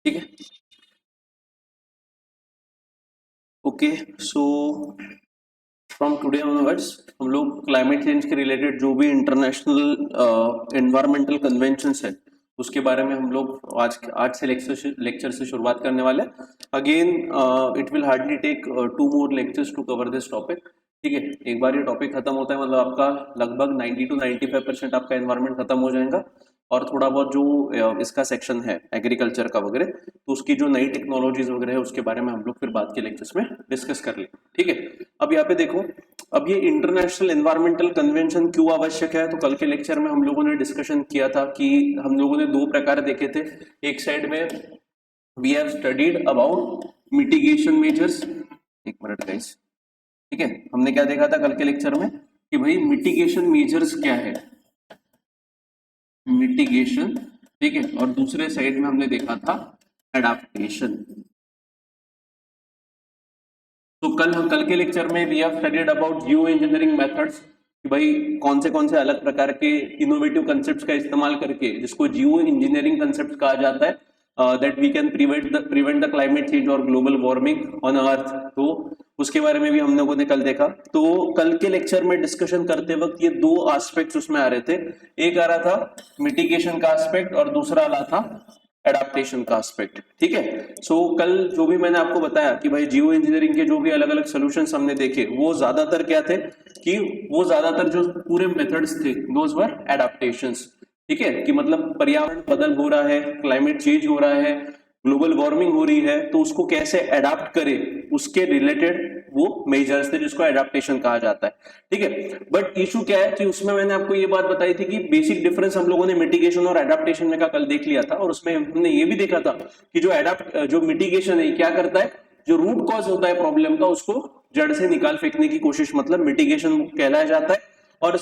ठीक है। Okay, so from today onwards हम लोग क्लाइमेट चेंज के रिलेटेड जो भी इंटरनेशनल एनवायरमेंटल कन्वेंशंस है उसके बारे में हम लोग आज से लेक्चर से शुरुआत करने वाले हैं। Again it will hardly take 2 more lectures to cover this topic. ठीक है, एक बार ये टॉपिक खत्म होता है मतलब आपका लगभग 90 to 95% आपका एनवायरनमेंट खत्म हो जाएगा और थोड़ा बहुत जो इसका सेक्शन है एग्रीकल्चर का वगैरह, तो उसकी जो नई टेक्नोलॉजीज वगैरह है उसके बारे में हम लोग फिर बाद के लेक्चर्स में डिस्कस कर लेंगे। ठीक है, अब यहाँ पे देखो, अब ये इंटरनेशनल एनवायरमेंटल कन्वेंशन क्यों आवश्यक है, तो कल के लेक्चर में हम लोगों ने डिस्कशन किया था कि हम लोगों ने 2 प्रकार देखे थे। एक साइड में we have studied about mitigation measures. एक मिनट गाइस, ठीक है, हमने क्या देखा था कल के लेक्चर में कि भाई मिटिगेशन मेजर्स क्या है, मिटिगेशन, ठीक है, और दूसरे साइड में हमने देखा था एडाप्टेशन। तो कल के लेक्चर में we have studied about geo engineering methods कि भाई कौन से अलग प्रकार के इनोवेटिव कंसेप्ट्स का इस्तेमाल करके, जिसको जियो इंजीनियरिंग कंसेप्ट कहा जाता है, that we can prevent the climate change और ग्लोबल वार्मिंग ऑन अर्थ। तो उसके बारे में भी हम लोगों ने कल देखा। तो कल के लेक्चर में डिस्कशन करते वक्त ये 2 एस्पेक्ट्स उसमें आ रहे थे। एक आ रहा था मिटिगेशन का एस्पेक्ट और दूसरा आ रहा था एडाप्टेशन का एस्पेक्ट। ठीक है, सो कल जो भी मैंने आपको बताया कि भाई जियो इंजीनियरिंग के जो भी अलग अलग सॉल्यूशंस हमने देखे वो ज्यादातर क्या थे कि वो ज्यादातर जो पूरे मेथड्स थे दोज वर एडाप्टेशंस। ठीक है, कि मतलब पर्यावरण बदल हो रहा है, क्लाइमेट चेंज हो रहा है, ग्लोबल वार्मिंग हो रही है, तो उसको कैसे एडाप्ट करे उसके रिलेटेड वो मेजर्स थे जिसको एडाप्टेशन कहा जाता है। ठीक है, बट इशू क्या है कि उसमें मैंने आपको ये बात बताई थी कि बेसिक डिफरेंस हम लोगों ने मिटिगेशन और एडाप्टेशन में का कल देख लिया था, और उसमें हमने ये भी देखा था कि जो मिटिगेशन है क्या करता है, जो रूट कॉज होता है प्रॉब्लम का उसको जड़ से निकाल फेंकने की कोशिश, मतलब मिटिगेशन कहलाया जाता है। और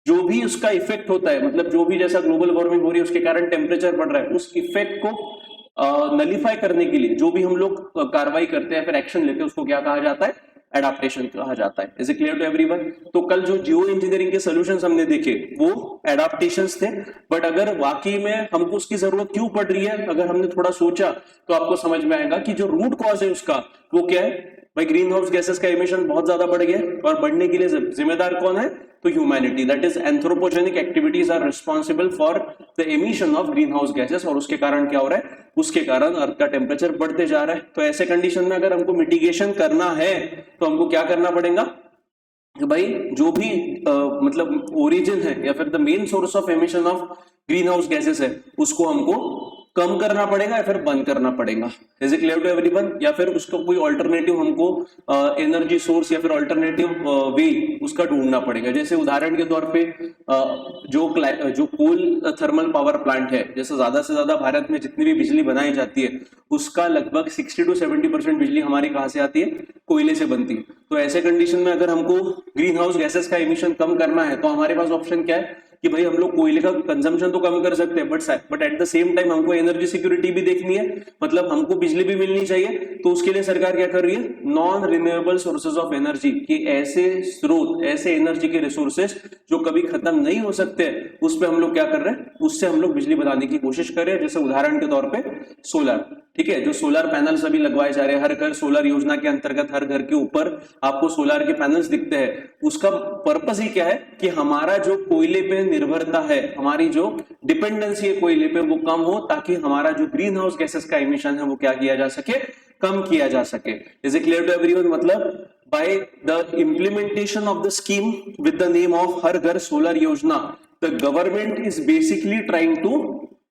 जो भी उसका इफेक्ट होता है, मतलब जो भी जैसा ग्लोबल वार्मिंग हो रही है उसके कारण टेम्परेचर बढ़ रहा है, उस इफेक्ट को नलीफाई करने के लिए जो भी हम लोग कार्रवाई करते हैं, फिर एक्शन लेते हैं, उसको क्या कहा जाता है, एडाप्टेशन कहा जाता है। Is it clear to everyone? तो कल जो जियो इंजीनियरिंग के सॉल्यूशंस हमने देखे वो एडाप्टेशंस थे, बट अगर वाकई में हमको उसकी जरूरत क्यों पड़ रही है, अगर हमने थोड़ा सोचा तो आपको समझ में आएगा कि जो रूट कॉज है उसका वो क्या है। भाई ग्रीन हाउस गैसेस का इमिशन बहुत ज्यादा बढ़ गया, और बढ़ने के लिए जिम्मेदार कौन है, तो humanity, that is anthropogenic activities are responsible for the emission of green house gases. और उसके कारण क्या हो रहा है, उसके कारण अर्थ का टेम्परेचर बढ़ते जा रहा है। तो ऐसे कंडीशन में अगर हमको मिटिगेशन करना है तो हमको क्या करना पड़ेगा कि भाई जो भी मतलब ओरिजिन है या फिर the main source of emission of green house gases है उसको हमको कम करना पड़ेगा या फिर बंद करना पड़ेगा। Is it clear to everyone? या फिर उसका कोई अल्टरनेटिव हमको एनर्जी सोर्स या फिर अल्टरनेटिव वे उसका ढूंढना पड़ेगा। जैसे उदाहरण के तौर पे जो कोल थर्मल पावर प्लांट है, जैसे ज्यादा से ज्यादा भारत में जितनी भी बिजली बनाई जाती है उसका लगभग 60 to 70% बिजली हमारी कहां से आती है, कोयले से बनती है। तो ऐसे कंडीशन में अगर हमको ग्रीन हाउस गैसेस का एमिशन कम करना है तो हमारे पास ऑप्शन क्या है कि भाई हम लोग कोयले का कंजम्पशन तो कम कर सकते हैं, but at the same time हमको एनर्जी सिक्योरिटी भी देखनी है, मतलब हमको बिजली भी मिलनी चाहिए। तो उसके लिए सरकार क्या कर रही है, non renewable sources of energy, कि ऐसे स्रोत, ऐसे एनर्जी के रिसोर्सेज जो कभी खत्म नहीं हो सकते, उस पर हम लोग क्या कर रहे हैं, उससे हम लोग बिजली बनाने की कोशिश कर रहे हैं। जैसे उदाहरण के तौर पर सोलर, ठीक है, जो सोलर पैनल्स अभी लगवाए जा रहे हैं, हर घर सोलर योजना के अंतर्गत हर घर के ऊपर आपको सोलर के पैनल्स दिखते हैं। उसका पर्पस ही क्या है कि हमारा जो कोयले पे निर्भरता है, हमारी जो डिपेंडेंसी है कोयले पे, वो कम हो, ताकि हमारा जो ग्रीन हाउस गैसेस का इमिशन है वो क्या किया जा सके, कम किया जा सके। Is it clear to everyone? मतलब by the implementation of the scheme with the name of हर घर सोलर योजना, the government is basically trying to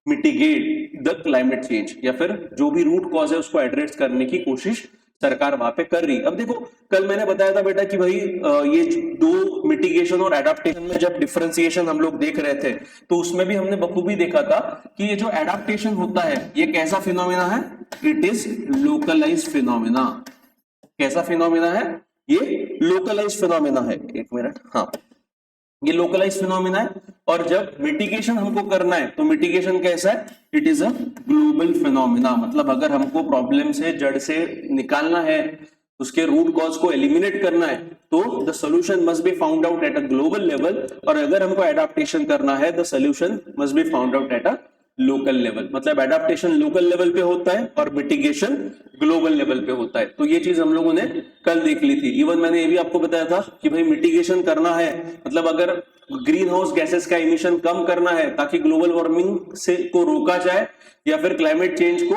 mitigate the climate change, या फिर जो भी रूट कॉज है उसको एड्रेस करने की कोशिश सरकार वहां पे कर रही। अब देखो, कल मैंने बताया था बेटा कि भाई ये 2 मिटिगेशन और एडाप्टेशन में जब डिफरेंशिएशन हम लोग देख रहे थे तो उसमें भी हमने बखूबी देखा था कि ये जो एडाप्टेशन होता है ये कैसा फिनोमिना है, इट इज लोकलाइज्ड फिनोमिना। कैसा फिनोमिना है, ये लोकलाइज्ड फिनोमिना है। एक मिनट, हाँ, ये लोकलाइज्ड फिनोमिना है। और जब मिटिगेशन हमको करना है तो मिटिगेशन कैसा है, it is a global phenomena. मतलब अगर हमको प्रॉब्लम से जड़ से निकालना है, उसके रूट कॉज को एलिमिनेट करना है, तो the solution must be found out at a global level. और अगर हमको एडाप्टेशन करना है, the solution must be found out at a local level, मतलब एडाप्टेशन लोकल लेवल पे होता है और मिटिगेशन ग्लोबल लेवल पे होता है। तो ये चीज हम लोगों ने कल देख ली थी। इवन मैंने ये भी आपको बताया था कि भाई मिटिगेशन करना है, मतलब अगर ग्रीन हाउस गैसेस का इमिशन कम करना है ताकि ग्लोबल वार्मिंग से को रोका जाए या फिर क्लाइमेट चेंज को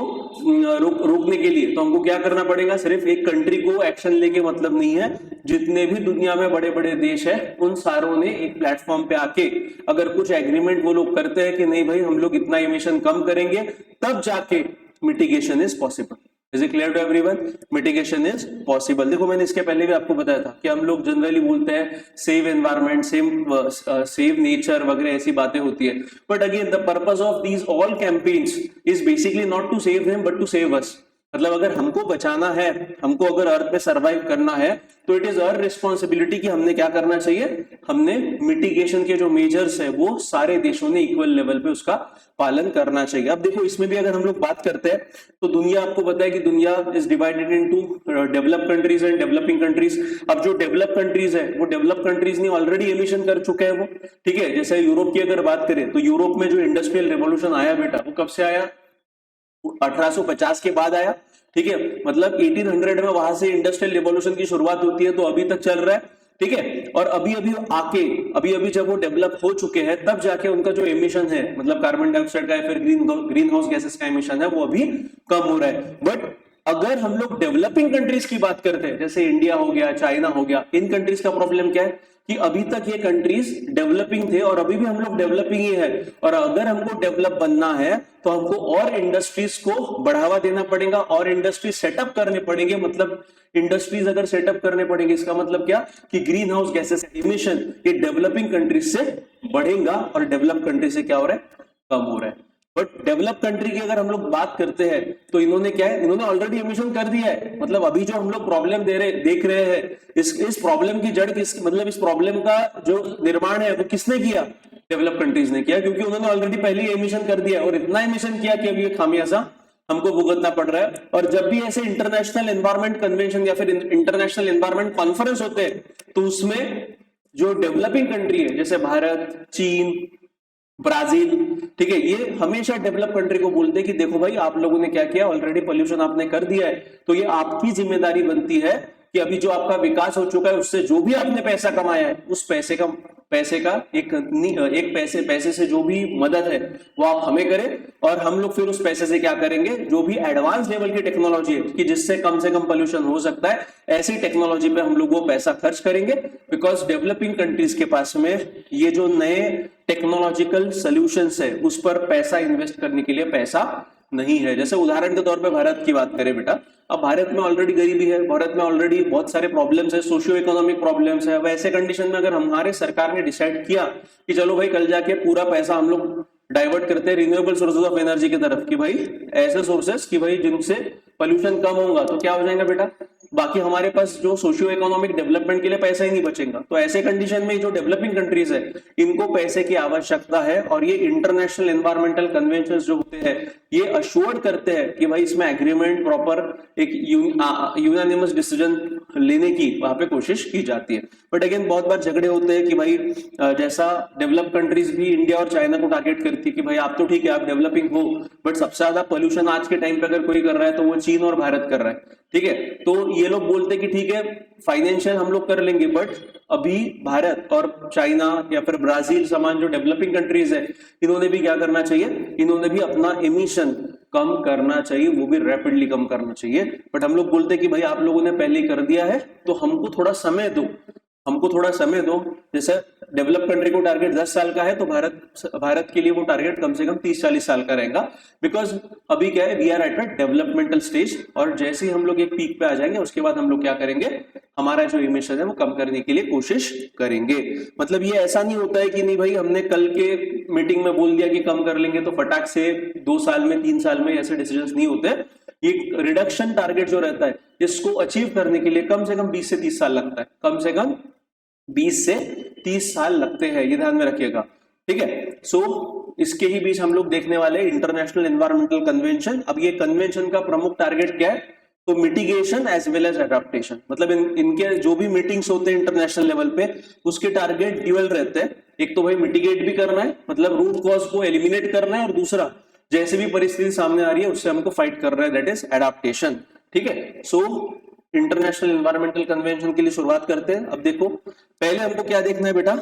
रोकने के लिए, तो हमको क्या करना पड़ेगा? सिर्फ एक कंट्री को एक्शन लेके मतलब नहीं है, जितने भी दुनिया में बड़े बड़े देश है उन सारों ने एक प्लेटफॉर्म पे आके अगर कुछ एग्रीमेंट वो लोग करते हैं कि नहीं भाई हम लोग इतना इमिशन कम करेंगे, तब जाके mitigation is possible. Is it clear to everyone? Mitigation is possible. देखो मैंने इसके पहले भी आपको बताया था कि हम लोग जनरली बोलते हैं सेव एनवायरमेंट, सेव नेचर वगैरह ऐसी बातें होती है, but again the purpose of these all campaigns is basically not to save him but to save us. मतलब अगर हमको बचाना है, हमको अगर अर्थ पे सरवाइव करना है, तो इट इज आवर रिस्पॉन्सिबिलिटी कि हमने क्या करना चाहिए, हमने मिटिगेशन के जो मेजर्स है वो सारे देशों ने इक्वल लेवल पे उसका पालन करना चाहिए। अब देखो इसमें भी अगर हम लोग बात करते हैं तो दुनिया, आपको पता है कि दुनिया is divided into develop countries and developing countries. अब जो डेवलप कंट्रीज है वो डेवलप कंट्रीज ने ऑलरेडी एमिशन कर चुके हैं वो, ठीक है। जैसे यूरोप की अगर बात करें तो यूरोप में जो इंडस्ट्रियल रेवोल्यूशन आया बेटा, वो कब से आया? 1850 के बाद आया, ठीक है। मतलब 1800 में वहां से इंडस्ट्रियल रिवॉल्यूशन की शुरुआत होती है, तो अभी तक चल रहा है, ठीक है। और अभी अभी जब वो डेवलप हो चुके हैं, तब जाके उनका जो एमिशन है, मतलब कार्बन डाइऑक्साइड का या फिर ग्रीन हाउस गैसेस का एमिशन है, वो अभी कम हो रहा है। बट अगर हम लोग डेवलपिंग कंट्रीज की बात करते हैं, जैसे इंडिया हो गया, चाइना हो गया, इन कंट्रीज का प्रॉब्लम क्या है कि अभी तक ये कंट्रीज डेवलपिंग थे और अभी भी हम लोग डेवलपिंग ही है। और अगर हमको डेवलप बनना है तो हमको और इंडस्ट्रीज को बढ़ावा देना पड़ेगा और इंडस्ट्री सेटअप करने पड़ेंगे। मतलब इंडस्ट्रीज अगर सेटअप करने पड़ेंगे, इसका मतलब क्या कि ग्रीन हाउस गैसेस इमिशन ये डेवलपिंग कंट्रीज से बढ़ेगा और डेवलप कंट्री से क्या हो रहा है, कम हो रहा है। बट डेवलप कंट्री की अगर हम लोग बात करते हैं तो इन्होंने क्या है, इन्होंने ऑलरेडी एमिशन कर दिया है। मतलब अभी जो हम लोग प्रॉब्लम देख रहे हैं, इस प्रॉब्लम की जड़ मतलब इस प्रॉब्लम का जो निर्माण है वो किसने किया? डेवलप कंट्रीज ने किया, क्योंकि उन्होंने ऑलरेडी पहले ही एमिशन कर दिया और इतना एमिशन किया कि अभी ये खामियाजा हमको भुगतना पड़ रहा है। और जब भी ऐसे इंटरनेशनल एनवायरमेंट कन्वेंशन या फिर इंटरनेशनल एनवायरमेंट कॉन्फ्रेंस होते हैं, तो उसमें जो डेवलपिंग कंट्री है जैसे भारत, चीन, ब्राजील, ठीक है, ये हमेशा डेवलप कंट्री को बोलते हैं कि देखो भाई आप लोगों ने क्या किया, ऑलरेडी पोल्यूशन आपने कर दिया है, तो ये आपकी जिम्मेदारी बनती है कि अभी जो आपका विकास हो चुका है उससे जो भी आपने पैसा कमाया है, उस पैसे का एक पैसे से जो भी मदद है वो आप हमें करें, और हम लोग फिर उस पैसे से क्या करेंगे, जो भी एडवांस लेवल की टेक्नोलॉजी है कि जिससे कम से कम पोल्यूशन हो सकता है, ऐसी टेक्नोलॉजी पे हम लोग वो पैसा खर्च करेंगे। बिकॉज डेवलपिंग कंट्रीज के पास में ये जो नए टेक्नोलॉजिकल सॉल्यूशंस है उस पर पैसा इन्वेस्ट करने के लिए पैसा नहीं है। जैसे उदाहरण के तौर पे भारत की बात करें बेटा, अब भारत में ऑलरेडी गरीबी है, भारत में ऑलरेडी बहुत सारे प्रॉब्लम्स है, सोशियो इकोनॉमिक प्रॉब्लम्स है। अब ऐसे कंडीशन में अगर हमारे सरकार ने डिसाइड किया कि चलो भाई कल जाके पूरा पैसा हम लोग डाइवर्ट करते हैं रिन्यूएबल सोर्सेज ऑफ एनर्जी की तरफ, कि भाई ऐसे सोर्सेस कि भाई जिनसे पोल्यूशन कम होगा, तो क्या हो जाएगा बेटा, बाकी हमारे पास जो सोशियो इकोनॉमिक डेवलपमेंट के लिए पैसा ही नहीं बचेगा। तो ऐसे कंडीशन में जो डेवलपिंग कंट्रीज है इनको पैसे की आवश्यकता है, और ये इंटरनेशनल एनवायरमेंटल कन्वेंशन जो होते हैं ये अश्योर्ड करते हैं कि भाई इसमें एग्रीमेंट प्रॉपर एक यूनानिमस डिसीजन लेने की वहां पे कोशिश की जाती है। बट अगेन बहुत बार झगड़े होते हैं कि भाई जैसा डेवलप कंट्रीज भी इंडिया और चाइना को टारगेट करती है कि भाई आप तो ठीक है आप डेवलपिंग हो, बट सबसे ज्यादा पोल्यूशन आज के टाइम पे अगर कोई कर रहा है तो वो चीन और भारत कर रहा है, ठीक है। तो ये लोग बोलते हैं कि ठीक है फाइनेंशियल हम लोग कर लेंगे, बट अभी भारत और चाइना या फिर ब्राजील समान जो डेवलपिंग कंट्रीज है इन्होंने भी क्या करना चाहिए, इन्होंने भी अपना एमिशन कम करना चाहिए, वो भी रैपिडली कम करना चाहिए। बट हम लोग बोलते हैं कि भाई आप लोगों ने पहले कर दिया है तो हमको थोड़ा समय दो, हमको थोड़ा समय दो। जैसे डेवलप कंट्री को टारगेट 10 साल का है तो भारत के लिए वो टारगेट कम से कम 30-40 साल का रहेगा। बिकॉज अभी क्या है, we are at a developmental stage, और जैसे ही हम लोग एक पीक पे आ जाएंगे उसके बाद हम लोग क्या करेंगे, हमारा जो इमिशन है वो कम करने के लिए कोशिश करेंगे। मतलब ये ऐसा नहीं होता है कि नहीं भाई हमने कल के मीटिंग में बोल दिया कि कम कर लेंगे तो फटाक से 2 साल में 3 साल में ऐसे डिसीजन नहीं होते। ये रिडक्शन टारगेट जो रहता है इसको अचीव करने के लिए कम से कम 20 से 30 साल लगता है, कम से कम 20 से 30 साल लगते हैं, ये ध्यान में रखिएगा, ठीक है। सो इसके ही बीच हम लोग देखने वाले इंटरनेशनल एनवायरमेंटल कन्वेंशन। अब ये कन्वेंशन का प्रमुख टारगेट क्या है, तो mitigation as well as adaptation. मतलब इनके जो भी मीटिंग्स होते हैं इंटरनेशनल लेवल पे उसके टारगेट ड्यूअल रहते हैं। एक तो भाई मिटिगेट भी करना है, मतलब रूट कॉज को एलिमिनेट करना है, और दूसरा जैसे भी परिस्थिति सामने आ रही है उससे हमको फाइट कर रहा है, दैट इज एडाप्टेशन। ठीक है, सो इंटरनेशनल एनवायरमेंटल कन्वेंशन के लिए शुरुआत करते हैं। अब देखो पहले हमको क्या देखना है बेटा,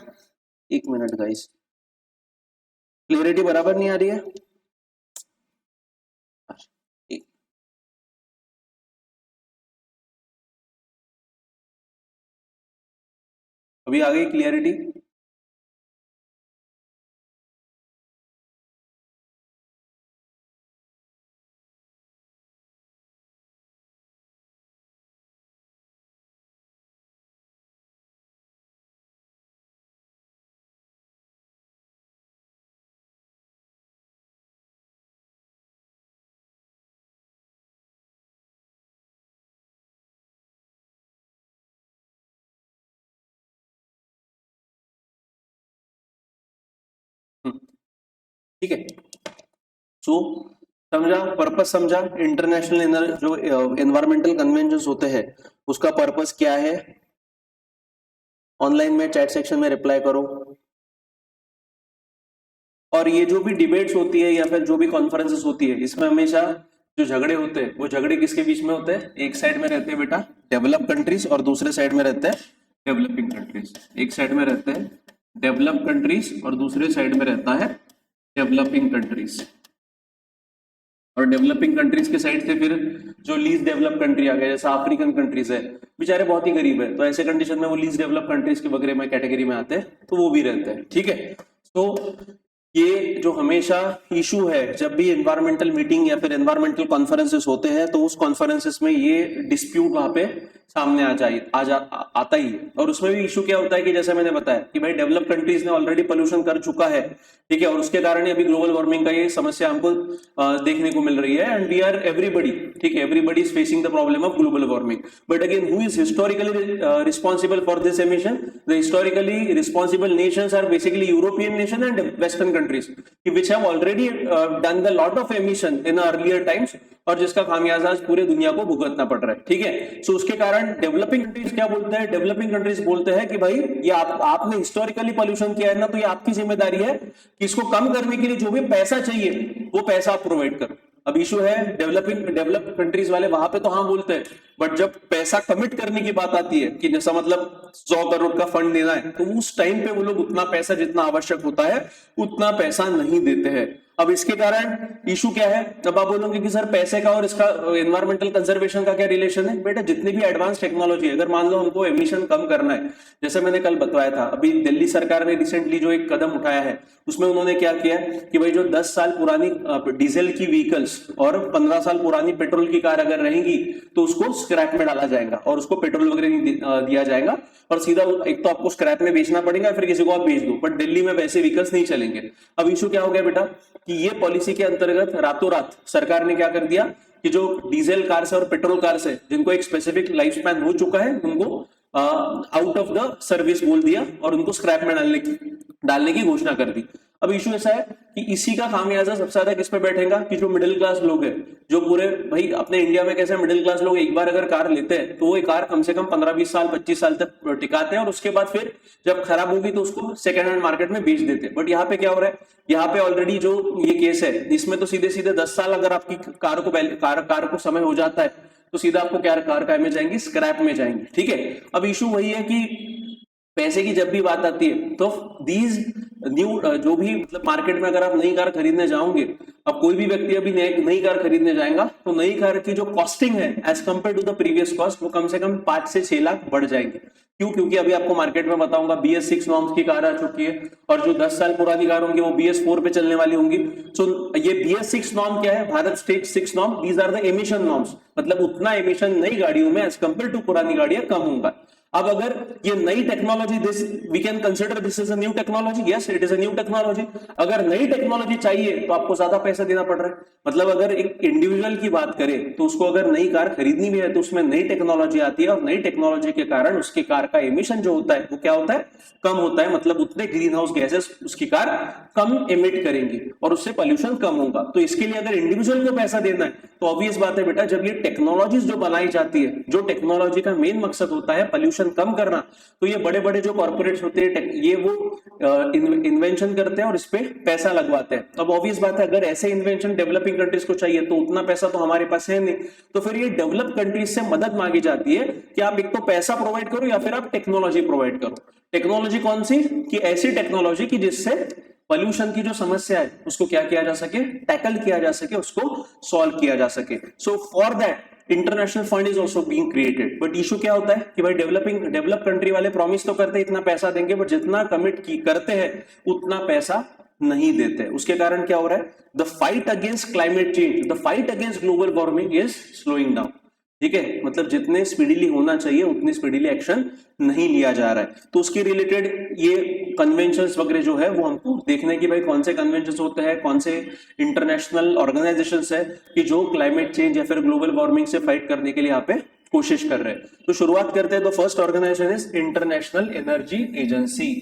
एक मिनट गाइस, क्लियरिटी बराबर नहीं आ रही है। अभी आ गई क्लियरिटी? ठीक है, सो समझा, पर्पस समझा। इंटरनेशनल जो एनवायरमेंटल कन्वेंशन होते हैं उसका पर्पस क्या है, ऑनलाइन में चैट सेक्शन में रिप्लाई करो। और ये जो भी डिबेट्स होती है या फिर जो भी कॉन्फ्रेंसेस होती है इसमें हमेशा जो झगड़े होते हैं वो झगड़े किसके बीच में होते हैं, एक साइड में रहते हैं बेटा डेवलप कंट्रीज और दूसरे साइड में रहते हैं डेवलपिंग कंट्रीज। एक साइड में रहते हैं डेवलप कंट्रीज और दूसरे साइड में रहता है डेवलपिंग कंट्रीज। और डेवलपिंग कंट्रीज के साइड से फिर जो लीज डेवलप कंट्री आ गए, जैसे अफ्रीकन कंट्रीज है, बेचारे बहुत ही गरीब है, तो ऐसे कंडीशन में वो लीज डेवलप कंट्रीज के वगैरह में कैटेगरी में आते हैं, तो वो भी रहते हैं। ठीक है, तो ये जो हमेशा इशू है जब भी एनवायरमेंटल मीटिंग या फिर एनवायरमेंटल कॉन्फ्रेंसेस होते हैं तो उस कॉन्फ्रेंसेस में ये डिस्प्यूट वहां पे सामने आता ही है। और उसमें भी इशू क्या होता है कि जैसे मैंने बताया कि भाई डेवलप कंट्रीज ने ऑलरेडी पोल्यूशन कर चुका है, ठीक है, और उसके कारण अभी ग्लोबल वार्मिंग का ये समस्या हमको देखने को मिल रही है, एंड वी आर एवरीबडी, ठीक है, everybody is facing the problem of global warming. But again who is historically responsible for this emission? The historically responsible nations are basically European nation and western countries which have already done the lot of emission in earlier times, और जिसका खामियाजा आज पूरे दुनिया को भुगतना पड़ रहा है। ठीक है, सो उसके कारण डेवलपिंग कंट्रीज क्या बोलते हैं, डेवलपिंग कंट्रीज बोलते हैं कि भाई ये आपने हिस्टोरिकली पोल्यूशन किया है ना, तो ये आपकी जिम्मेदारी है कि इसको कम करने के लिए जो भी पैसा चाहिए वो पैसा आप प्रोवाइड करो। अब इशू है डेवलप कंट्रीज वाले वहां पे तो हाँ बोलते हैं, बट जब पैसा कमिट करने की बात आती है कि जैसा मतलब 100 करोड़ का फंड देना है, तो उस टाइम पे वो लोग उतना पैसा जितना आवश्यक होता है उतना पैसा नहीं देते हैं। अब इसके कारण इशू क्या है, अब आप बोलोगे कि सर पैसे का और इसका एनवायरमेंटल कंजर्वेशन का क्या रिलेशन है? बेटा जितनी भी एडवांस टेक्नोलॉजी, अगर मान लो हमको एमिशन कम करना है, जैसे मैंने कल बताया था, अभी दिल्ली सरकार ने रिसेंटली जो एक कदम उठाया है उसमें उन्होंने क्या किया कि भाई जो 10 साल पुरानी डीजल की व्हीकल्स और 15 साल पुरानी पेट्रोल की कार अगर रहेंगी तो उसको स्क्रैप में डाला जाएगा और उसको पेट्रोल वगैरह नहीं दिया जाएगा, और सीधा एक तो आपको स्क्रैप में बेचना पड़ेगा, फिर किसी को आप बेच दो, बट दिल्ली में वैसे व्हीकल्स नहीं चलेंगे। अब इशू क्या हो गया बेटा कि ये पॉलिसी के अंतर्गत रातों रात सरकार ने क्या कर दिया कि जो डीजल कार्स और पेट्रोल कार्स है जिनको एक स्पेसिफिक लाइफ स्पैन हो चुका है उनको आउट ऑफ द सर्विस बोल दिया और उनको स्क्रैप में डालने की घोषणा कर दी। अब इशू ऐसा है कि इसी का खामियाजा सबसे ज्यादा किस पे बैठेगा कि जो मिडिल क्लास लोग हैं, जो पूरे भाई अपने इंडिया में कैसे मिडिल क्लास लोग एक बार अगर कार लेते हैं तो वो कार कम से कम 15-20 साल 25 साल तक टिकाते हैं, और उसके बाद फिर जब खराब होगी तो उसको सेकेंड हैंड मार्केट में बेच देते हैं। बट यहाँ पे क्या हो रहा है, यहाँ पे ऑलरेडी जो ये केस है इसमें तो सीधे सीधे 10 साल अगर आपकी कार को समय हो जाता है तो सीधा आपको क्या कार में जाएंगी, स्क्रैप में जाएंगी। ठीक है, अब इशू वही है कि पैसे की जब भी बात आती है तो दीज न्यू जो भी मतलब मार्केट में अगर आप नई कार खरीदने जाओगे, अब कोई भी व्यक्ति अभी नई कार खरीदने जाएगा तो नई कार की जो कॉस्टिंग है as compare to the previous cost वो कम से कम 5 से 6 लाख बढ़ जाएंगे। क्यों? क्योंकि अभी आपको मार्केट में बताऊंगा BS6 नॉर्म्स की कार आ चुकी है, और जो 10 साल पुरानी कार होंगी वो BS4 पे चलने वाली होंगी। सो ये BS6 नॉर्म क्या है, Bharat state 6 norm, these are the emission norms, मतलब उतना एमिशन नई गाड़ियों में एज कंपेयर टू पुरानी गाड़ियां कम होगा। अब अगर ये नई technology, this we can consider this is a new technology, yes it is a new technology. अगर नई टेक्नोलॉजी चाहिए तो आपको ज्यादा पैसा देना पड़ रहा है। मतलब अगर एक इंडिविजुअल की बात करें तो उसको अगर नई कार खरीदनी भी है तो उसमें नई टेक्नोलॉजी आती है, और नई टेक्नोलॉजी के कारण उसकी कार का एमिशन जो होता है वो क्या होता है, कम होता है। मतलब उतने ग्रीन हाउस गैसेस उसकी कार कम एमिट करेंगी और उससे पोल्यूशन कम होगा। तो इसके लिए अगर इंडिविजुअल को पैसा देना है तो ऑब्वियस बात है बेटा, जब ये टेक्नोलॉजीज जो बनाई जाती है, जो टेक्नोलॉजी का मेन मकसद होता है पोल्यूशन कम करना, तो ये बड़े बड़े जो कॉर्पोरेट्स होते हैं ये वो इन्वेंशन करते हैं और इस पे पैसा लगवाते हैं। अब ऑब्वियस बात है, अगर ऐसे इन्वेंशन डेवलपिंग कंट्रीज को चाहिए तो उतना पैसा तो हमारे पास है नहीं, तो फिर ये डेवलप कंट्रीज से मदद मांगी जाती है कि आप एक तो पैसा प्रोवाइड करो या फिर आप टेक्नोलॉजी प्रोवाइड करो। टेक्नोलॉजी कौन सी? कि ऐसी टेक्नोलॉजी की जिससे पॉल्यूशन की जो समस्या है उसको क्या किया जा सके, टैकल किया जा सके, उसको सॉल्व किया जा सके। So for that international fund is also being created. But issue क्या होता है कि भाई डेवलप कंट्री वाले प्रॉमिस तो करते हैं इतना पैसा देंगे, बट जितना कमिट करते हैं उतना पैसा नहीं देते। उसके कारण क्या हो रहा है? The fight against climate change, the fight against global warming is slowing down. ठीक है, मतलब जितने स्पीडीली होना चाहिए उतनी स्पीडीली एक्शन नहीं लिया जा रहा है। तो उसके रिलेटेड ये कन्वेंशंस वगैरह जो है वो हमको देखने की भाई कौन से कन्वेंशंस होते हैं, कौन से इंटरनेशनल ऑर्गेनाइजेशंस है कि जो क्लाइमेट चेंज या फिर ग्लोबल वार्मिंग से फाइट करने के लिए यहाँ पे कोशिश कर रहे हैं। तो शुरुआत करते हैं। तो first organization is international energy agency.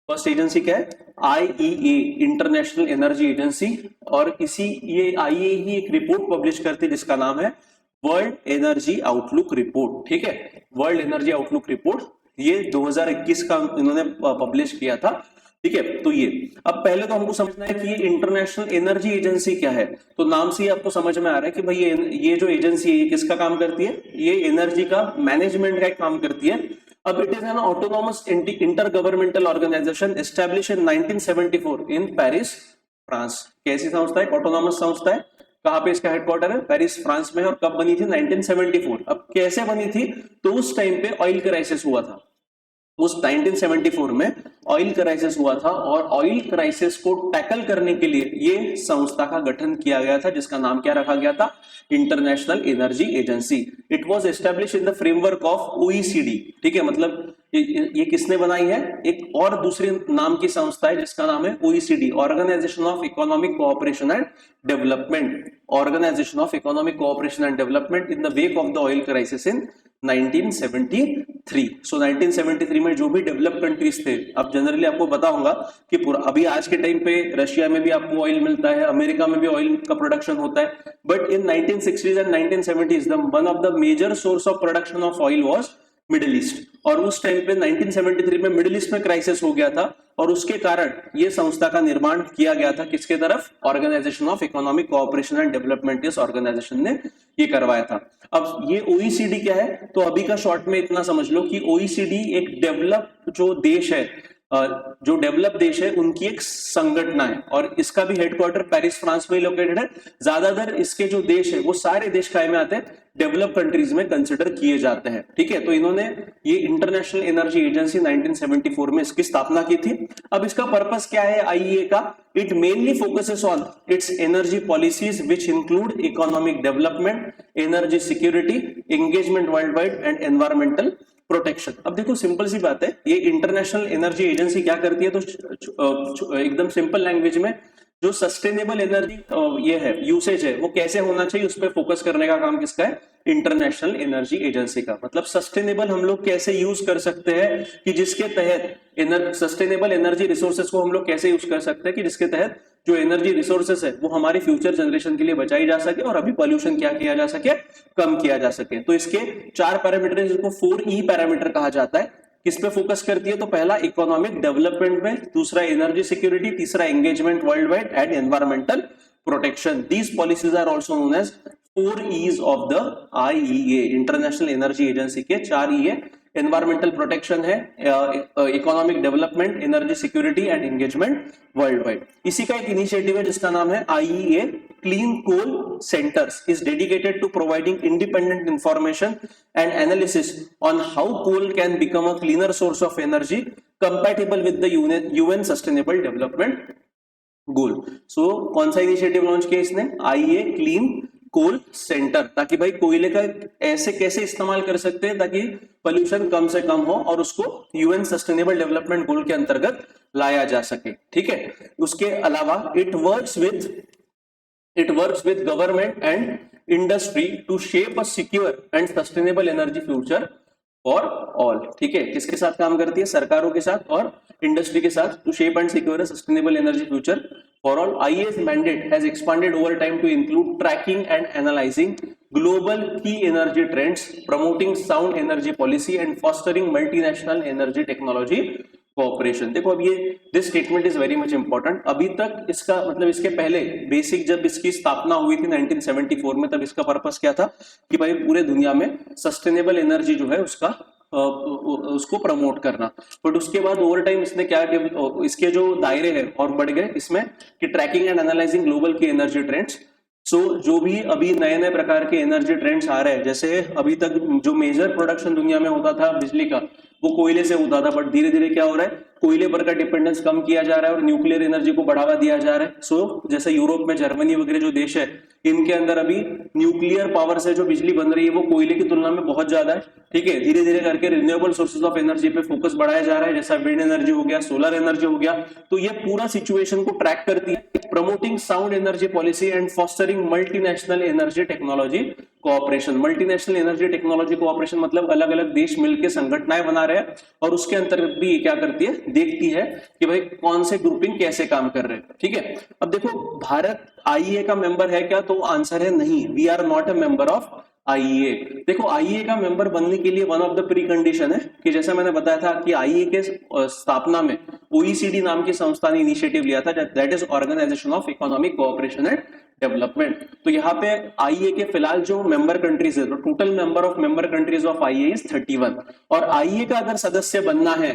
First agency क्या है? IEA, international energy agency. और इसी ये IEA ही एक रिपोर्ट पब्लिश करती है जिसका नाम है वर्ल्ड एनर्जी आउटलुक रिपोर्ट। ठीक है, वर्ल्ड एनर्जी आउटलुक रिपोर्ट ये 2021 का इन्होंने पब्लिश किया था। ठीक है, तो ये अब पहले तो हमको समझना है कि ये इंटरनेशनल एनर्जी एजेंसी क्या है। तो नाम से ही आपको समझ में आ रहा है कि भाई ये जो एजेंसी है ये किसका काम करती है? ये एनर्जी का मैनेजमेंट का काम करती है। अब it is an autonomous inter governmental organization establish in 1974 in Paris, France. कैसी संस्था है? ऑटोनॉमस संस्था है। कहां पे इसका हेडक्वार्टर है? पेरिस, फ्रांस में। और कब बनी थी? 1974। अब कैसे बनी थी? तो उस टाइम पे ऑयल क्राइसिस हुआ था। उस 1974 में ऑयल क्राइसिस हुआ था और ऑयल क्राइसिस को टैकल करने के लिए ये संस्था का गठन किया गया था जिसका नाम क्या रखा गया था? International energy agency. It was established in the framework of OECD। ठीक है, मतलब ये किसने बनाई है? एक और दूसरे नाम की संस्था है जिसका नाम है OECD, organization of economic cooperation and development. Organization of economic cooperation and development in the wake of the oil crisis in 1973। So 1973 में जो भी डेवलप कंट्रीज थे, अब जनरली आपको पता होगा कि अभी आज के टाइम पे रशिया में भी आपको ऑयल मिलता है, अमेरिका में भी ऑयल का प्रोडक्शन होता है, but in 1960s and 1970s one of the major source of production of oil was middle east. और उस टाइम पे 1973 में मिडिल ईस्ट में क्राइसिस हो गया था और उसके कारण ये संस्था का निर्माण किया गया था। किसके तरफ? Organization of economic cooperation and development, इस ऑर्गेनाइजेशन ने ये करवाया था। अब ये OECD क्या है? तो अभी का शॉर्ट में इतना समझ लो कि OECD एक डेवलप जो देश है, जो डेवलप देश है उनकी एक संगठना है और इसका भी हेडक्वार्टर पेरिस, फ्रांस में लोकेटेड है। ज्यादातर इसके जो देश है वो सारे देश काय में आते हैं? डेवलप कंट्रीज में कंसिडर किए जाते हैं। ठीक है, तो इन्होंने ये इंटरनेशनल एनर्जी एजेंसी 1974 में इसकी स्थापना की थी। अब इसका पर्पस क्या है IEA का? It mainly focuses on it's energy policies which include economic development, energy security, engagement world wide and environmental protection. अब देखो सिंपल सी बात है, ये इंटरनेशनल एनर्जी एजेंसी क्या करती है? तो एकदम सिंपल लैंग्वेज में जो सस्टेनेबल एनर्जी ये है, यूसेज है, वो कैसे होना चाहिए उस पर फोकस करने का काम किसका है? इंटरनेशनल एनर्जी एजेंसी का। मतलब सस्टेनेबल हम लोग कैसे यूज कर सकते हैं कि जिसके तहत सस्टेनेबल एनर्जी रिसोर्सेज को हम लोग कैसे यूज कर सकते हैं कि जिसके तहत जो एनर्जी रिसोर्सेस है वो हमारी फ्यूचर जनरेशन के लिए बचाई जा सके और अभी पॉल्यूशन क्या किया जा सके? कम किया जा सके। तो इसके 4 पैरामीटर है जिसको 4E पैरामीटर कहा जाता है। किस पे फोकस करती है? तो पहला इकोनॉमिक डेवलपमेंट में, दूसरा एनर्जी सिक्योरिटी, तीसरा engagement world wide and environmental protection. These policies are also known as 4E's of the IEA, international energy agency के 4 E है। एनवायरमेंटल प्रोटेक्शन है, economic development, energy security and engagement world wide. इसी का एक initiative है जिसका नाम है IEA clean coal centres, is dedicated to providing independent information and analysis on how coal can become a cleaner source of energy compatible with the UN sustainable development goal. So कौन सा initiative launch किया इसने? IEA clean कोल centre, ताकि भाई कोयले का ऐसे कैसे इस्तेमाल कर सकते हैं ताकि पोल्यूशन कम से कम हो और उसको UN सस्टेनेबल डेवलपमेंट गोल के अंतर्गत लाया जा सके। ठीक है, उसके अलावा it works with government and industry to shape a secure and sustainable energy future for all. ठीक है, किसके साथ काम करती है? सरकारों के साथ और इंडस्ट्री के साथ, to shape and secure a sustainable energy future for all. IEA's mandate has expanded over time to include tracking and analyzing global key energy trends, promoting sound energy policy and fostering multinational energy technology cooperation. देखो अब ये this statement is very much important. अभी तक इसका मतलब इसके पहले basic जब इसकी स्थापना हुई थी 1974 में, तब इसका पर्पस क्या था कि भाई पूरे दुनिया में सस्टेनेबल एनर्जी जो है उसका उसको प्रमोट करना। बट उसके बाद ओवर टाइम इसने क्या, इसके जो दायरे हैं और बढ़ गए इसमें कि ट्रैकिंग एंड एनालाइजिंग ग्लोबल की एनर्जी ट्रेंड्स। सो जो भी अभी नए नए प्रकार के एनर्जी ट्रेंड्स आ रहे हैं, जैसे अभी तक जो मेजर प्रोडक्शन दुनिया में होता था बिजली का वो कोयले से होता था, बट धीरे धीरे क्या हो रहा है, कोयले पर का डिपेंडेंस कम किया जा रहा है और न्यूक्लियर एनर्जी को बढ़ावा दिया जा रहा है। सो जैसे यूरोप में जर्मनी वगैरह जो देश है, इनके अंदर अभी न्यूक्लियर पावर से जो बिजली बन रही है वो कोयले की तुलना में बहुत ज्यादा है। ठीक है, धीरे धीरे करके रिन्यूएबल सोर्सेज ऑफ एनर्जी पे फोकस बढ़ाया जा रहा है, जैसा विंड एनर्जी हो गया, सोलर एनर्जी हो गया। तो ये पूरा सिचुएशन को ट्रैक करती है, promoting sound energy policy and fostering multinational energy technology cooperation. Multinational energy technology cooperation मतलब अलग अलग देश मिलकर संगठनाएं बना रहे हैं और उसके अंतर्गत भी क्या करती है, देखती है कि भाई कौन से ग्रुपिंग कैसे काम कर रहे हैं। ठीक है, अब देखो भारत आईईए का मेंबर है क्या, तो आंसर है नहीं, we are not a member of IEA. देखो आईईए का मेंबर बनने के लिए one of the pre condition है कि जैसा मैंने बताया था कि आईईए के स्थापना में ओईसीडी नाम की संस्था ने इनिशिएटिव लिया था, that is organisation of economic cooperation and development. तो यहाँ पे आईईए के फिलहाल जो मेंबर कंट्रीज है, तो total number of member countries of IEA is 31। और आईईए का अगर सदस्य बनना है,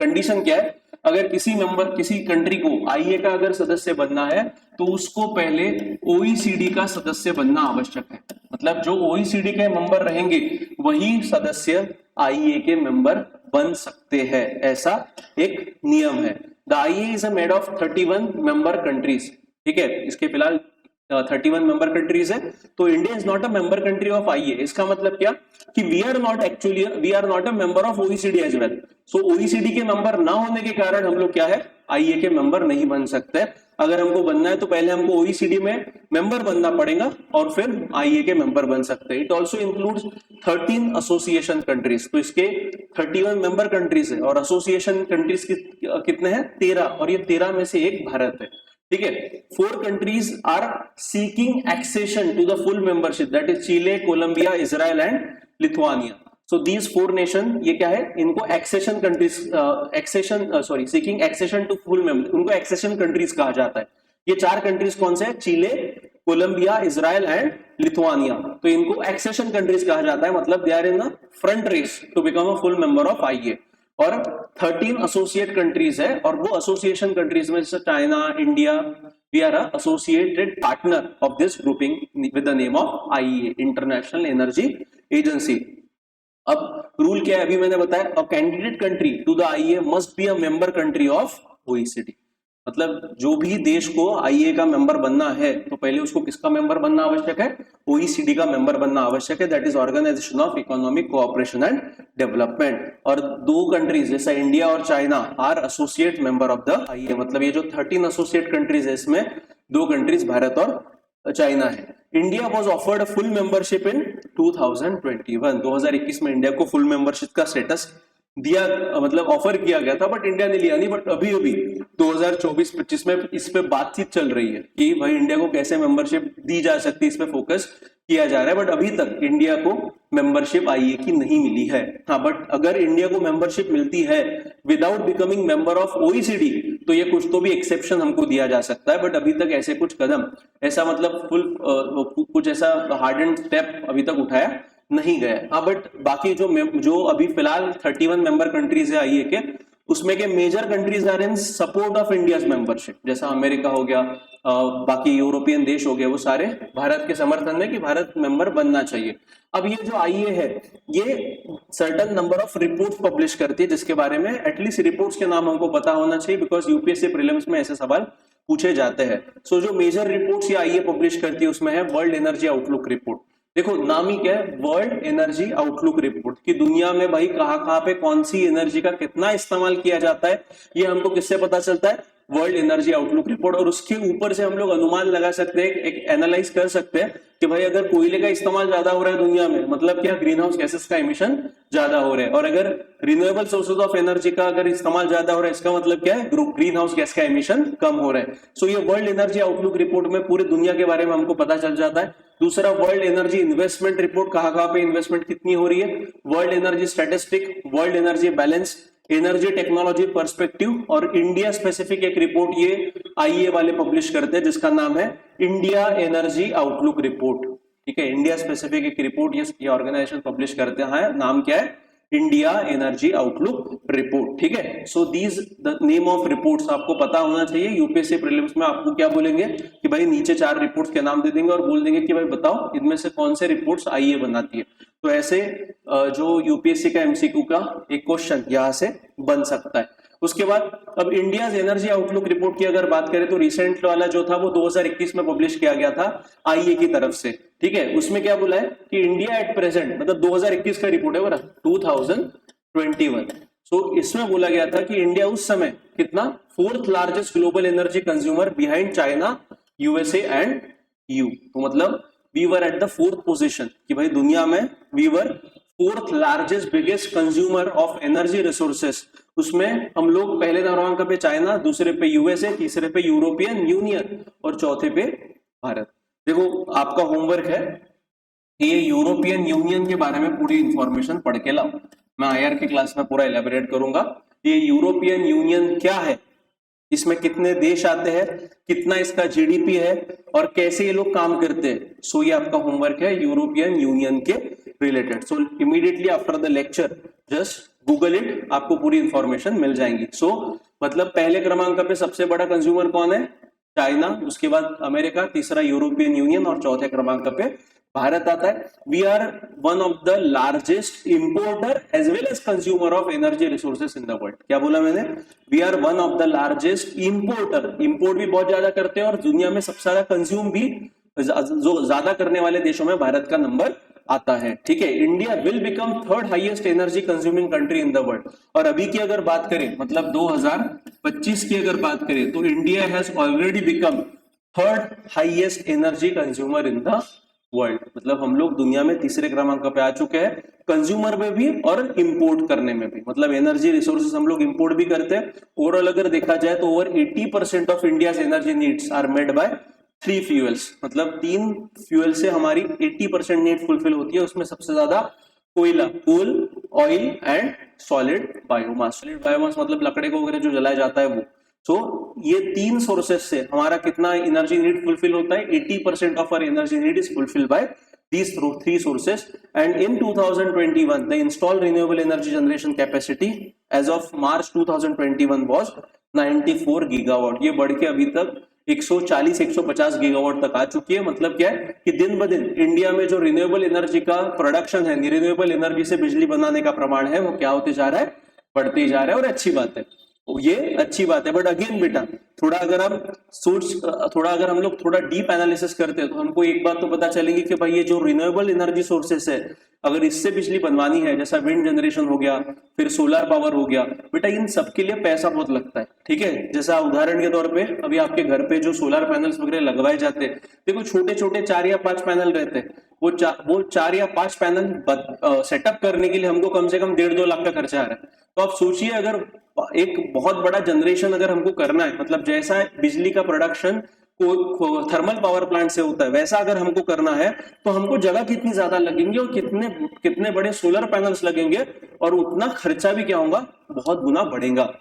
कंडीशन क्या है, अगर किसी कंट्री को आईईए का अगर सदस्य बनना है तो उसको पहले ओईसीडी का सदस्य बनना आवश्यक है। मतलब जो ओईसीडी के मेंबर रहेंगे वही सदस्य आईईए के मेंबर बन सकते हैं, ऐसा एक नियम है। The IEA is made of 31 member countries. ठीक है, इसके फिलहाल 31 मेंबर कंट्रीज है। तो India is not a member country of IEA. इसका मतलब क्या कि we are not a member of OECD as well. So OECD के मेंबर ना होने के कारण हम लोग क्या है, आईईए के मेंबर नहीं बन सकते। अगर हमको बनना है तो पहले हमको ओईसीडी में मेंबर बनना पड़ेगा और फिर आईईए के मेंबर बन सकते हैं। It also includes 13 association countries. तो इसके 31 मेंबर कंट्रीज है और एसोसिएशन कंट्रीज कितने हैं, 13, और ये 13 में से एक भारत है। ठीक है, 4 countries are seeking accession to the full membership, that is Chile, Colombia, Israel and Lithuania. So these 4 nation ये क्या है, इनको accession countries, seeking accession to full member, उनको एक्सेशन कंट्रीज कहा जाता है। ये 4 कंट्रीज कौन से हैं, Chile, Colombia, Israel and Lithuania. तो इनको एक्सेशन कंट्रीज कहा जाता है, मतलब they are in the front race to become a full member of IEA. और 13 एसोसिएट कंट्रीज है, और वो एसोसिएशन कंट्रीज में जैसे China, India, we are associated partner of this grouping with the name of IEA, international energy agency. अब rule क्या है, अभी मैंने बताया, a candidate country to the IEA must be a member country of OECD. मतलब जो भी देश को आईईए का मेंबर बनना है तो पहले उसको किसका मेंबर बनना आवश्यक है, ओईसीडी का मेंबर बनना आवश्यक है, that is organisation of economic cooperation and development. और 2 कंट्रीज जैसा इंडिया और China are associate member of the IEA. मतलब ये जो 13 एसोसिएट कंट्रीज है इसमें 2 कंट्रीज भारत और चाइना है। India was offered full membership in 2021 में इंडिया को फुल मेंबरशिप का स्टेटस दिया, मतलब ऑफर किया गया था, बट इंडिया ने लिया नहीं। बट अभी 2024-25 में इस पे बातचीत चल रही है कि भाई इंडिया को कैसे मेंबरशिप दी जा सकती है, इस पे फोकस किया जा रहा है। बट अभी तक इंडिया को मेंबरशिप आईईए की नहीं मिली है। हाँ, बट अगर इंडिया को मेंबरशिप मिलती है without becoming member of OECD तो ये कुछ तो भी एक्सेप्शन हमको दिया जा सकता है। बट अभी तक ऐसे कुछ कदम, ऐसा मतलब कुछ ऐसा हार्ड एंड स्टेप अभी तक उठाया नहीं गया। हाँ, बट बाकी जो अभी फिलहाल 31 मेंबर कंट्रीज है आईईए के, उसमें के major countries are in support of India's membership, जैसा अमेरिका हो गया, बाकी यूरोपियन देश हो गए, वो सारे भारत के समर्थन में कि भारत मेंबर बनना चाहिए। अब ये जो आईईए है ये certain number of reports publish करती है, जिसके बारे में एटलीस्ट रिपोर्ट्स के नाम हमको पता होना चाहिए, बिकॉज यूपीएससी प्रीलिम्स में ऐसे सवाल पूछे जाते हैं। सो जो मेजर रिपोर्ट्स ये आईईए पब्लिश करती है उसमें है वर्ल्ड एनर्जी आउटलुक रिपोर्ट। देखो नाम ही क्या है, वर्ल्ड एनर्जी आउटलुक रिपोर्ट, कि दुनिया में भाई कहाँ पे कौन सी एनर्जी का कितना इस्तेमाल किया जाता है, ये हमको किससे पता चलता है, वर्ल्ड एनर्जी आउटलुक रिपोर्ट। और उसके ऊपर से हम लोग अनुमान लगा सकते हैं, एक एनालाइज कर सकते हैं कि भाई अगर कोयले का इस्तेमाल ज्यादा हो रहा है दुनिया में, मतलब क्या ग्रीन हाउस गैसेस का एमिशन ज्यादा हो रहा है, और अगर रिन्यूएबल सोर्सेज ऑफ एनर्जी का अगर इस्तेमाल ज्यादा हो रहा है, इसका मतलब क्या है, ग्रीन हाउस गैस का एमिशन कम हो रहा है। सो ये वर्ल्ड एनर्जी आउटलुक रिपोर्ट में पूरे दुनिया के बारे में हमको पता चल जाता है। दूसरा वर्ल्ड एनर्जी इन्वेस्टमेंट रिपोर्ट, कहाँ पे इन्वेस्टमेंट कितनी हो रही है, world energy statistic, world energy balance, energy technology perspective, और इंडिया स्पेसिफिक एक रिपोर्ट ये आईईए वाले पब्लिश करते हैं जिसका नाम है इंडिया एनर्जी आउटलुक रिपोर्ट। ठीक है, इंडिया स्पेसिफिक एक रिपोर्ट ये ऑर्गेनाइजेशन पब्लिश करते हैं, नाम क्या है, इंडिया एनर्जी आउटलुक रिपोर्ट। ठीक है, so these the name of reports आपको पता होना चाहिए। यूपीएससी प्रीलिम्स में आपको क्या बोलेंगे कि भाई नीचे 4 रिपोर्ट्स के नाम दे देंगे और बोल देंगे कि भाई बताओ इनमें से कौन से रिपोर्ट्स आईए बनाती है। तो ऐसे जो यूपीएससी का एमसीक्यू का एक क्वेश्चन यहां से बन सकता है। उसके बाद अब इंडिया एनर्जी आउटलुक रिपोर्ट की अगर बात करें तो रिसेंट वाला जो था वो 2021 में पब्लिश किया गया था आईए की तरफ से। ठीक है, उसमें क्या बोला है कि इंडिया एट प्रेजेंट, मतलब 2021 का रिपोर्ट है, 2021। सो इसमें बोला गया था कि इंडिया उस समय कितना 4th largest global energy consumer behind China, USA and EU. तो मतलब we were at the 4th position, कि भाई दुनिया में we were 4th largest biggest consumer of energy resources. उसमें हम लोग पहले क्रमांक पे चाइना, दूसरे पे यूएसए, तीसरे पे यूरोपियन यूनियन और चौथे पे भारत। देखो आपका होमवर्क है ये यूरोपियन यूनियन के बारे में पूरी इंफॉर्मेशन पढ़ के लाओ। मैं आईआर की क्लास में पूरा एलैबोरेट करूंगा। ये यूरोपियन यूनियन क्या है, इसमें कितने देश आते हैं, कितना इसका जीडीपी है और कैसे ये लोग काम करते हैं। सो ये आपका होमवर्क है यूरोपियन यूनियन के related. So immediately after the lecture just Google it, आपको पूरी इंफॉर्मेशन मिल जाएंगी। सो मतलब पहले क्रमांक पे सबसे बड़ा कंज्यूमर कौन है, चाइना, उसके बाद अमेरिका, तीसरा यूरोपियन यूनियन और चौथे क्रमांक पे भारत आता है। We are one of the largest importer as well as consumer of energy resources in the world. क्या बोला मैंने, we are one of the largest importer, import भी बहुत ज्यादा करते हैं और दुनिया में सबसे ज्यादा कंज्यूम भी जो ज्यादा करने वाले देशों में भारत का नंबर आता है। ठीक है, India will become 3rd highest energy consuming country in the world. और अभी की अगर बात करें, मतलब 2025 की अगर बात करें तो India has already become 3rd highest energy consumer in the world. मतलब हम लोग दुनिया में तीसरे क्रमांक पे आ चुके हैं, कंज्यूमर में भी और इंपोर्ट करने में भी। मतलब एनर्जी रिसोर्सेस हम लोग इंपोर्ट भी करते हैं। ओवरऑल अगर देखा जाए तो over 80% of India's energy needs are made by 3 fuels. मतलब 3 फ्यूल से हमारी 80% नीड फुलफिल होती है। उसमें सबसे ज्यादा कोयला, coal, oil and solid biomass. Solid biomass मतलब लकड़े को वगैरह जो जलाया जाता है वो। सो ये 3 सोर्सेस से हमारा कितना एनर्जी नीड फुलफिल होता है, 80% of our energy need is fulfil by these 3 sources. And in 2021 the installed renewable energy generation capacity as of March 2021 was 94 gigawatt. ये बढ़ के अभी तक 140-150 गीगावाट तक आ चुकी है। मतलब क्या है कि दिन ब दिन इंडिया में जो रिन्यूएबल एनर्जी का प्रोडक्शन है, रिन्यूएबल एनर्जी से बिजली बनाने का प्रमाण है, वो क्या होते जा रहा है, बढ़ते जा रहा है। और अच्छी बात है, ये अच्छी बात है। बट अगेन बेटा थोड़ा अगर हम लोग थोड़ा डीप एनालिसिस करते हैं तो हमको एक बात तो पता चलेगी कि भाई ये जो रिन्यूएबल एनर्जी सोर्सेस है, अगर इससे बिजली बनवानी है, जैसा विंड जनरेशन हो गया, फिर सोलर पावर हो गया, बेटा इन सबके लिए पैसा बहुत लगता है। ठीक है, जैसा उदाहरण के तौर पे अभी आपके घर पे जो सोलर पैनल्स वगैरह लगवाए जाते हैं, देखो छोटे छोटे 4 या 5 पैनल रहते हैं। वो 4 या 5 पैनल सेटअप करने के लिए हमको कम से कम 1.5-2 लाख का खर्चा आ रहा है। तो आप सोचिए अगर एक बहुत बड़ा जनरेशन अगर हमको करना है, मतलब जैसा बिजली का प्रोडक्शन थर्मल पावर प्लांट से होता है वैसा अगर हमको करना है तो हमको जगह कितनी ज्यादा लगेंगे और कितने बड़े सोलर पैनल्स लगेंगे और उतना खर्चा भी क्या होगा, बहुत गुना बढ़ेगा।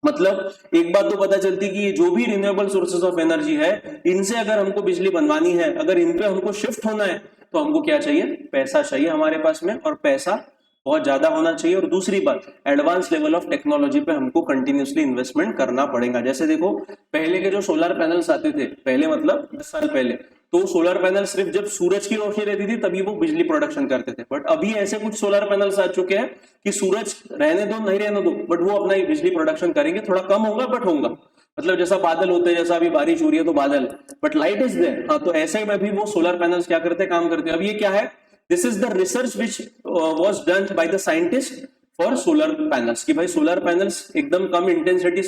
मतलब एक बात तो पता चलती कि ये जो भी रिन्यूएबल सोर्सेज ऑफ एनर्जी है, इनसे अगर हमको बिजली बनवानी है, अगर इन पे हमको शिफ्ट होना है तो हमको क्या चाहिए, पैसा चाहिए हमारे पास में, और पैसा बहुत ज्यादा होना चाहिए। और दूसरी बात, एडवांस लेवल ऑफ टेक्नोलॉजी पे हमको कंटिन्यूसली इन्वेस्टमेंट करना पड़ेगा। जैसे देखो पहले के जो सोलर पैनल्स आते थे, पहले मतलब 10 साल पहले, तो सोलर पैनल सिर्फ जब सूरज की रोशनी रहती थी तभी वो बिजली प्रोडक्शन करते थे। बट अभी ऐसे कुछ सोलर पैनल्स आ चुके हैं कि सूरज रहने दो नहीं रहने दो, बट वो अपना ही बिजली प्रोडक्शन करेंगे। थोड़ा कम होगा बट होगा, मतलब जैसा बादल होते हैं, जैसा अभी बारिश हो रही है तो बादल, बट लाइट इज देयर। हाँ, तो ऐसे में भी वो सोलर पैनल्स क्या करते हैं, काम करते हैं। अब ये क्या है, this is the research which was done by the scientist for solar panels, कि भाई सोलर पैनल्स एकदम कम इंटेंसिटी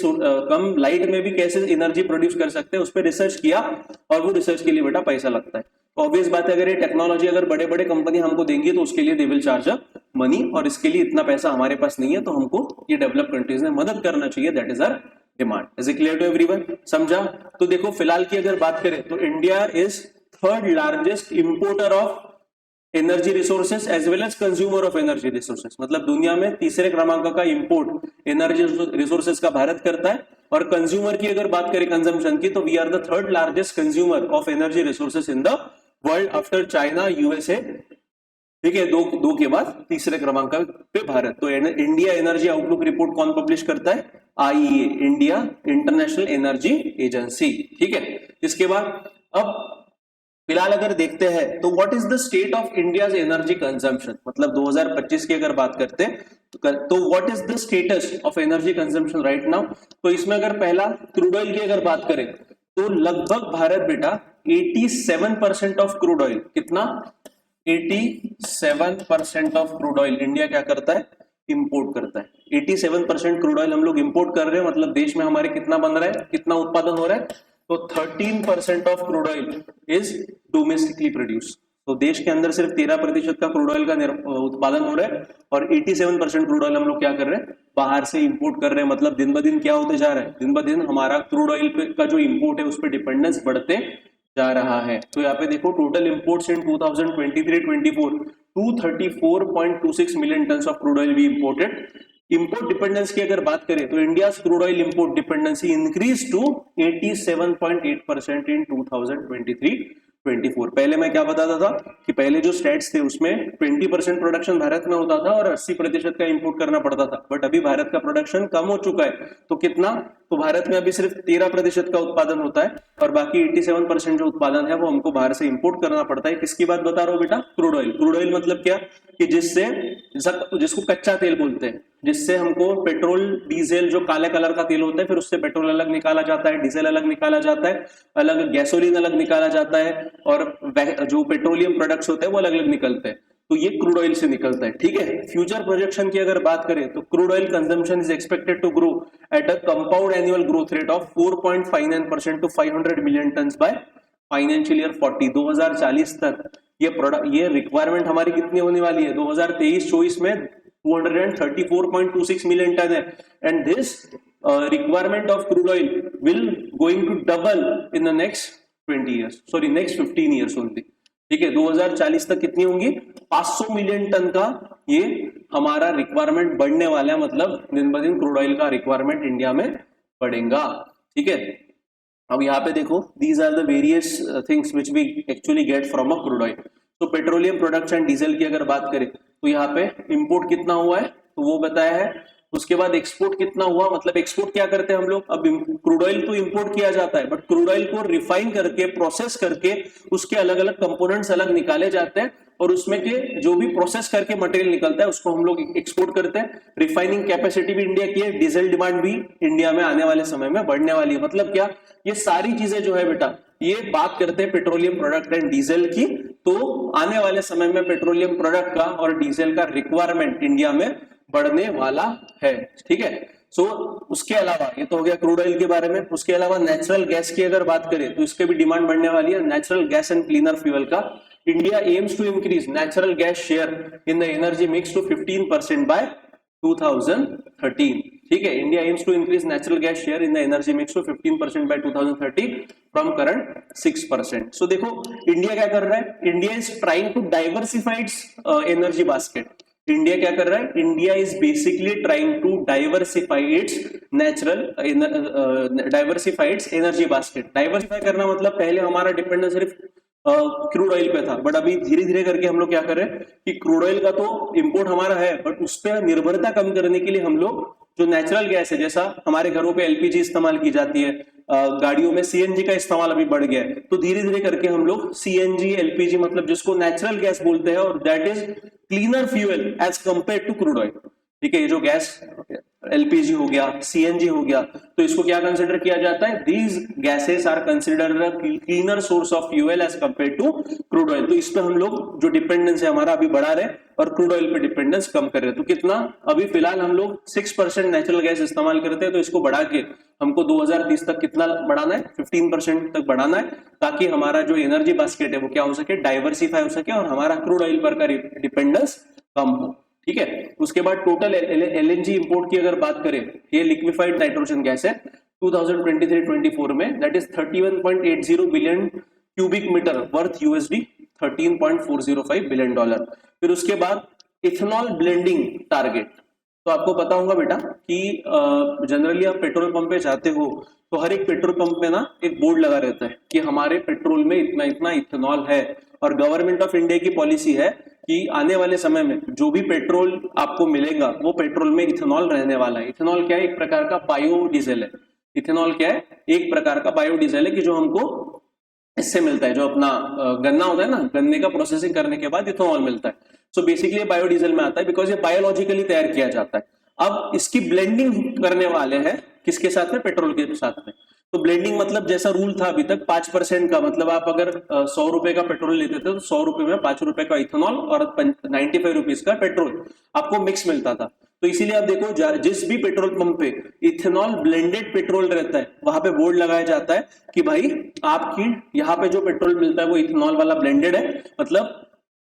कम लाइट में भी कैसे एनर्जी प्रोड्यूस कर सकते हैं, उस पर रिसर्च किया। और वो रिसर्च के लिए बेटा पैसा लगता है। तो ऑब्वियस बात है, अगर ये टेक्नोलॉजी अगर बड़े बड़े कंपनी हमको देंगी तो उसके लिए दे विल चार्ज मनी, और इसके लिए इतना पैसा हमारे पास नहीं है, तो हमको ये डेवलप कंट्रीज ने मदद करना चाहिए। That is our demand. Is it clear to everyone? समझा? तो देखो फिलहाल की अगर बात करें तो India is 3rd largest importer of energy resources as well as consumer of energy resources, मतलब दुनिया में तीसरे क्रमांक का इंपोर्ट एनर्जी रिसोर्सेस का भारत करता है। और कंज्यूमर की अगर बात करें कंजम्पशन की, तो we are the third largest consumer of energy resources in the world after China, USA. ठीक है, दो के बाद तीसरे क्रमांक पे भारत। तो इंडिया एनर्जी आउटलुक रिपोर्ट कौन पब्लिश करता है? IEA, India international energy agency. ठीक है, इसके बाद अब फिलहाल अगर देखते हैं तो what is the state of India's energy consumption, मतलब 2025 की अगर बात करते हैं तो what is the status of energy consumption right now. तो इसमें अगर पहला क्रूड ऑयल की अगर बात करें तो लगभग भारत बेटा 87% ऑफ क्रूड ऑयल, कितना? 87% ऑफ क्रूड ऑयल इंडिया क्या करता है? इंपोर्ट करता है। 87% क्रूड ऑयल हम लोग इंपोर्ट कर रहे हैं, मतलब देश में हमारे कितना बन रहा है, कितना उत्पादन हो रहा है? तो 13% of crude oil is domestically produce. तो देश के अंदर सिर्फ 13% का क्रूड ऑयल का उत्पादन हो रहा है और 87% क्रूड ऑयल हम लोग क्या कर रहे हैं? बाहर से इंपोर्ट कर रहे हैं। मतलब दिन ब दिन क्या होते जा रहा है? दिन ब दिन हमारा क्रूड ऑयल का जो इंपोर्ट है उस पर डिपेंडेंस बढ़ते जा रहा है। तो यहाँ पे देखो total imports in 2023-24 234.26 million tonne of crude oil we imported. Import dependence की अगर बात करें तो India crude oil import dependency increase to 87.8% in 2023-24। पहले मैं क्या बताता था कि पहले जो स्टैट्स थे उसमें 20% प्रोडक्शन भारत में होता था और 80% का इंपोर्ट करना पड़ता था, बट अभी भारत का प्रोडक्शन कम हो चुका है। तो कितना? तो भारत में अभी सिर्फ 13% का उत्पादन होता है और बाकी 87% जो उत्पादन है वो हमको बाहर से इंपोर्ट करना पड़ता है। किसकी बात बता रहा हूँ बेटा? Crude oil. क्रूड ऑयल मतलब क्या? कि जिसको कच्चा तेल बोलते हैं, जिससे हमको पेट्रोल डीजल जो काले कलर का तेल होता है, फिर उससे पेट्रोल अलग निकाला जाता है, डीजल अलग निकाला जाता है, अलग गैसोलीन अलग निकाला जाता है और जो पेट्रोलियम प्रोडक्ट्स होते हैं वो अलग अलग निकलते हैं। तो ये क्रूड ऑयल से निकलता है। ठीक है, फ्यूचर प्रोजेक्शन की अगर बात करें तो crude oil consumption is expected to grow at a compound annual growth rate of 4.59% to 500 million tonne by financial year 40। 2040 तक ये रिक्वायरमेंट हमारी कितनी होने वाली है? 2023-24 में 234.26 मिलियन टन है and this requirement of crude oil will going to double in the next 20 years, sorry next 15 years only। ठीक है, 2040 तक कितनी होंगी? 500 मिलियन टन का ये हमारा रिक्वायरमेंट बढ़ने वाला है, मतलब दिन ब दिन क्रूड ऑयल का रिक्वायरमेंट इंडिया में बढ़ेगा। ठीक है, अब यहाँ पे देखो these are the various things which we actually get from a crude oil. तो पेट्रोलियम प्रोडक्ट्स एंड डीजल की अगर बात करें तो यहाँ पे इंपोर्ट कितना हुआ है तो वो बताया है। उसके बाद एक्सपोर्ट कितना हुआ, मतलब एक्सपोर्ट क्या करते हैं हम लोग? अब क्रूड ऑयल तो इंपोर्ट किया जाता है बट क्रूड ऑयल को रिफाइन करके प्रोसेस करके उसके अलग अलग कंपोनेंट्स अलग निकाले जाते हैं और उसमें के जो भी प्रोसेस करके मटेरियल निकलता है उसको हम लोग एक्सपोर्ट करते हैं। रिफाइनिंग कैपेसिटी भी इंडिया की है, डीजल डिमांड भी इंडिया में आने वाले समय में बढ़ने वाली है। मतलब क्या? ये सारी चीजें जो है बेटा, ये बात करते हैं पेट्रोलियम प्रोडक्ट एंड डीजल की, तो आने वाले समय में पेट्रोलियम प्रोडक्ट का और डीजल का रिक्वायरमेंट इंडिया में बढ़ने वाला है। ठीक है, सो उसके अलावा ये तो हो गया क्रूड ऑयल के बारे में। उसके अलावा नेचुरल गैस की अगर बात करें तो इसके भी डिमांड बढ़ने वाली है। Natural gas and cleaner fuel का India aims to increase natural gas share in the energy mix to 15% by 2013। ठीक है, India aims to increase natural gas share in the energy mix to 15% by 2030 from current 6%। So देखो India क्या कर रहा है? India is trying to diversify its energy basket. India क्या कर रहा है? India is basically trying to diversify it's diversify its energy basket. Diversify करना मतलब पहले हमारा डिपेंडेंस सिर्फ क्रूड ऑयल पे था, बट अभी धीरे धीरे करके हम लोग क्या कर रहे हैं कि क्रूड ऑयल का तो इंपोर्ट हमारा है बट उस पर निर्भरता कम करने के लिए हम लोग जो नेचुरल गैस है, जैसा हमारे घरों पे एलपीजी इस्तेमाल की जाती है, गाड़ियों में सीएनजी का इस्तेमाल अभी बढ़ गया है, तो धीरे धीरे करके हम लोग सीएनजी एलपीजी मतलब जिसको नेचुरल गैस बोलते हैं और that is cleaner fuel as compare to crude oil. ठीक है, ये जो गैस एलपीजी हो गया, सीएनजी हो गया, तो इसको क्या कंसिडर किया जाता है? These gases are considered cleaner source of fuel as compare to crude oil. तो इस पे हम लोग जो डिपेंडेंस है हमारा अभी बढ़ा रहे और क्रूड ऑयल पे डिपेंडेंस कम कर रहे हैं। तो कितना? अभी फिलहाल हम लोग 6% नेचुरल गैस इस्तेमाल करते हैं, तो इसको बढ़ा के हमको 2030 तक कितना बढ़ाना है? 15% तक बढ़ाना है, ताकि हमारा जो एनर्जी बास्केट है वो क्या हो सके? डाइवर्सिफाई हो सके और हमारा क्रूड ऑयल पर का डिपेंडेंस कम हो। ठीक है, उसके बाद टोटल एलएनजी इंपोर्ट की अगर बात करें, ये लिक्विफाइड नाइट्रोजन गैस है 2023-24 में, that is 31.80 billion cubic metre worth USD $13.405 billion. फिर उसके बाद इथेनॉल ब्लेंडिंग टारगेट। तो आपको पता होगा बेटा कि जनरली आप पेट्रोल पंप पे जाते हो तो हर एक पेट्रोल पंप में ना एक बोर्ड लगा रहता है कि हमारे पेट्रोल में इतना इतना इथेनॉल है, और गवर्नमेंट ऑफ इंडिया की पॉलिसी है कि आने वाले समय में जो भी पेट्रोल आपको मिलेगा वो पेट्रोल में इथेनॉल रहने वाला है। इथेनॉल क्या है? एक प्रकार का बायोडीजल है। इथेनॉल क्या है? एक प्रकार का बायोडीजल है कि जो हमको इससे मिलता है, जो अपना गन्ना होता है ना, गन्ने का प्रोसेसिंग करने के बाद इथेनॉल मिलता है। सो बेसिकली बायोडीजल में आता है बिकॉज ये बायोलॉजिकली तैयार किया जाता है। अब इसकी ब्लेंडिंग करने वाले हैं किसके साथ में? पेट्रोल के साथ में। तो ब्लेंडिंग मतलब जैसा रूल था अभी तक 5% का, मतलब आप अगर 100 रुपए का पेट्रोल लेते थे तो 100 रुपए में 5 रुपए का इथेनॉल और 95 रुपीज का पेट्रोल आपको मिक्स मिलता था। तो इसीलिए आप देखो जिस भी पेट्रोल पंप पे इथेनॉल ब्लेंडेड पेट्रोल रहता है वहां पे बोर्ड लगाया जाता है कि भाई आपकी यहाँ पे जो पेट्रोल मिलता है वो इथेनॉल वाला ब्लेंडेड है, मतलब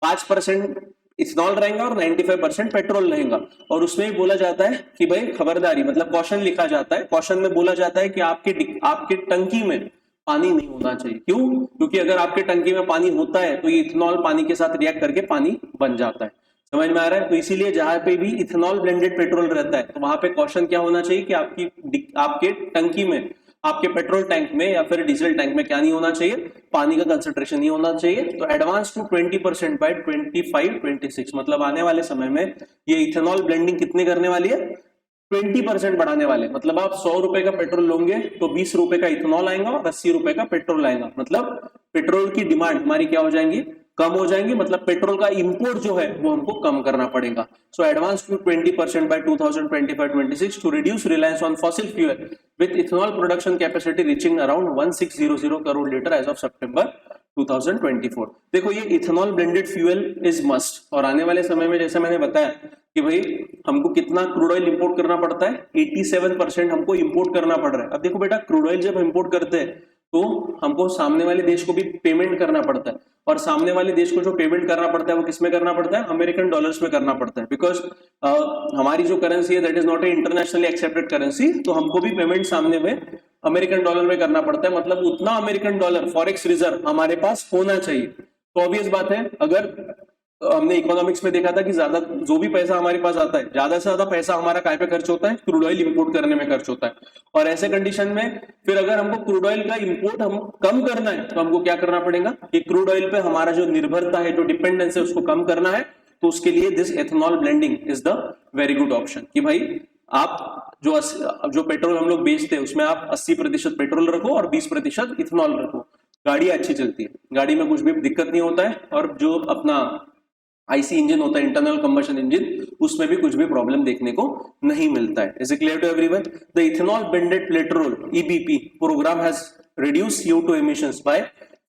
5% इथेनॉल रहेगा और 95% पेट्रोल रहेगा। और उसमें भी बोला जाता है कि भाई खबरदारी, मतलब कॉशन लिखा जाता है। कॉशन में बोला जाता है कि आपके टंकी में पानी नहीं होना चाहिए। क्यों? क्योंकि अगर आपके टंकी में पानी होता है तो ये इथेनॉल पानी के साथ रिएक्ट करके पानी बन जाता है। समझ में आ रहा है? तो इसीलिए जहां पे भी इथेनॉल ब्लेंडेड पेट्रोल रहता है तो वहां पे कॉशन क्या होना चाहिए कि आपके टंकी में, आपके पेट्रोल टैंक में या फिर डीजल टैंक में क्या नहीं होना चाहिए? पानी का कंसंट्रेशन नहीं होना चाहिए। तो एडवांस टू 20% बाय 25-26, मतलब आने वाले समय में ये इथेनॉल ब्लेंडिंग कितने करने वाली है? 20% बढ़ाने वाले। मतलब आप 100 रुपए का पेट्रोल लोगे तो 20 रुपए का इथेनॉल आएगा और 80 रुपए का पेट्रोल आएगा। मतलब पेट्रोल की डिमांड हमारी क्या हो जाएंगी? कम हो जाएंगी। मतलब पेट्रोल का इंपोर्ट जो है वो हमको कम करना पड़ेगा। So advance to 20% by 2025-26 to reduce reliance on fossil fuel with ethanol production capacity reaching around 1600 crore litre as of September 2024। देखो ये ethanol blended fuel is must. और आने वाले समय में जैसे मैंने बताया कि भाई हमको कितना क्रूड ऑयल इंपोर्ट करना पड़ता है? 87% हमको इंपोर्ट करना पड़ रहा है। अब देखो बेटा, क्रूड ऑयल जब इंपोर्ट करते हैं तो हमको सामने वाले देश को भी पेमेंट करना पड़ता है, और सामने वाले देश को जो पेमेंट करना पड़ता है वो किसमें करना पड़ता है? अमेरिकन डॉलर्स में करना पड़ता है। बिकॉज हमारी जो करेंसी है that is not a internationally accepted currency, तो हमको भी पेमेंट सामने में अमेरिकन डॉलर में करना पड़ता है। मतलब उतना अमेरिकन डॉलर फॉरेक्स रिजर्व हमारे पास होना चाहिए। तो ऑब्वियस बात है, अगर हमने इकोनॉमिक्स में देखा था कि ज्यादा जो भी पैसा हमारे पास आता है, ज्यादा से ज्यादा पैसा हमारा काय पे खर्च होता है? क्रूड ऑयल इंपोर्ट करने में खर्च होता है। और ऐसे कंडीशन में फिर अगर हमको क्रूड ऑयल का इंपोर्ट हम कम करना है तो हमको क्या करना पड़ेगा कि क्रूड ऑयल पे हमारा जो निर्भरता है, जो डिपेंडेंस है, उसको कम करना है। तो उसके लिए this ethanol blending is the very good option कि भाई आप जो पेट्रोल हम लोग बेचते हैं उसमें आप 80% पेट्रोल रखो और 20% इथेनॉल रखो। गाड़ी अच्छी चलती है, गाड़ी में कुछ भी दिक्कत नहीं होता है। और जो अपना आईसी इंजन होता है, इंटरनल कंबशन इंजन, उसमें भी कुछ भी प्रॉब्लम देखने को नहीं मिलता है। Is it clear to everyone? The ethanol blended petrol EBP programme has reduce CO2 emissions by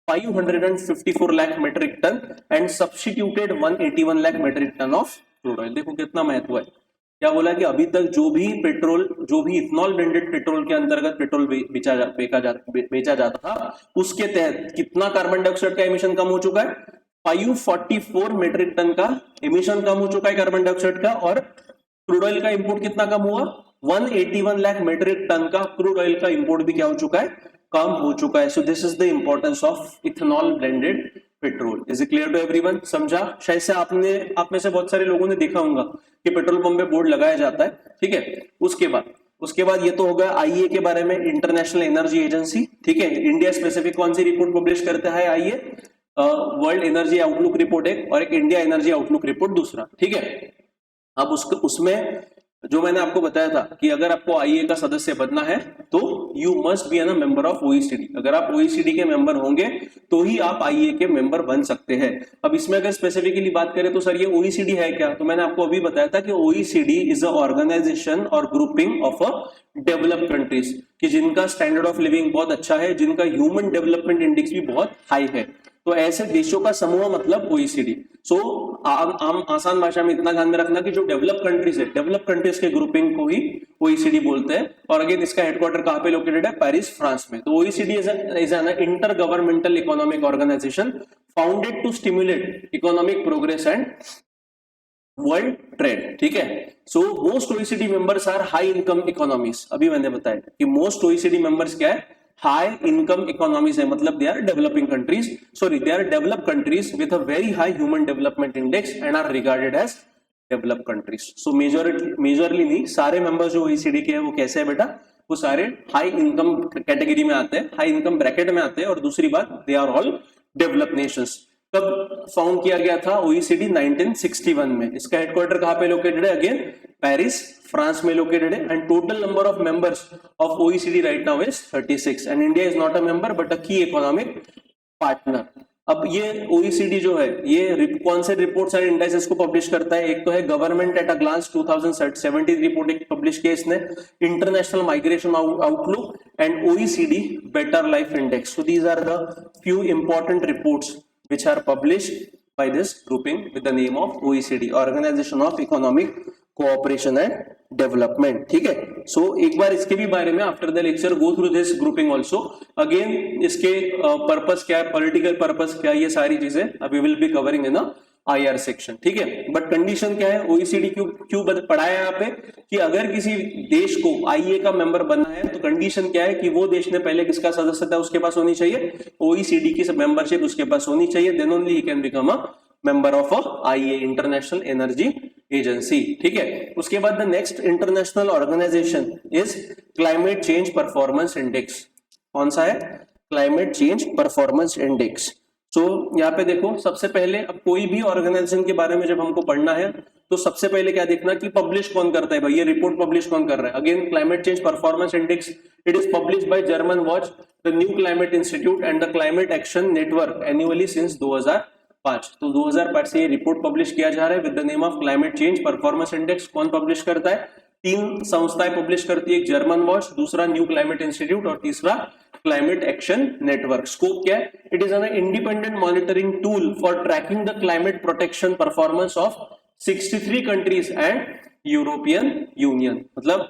554 lakh metric tonne and substituted 181 lakh metric tonne of crude oil. देखो कितना महत्व है। क्या बोला कि अभी तक जो भी इथेनॉल ब्लेंडेड पेट्रोल के अंतर्गत पेट्रोल बेचा जाता था उसके तहत कितना कार्बन डाइऑक्साइड का एमिशन कम हो चुका है? 544 मेट्रिक टन का एमिशन कम हो चुका है कार्बन डाइऑक्साइड का। और क्रूड ऑयल का इंपोर्ट कितना कम हुआ? 181 लाख मेट्रिक टन का क्रूड ऑयल का इंपोर्ट भी क्या हो चुका है? कम हो चुका है। So this is the importance of ethanol blended petrol. Is it clear to everyone? समझा? शायद से आप में से बहुत सारे लोगों ने देखा होगा कि पेट्रोल पंप पे बोर्ड लगाया जाता है। ठीक है, उसके बाद ये तो होगा आईईए के बारे में, इंटरनेशनल एनर्जी एजेंसी। ठीक है, इंडिया स्पेसिफिक कौन सी रिपोर्ट पब्लिश करता है? IEA world energy outlook report एक, और एक इंडिया एनर्जी आउटलुक रिपोर्ट दूसरा। ठीक है, अब उसमें जो मैंने आपको बताया था कि अगर आपको आईईए का सदस्य बनना है तो you must be an member of OECD. अगर आप ओईसीडी के मेंबर होंगे तो ही आप आईईए के मेंबर बन सकते हैं। अब इसमें अगर स्पेसिफिकली बात करें तो सर ये ओईसीडी है क्या? तो मैंने आपको अभी बताया था कि ओईसीडी इज अ ऑर्गेनाइजेशन और grouping of a developed countries, कि जिनका स्टैंडर्ड ऑफ लिविंग बहुत अच्छा है, जिनका ह्यूमन डेवलपमेंट इंडेक्स भी बहुत हाई है। तो ऐसे देशों का समूह मतलब ओईसीडी। सो आम आसान भाषा में इतना ध्यान में रखना कि जो डेवलप कंट्रीज है, डेवलप कंट्रीज के ग्रुपिंग को ही ओईसीडी बोलते हैं। और अगेन इसका हेडक्वार्टर कहां पे लोकेटेड है? पेरिस, फ्रांस में। तो OECD is an inter governmental economic organisation founded to stimulate economic progress and world trade. ठीक है, so most OECD members are high income economies. अभी मैंने बताया कि मोस्ट ओईसीडी मेंबर्स क्या है? हाई इनकम इकोनॉमीज है, मतलब they are developing countries, sorry they are developed countries with a very high human development index and are regarded as developed countries. So majorly नहीं, सारे मेंबर्स जो OECD के हैं वो कैसे है बेटा, वो सारे हाई इनकम कैटेगरी में आते हैं, हाई इनकम ब्रैकेट में आते हैं, और दूसरी बात they are all developed nations. कब फाउंड किया गया था ओईसीडी? 1961 में। इसका हेडक्वार्टर कहां पे लोकेटेड है? अगेन पेरिस, फ्रांस में लोकेटेड है। And total number of members of OECD right now is 36 and India is not a member but a key economic partner. अब ये ओईसीडी जो है ये कौन से रिपोर्ट्स एंड इंडाइसेस को पब्लिश करता है? एक तो है government at a glance 2017 report एक पब्लिश किया इसने, international migration outlook and OECD better life index. So these are the few important reports which are published by this grouping with the name of OECD, Organization of Economic Cooperation and Development। ठीक है, सो एक बार इसके भी बारे में after the lecture go through this grouping also. Again इसके purpose क्या है, पॉलिटिकल पर्पस क्या है, ये सारी चीजें अभी will be covering in IR section. ठीक है, बट कंडीशन क्या है, ओईसीडी क्यों पढ़ाया यहाँ पे कि अगर किसी देश को IA का मेंबर बनना है तो कंडीशन क्या है कि वो देश ने पहले किसका सदस्यता उसके पास होनी चाहिए, ओईसीडी की मेंबरशिप उसके पास होनी चाहिए, देन ओनली ही can become a member of IA, international energy agency. ठीक है, उसके बाद the next international organisation is climate change performance index. कौन सा है? Climate change performance index. तो यहाँ पे देखो, सबसे पहले अब कोई भी ऑर्गेनाइजेशन के बारे में जब हमको पढ़ना है तो सबसे पहले क्या देखना कि पब्लिश कौन करता है भाई, ये रिपोर्ट पब्लिश कौन कर रहा है। Again climate change performance index, it is published by German watch, the new climate institute and the climate action network annually since 2005। तो 2005 से ये रिपोर्ट पब्लिश किया जा रहा है with the name of climate change performance index. कौन publish करता है? 3 संस्थाएं पब्लिश करती है, एक जर्मन वॉच, दूसरा न्यू क्लाइमेट इंस्टीट्यूट और तीसरा क्लाइमेट एक्शन नेटवर्क। स्कोप क्या है? It is an independent monitoring tool for tracking the climate protection performance of 63 countries and European union. मतलब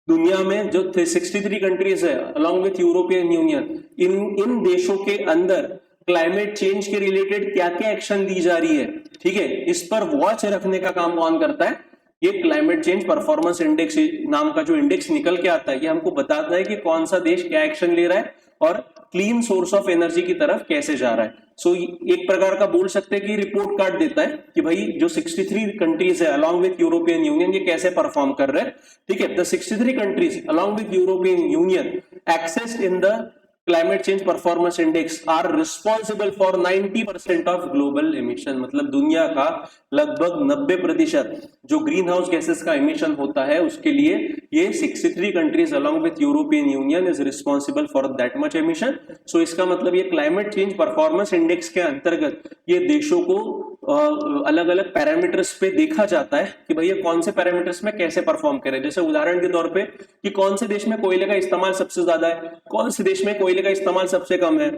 दुनिया में जो 63 कंट्रीज है अलॉन्ग विथ यूरोपियन यूनियन, इन देशों के अंदर क्लाइमेट चेंज के रिलेटेड क्या क्या एक्शन ली जा रही है, ठीक है, इस पर वॉच रखने का काम कौन करता है? ये क्लाइमेट चेंज परफॉर्मेंस इंडेक्स नाम का जो इंडेक्स निकल के आता है, ये हमको बताता है कि कौन सा देश क्या एक्शन ले रहा है और क्लीन सोर्स ऑफ एनर्जी की तरफ कैसे जा रहा है। सो एक प्रकार का बोल सकते हैं कि रिपोर्ट कार्ड देता है कि भाई जो 63 कंट्रीज है अलॉन्ग विथ यूरोपियन यूनियन ये कैसे परफॉर्म कर रहे हैं। ठीक है, the 63 countries along with European Union accessed in the climate change performance index are responsible for 90% of global emission. मतलब दुनिया का लगभग 90% जो ग्रीन हाउस गैसेस का एमिशन होता है उसके लिए ये 63 countries along with European Union is responsible for that much emission. So इसका मतलब ये क्लाइमेट चेंज परफॉर्मेंस इंडेक्स के अंतर्गत ये देशों को अलग अलग पैरामीटर्स पे देखा जाता है कि भैया कौन से पैरामीटर्स में कैसे परफॉर्म करें। जैसे उदाहरण के तौर पे कि कौन से देश में कोयले का इस्तेमाल सबसे ज्यादा है, कौन से देश में कोयले का इस्तेमाल सबसे कम है,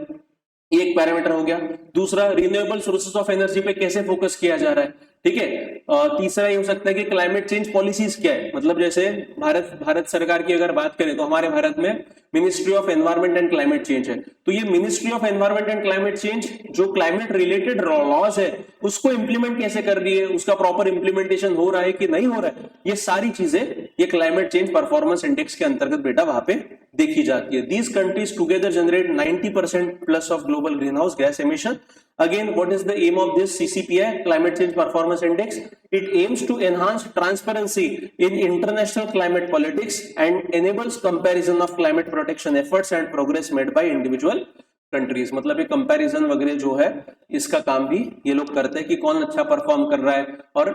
एक पैरामीटर हो गया। दूसरा, रिन्यूएबल सोर्सेस ऑफ एनर्जी पे कैसे फोकस किया जा रहा है। ठीक है, तीसरा ये हो सकता है कि क्लाइमेट चेंज पॉलिसीज क्या है। मतलब जैसे भारत सरकार की अगर बात करें तो हमारे भारत में ministry of environment and climate change है, तो ये ministry of environment and climate change जो क्लाइमेट रिलेटेड लॉज है उसको इंप्लीमेंट कैसे कर रही है, उसका प्रॉपर इंप्लीमेंटेशन हो रहा है कि नहीं हो रहा है, ये सारी चीजें ये क्लाइमेट चेंज परफॉर्मेंस इंडेक्स के अंतर्गत बेटा वहां पे देखी जाती है। These countries together generate 90% plus of global green house gas emission. Again, what is the aim of this CCPI, Climate Change Performance Index? It aims to enhance transparency in international climate politics and enables comparison of climate protection efforts and progress made by individual countries. मतलब ये comparison वगैरह जो है इसका काम भी ये लोग करते हैं कि कौन अच्छा परफॉर्म कर रहा है और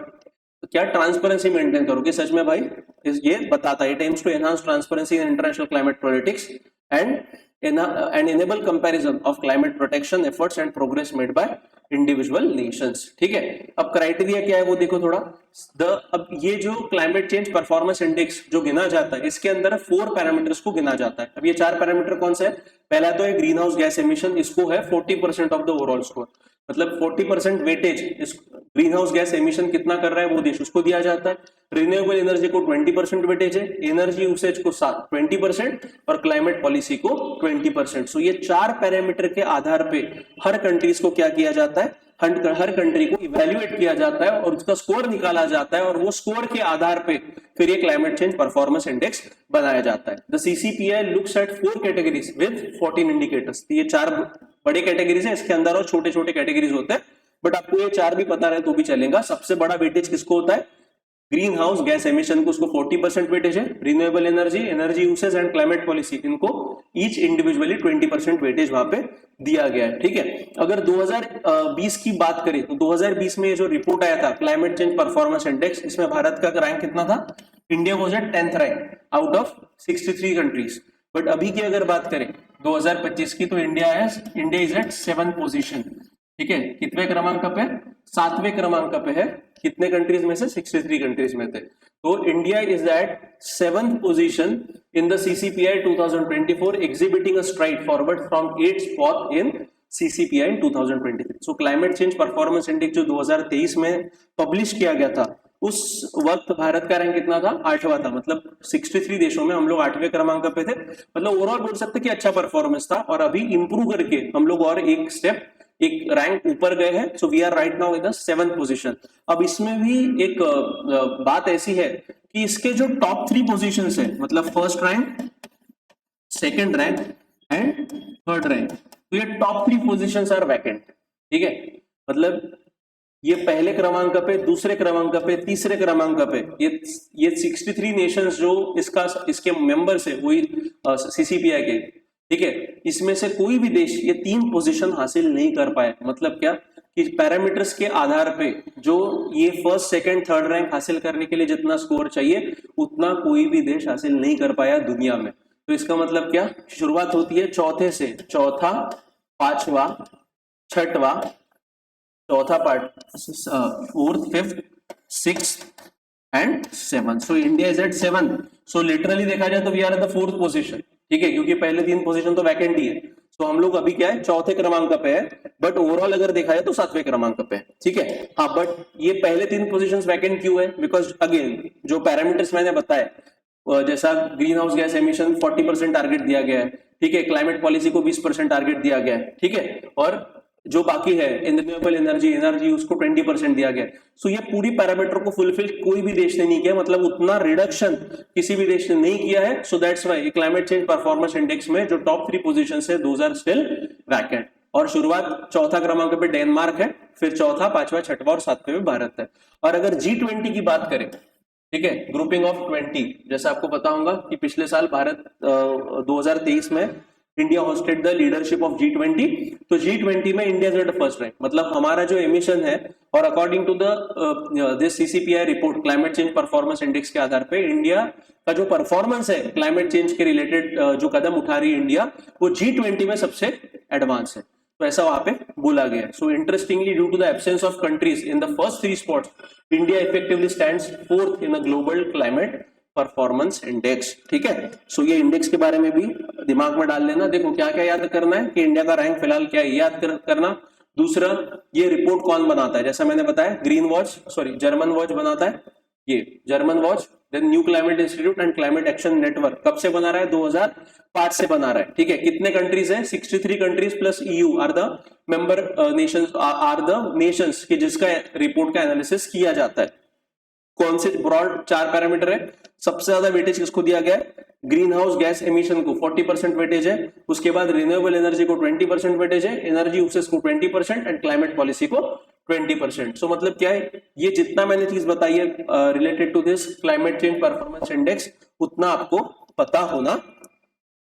क्या ट्रांसपेरेंसी मेंटेन करोगे। सच में भाई ये बताता है, it aims to enhance transparency in international climate politics and enable comparison of climate protection efforts and progress made by individual nations। ठीक है, अब क्राइटेरिया क्या है वो देखो थोड़ा। अब ये जो क्लाइमेट चेंज परफॉर्मेंस इंडेक्स जो गिना जाता है इसके अंदर 4 पैरामीटर्स को गिना जाता है। अब ये 4 पैरामीटर कौन सा है? पहला तो है ग्रीन हाउस गैस एमिशन, इसको है 40% ऑफ द ओवरऑल स्कोर। मतलब 40% वेटेज इस ग्रीन हाउस गैस एमिशन कितना कर रहा है वो देश उसको दिया जाता है। रिन्यूएबल एनर्जी को 20% वेटेज है, एनर्जी यूसेज को 20% और क्लाइमेट पॉलिसी को 20%। सो ये 4 पैरामीटर के आधार पे हर कंट्रीज को क्या किया जाता है, हर कंट्री को इवेल्युएट किया जाता है और उसका स्कोर निकाला जाता है और वो स्कोर के आधार पे फिर ये क्लाइमेट चेंज परफॉर्मेंस इंडेक्स बनाया जाता है। The CCPI looks at 4 categories with 14 indicators. ये 4 बड़े कैटेगरीज है, इसके अंदर और छोटे छोटे कैटेगरीज होते हैं, बट आपको ये 4 भी पता रहे तो भी चलेगा। सबसे बड़ा वेटेज किसको होता है? ग्रीन हाउस गैस एमिशन को, उसको 40% वेटेज है। Renewable energy, energy usage and climate policy, इनको ईच इंडिविजुअली 20% वेटेज वहां पे दिया गया है। ठीक है, अगर 2020 की बात करें तो 2020 में ये जो रिपोर्ट आया था क्लाइमेट चेंज परफॉर्मेंस इंडेक्स, इसमें भारत का रैंक कितना था? India was at 10th rank out of 63 countries. But अभी की अगर बात करें 2025 की तो India is at 7th position. ठीक है, कितने क्रमांक पे? 7वें क्रमांक पे है। कितने कंट्रीज में से? 63 कंट्रीज में थे। तो India is at 7th position in the CCPI 2024, exhibiting a stride forward from 8th spot in CCPI in 2023. So climate change performance index जो 2023 में पब्लिश किया गया था, उस वक्त भारत का रैंक कितना था? 8वां था। मतलब 63 देशों में हम लोग 8वें क्रमांक पे थे। मतलब ओवरऑल बोल सकते कि अच्छा परफॉर्मेंस था, और अभी इंप्रूव करके हम लोग और एक स्टेप, एक रैंक ऊपर गए हैं। So we are right now in the 7th position. अब इसमें भी एक बात ऐसी है कि इसके जो टॉप 3 पोजीशंस है, मतलब first rank, second rank and third rank, तो ये टॉप 3 पोजीशंस आर वैकेंट। ठीक है, मतलब ये पहले क्रमांक पे, दूसरे क्रमांक पे, तीसरे क्रमांक पे, ये 63 नेशंस जो इसके मेंबर्स है वही CCPI के। ठीक है, इसमें से कोई भी देश ये 3 पोजीशन हासिल नहीं कर पाया। मतलब क्या कि पैरामीटर्स के आधार पे जो ये फर्स्ट, सेकंड, थर्ड रैंक हासिल करने के लिए जितना स्कोर चाहिए उतना कोई भी देश हासिल नहीं कर पाया दुनिया में। तो इसका मतलब क्या? शुरुआत होती है चौथे से, चौथा, पांचवा, छठवा, चौथा part, 4th, 5th, 6th and 7th। So India is at 7th। So literally देखा जाए तो we are at the 4th position. ठीक है, क्योंकि पहले 3 पोजीशन तो वैकेंट ही है। तो हम लोग अभी क्या है? चौथे क्रमांक पे है, बट ओवरऑल अगर देखा जाए तो 7वें क्रमांक पे है। ठीक है, हाँ, बट ये पहले 3 पोजीशंस वैकेंट क्यों है? बिकॉज अगेन जो पैरामीटर्स मैंने बताया, जैसा green house gas emission 40% target दिया गया है। ठीक है, क्लाइमेट पॉलिसी को 20% टारगेट दिया गया है। ठीक है, और जो बाकी है रिन्यूएबल एनर्जी उसको 20% दिया गया। सो ये पूरी पैरामीटर को फुलफिल कोई भी देश ने नहीं किया, मतलब उतना रिडक्शन किसी भी देश ने नहीं किया है। सो that's why climate change performance index में जो टॉप 3 पोजीशंस है, दोज आर स्टिल वैकेंट। और शुरुआत चौथा क्रमांक पे डेनमार्क है, फिर चौथा, पांचवा, छठवा और 7वें में भारत है। और अगर G20 की बात करें, ठीक है, ग्रुपिंग ऑफ 20, जैसा आपको पता होगा कि पिछले साल भारत 2023 में India hosted the leadership of G20। तो G20 में India is at first rank. मतलब हमारा जो एमिशन है, और according to this CCPI report climate change performance index के आधार पे इंडिया का जो परफॉर्मेंस है क्लाइमेट चेंज के रिलेटेड, जो कदम उठा रही है इंडिया, वो G20 में सबसे एडवांस है। तो ऐसा वहां पे बोला गया। So interestingly, due to the absence of countries in the first 3 spots, India effectively stands 4th in the global climate performance index. ठीक है, सो ये इंडेक्स के बारे में भी दिमाग में डाल लेना। देखो क्या क्या याद करना है कि इंडिया का रैंक फिलहाल क्या है, याद करना। दूसरा, ये रिपोर्ट कौन बनाता है? जैसा मैंने बताया, जर्मन वॉच बनाता है, ये German watch. Then new climate institute and climate action network कब से बना रहा है? 2005 से बना रहा है। ठीक है, कितने कंट्रीज है? 63 countries plus EU are the member nations, are the nations कि जिसका रिपोर्ट का एनालिसिस किया जाता है। कौन से ब्रॉड 4 पैरामीटर है? सबसे ज्यादा वेटेज किसको दिया गया है? ग्रीन हाउस गैस एमिशन को 40% वेटेज है। उसके बाद रिन्यूएबल एनर्जी को 20% वेटेज है, एनर्जी यूसेज को 20% एंड क्लाइमेट पॉलिसी को 20%। सो मतलब क्या है, ये जितना मैंने चीज बताई है related to this climate change performance index, उतना आपको पता होना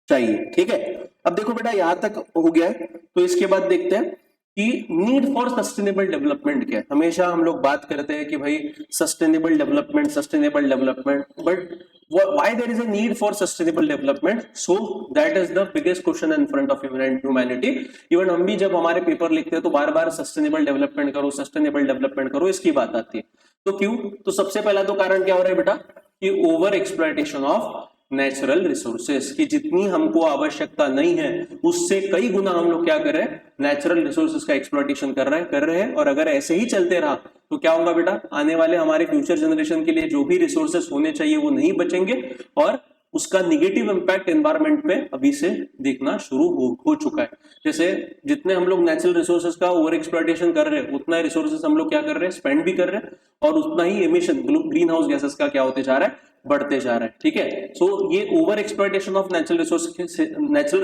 चाहिए। ठीक है, अब देखो बेटा, यहां तक हो गया है। तो इसके बाद देखते हैं कि नीड फॉर सस्टेनेबल डेवलपमेंट क्या है। हमेशा हम लोग बात करते हैं कि भाई sustainable development, but why there is a need for sustainable development? So that is the biggest question in front of humanity. Even हम भी जब हमारे पेपर लिखते हैं तो बार बार सस्टेनेबल डेवलपमेंट करो इसकी बात आती है। तो क्यों? तो सबसे पहला तो कारण क्या हो रहा है बेटा कि over exploitation of natural resources, की जितनी हमको आवश्यकता नहीं है उससे कई गुना हम लोग क्या कर रहे हैं, नेचुरल रिसोर्सेस का एक्सप्लॉयटेशन कर रहे हैं। और अगर ऐसे ही चलते रहा तो क्या होगा बेटा, आने वाले हमारे फ्यूचर जनरेशन के लिए जो भी रिसोर्सेस होने चाहिए वो नहीं बचेंगे, और उसका निगेटिव इम्पैक्ट एनवायरमेंट पे अभी से देखना शुरू हो चुका है। जैसे जितने हम लोग नेचुरल रिसोर्सेज का ओवर एक्सप्लॉयटेशन कर रहे हैं, उतना ही रिसोर्सेज हम लोग क्या कर रहे हैं, स्पेंड भी कर रहे हैं, और उतना ही एमिशन ग्रीन हाउस गैसेस का क्या होते जा रहा है, बढ़ते जा रहा है। ठीक है, सो ये over exploitation of natural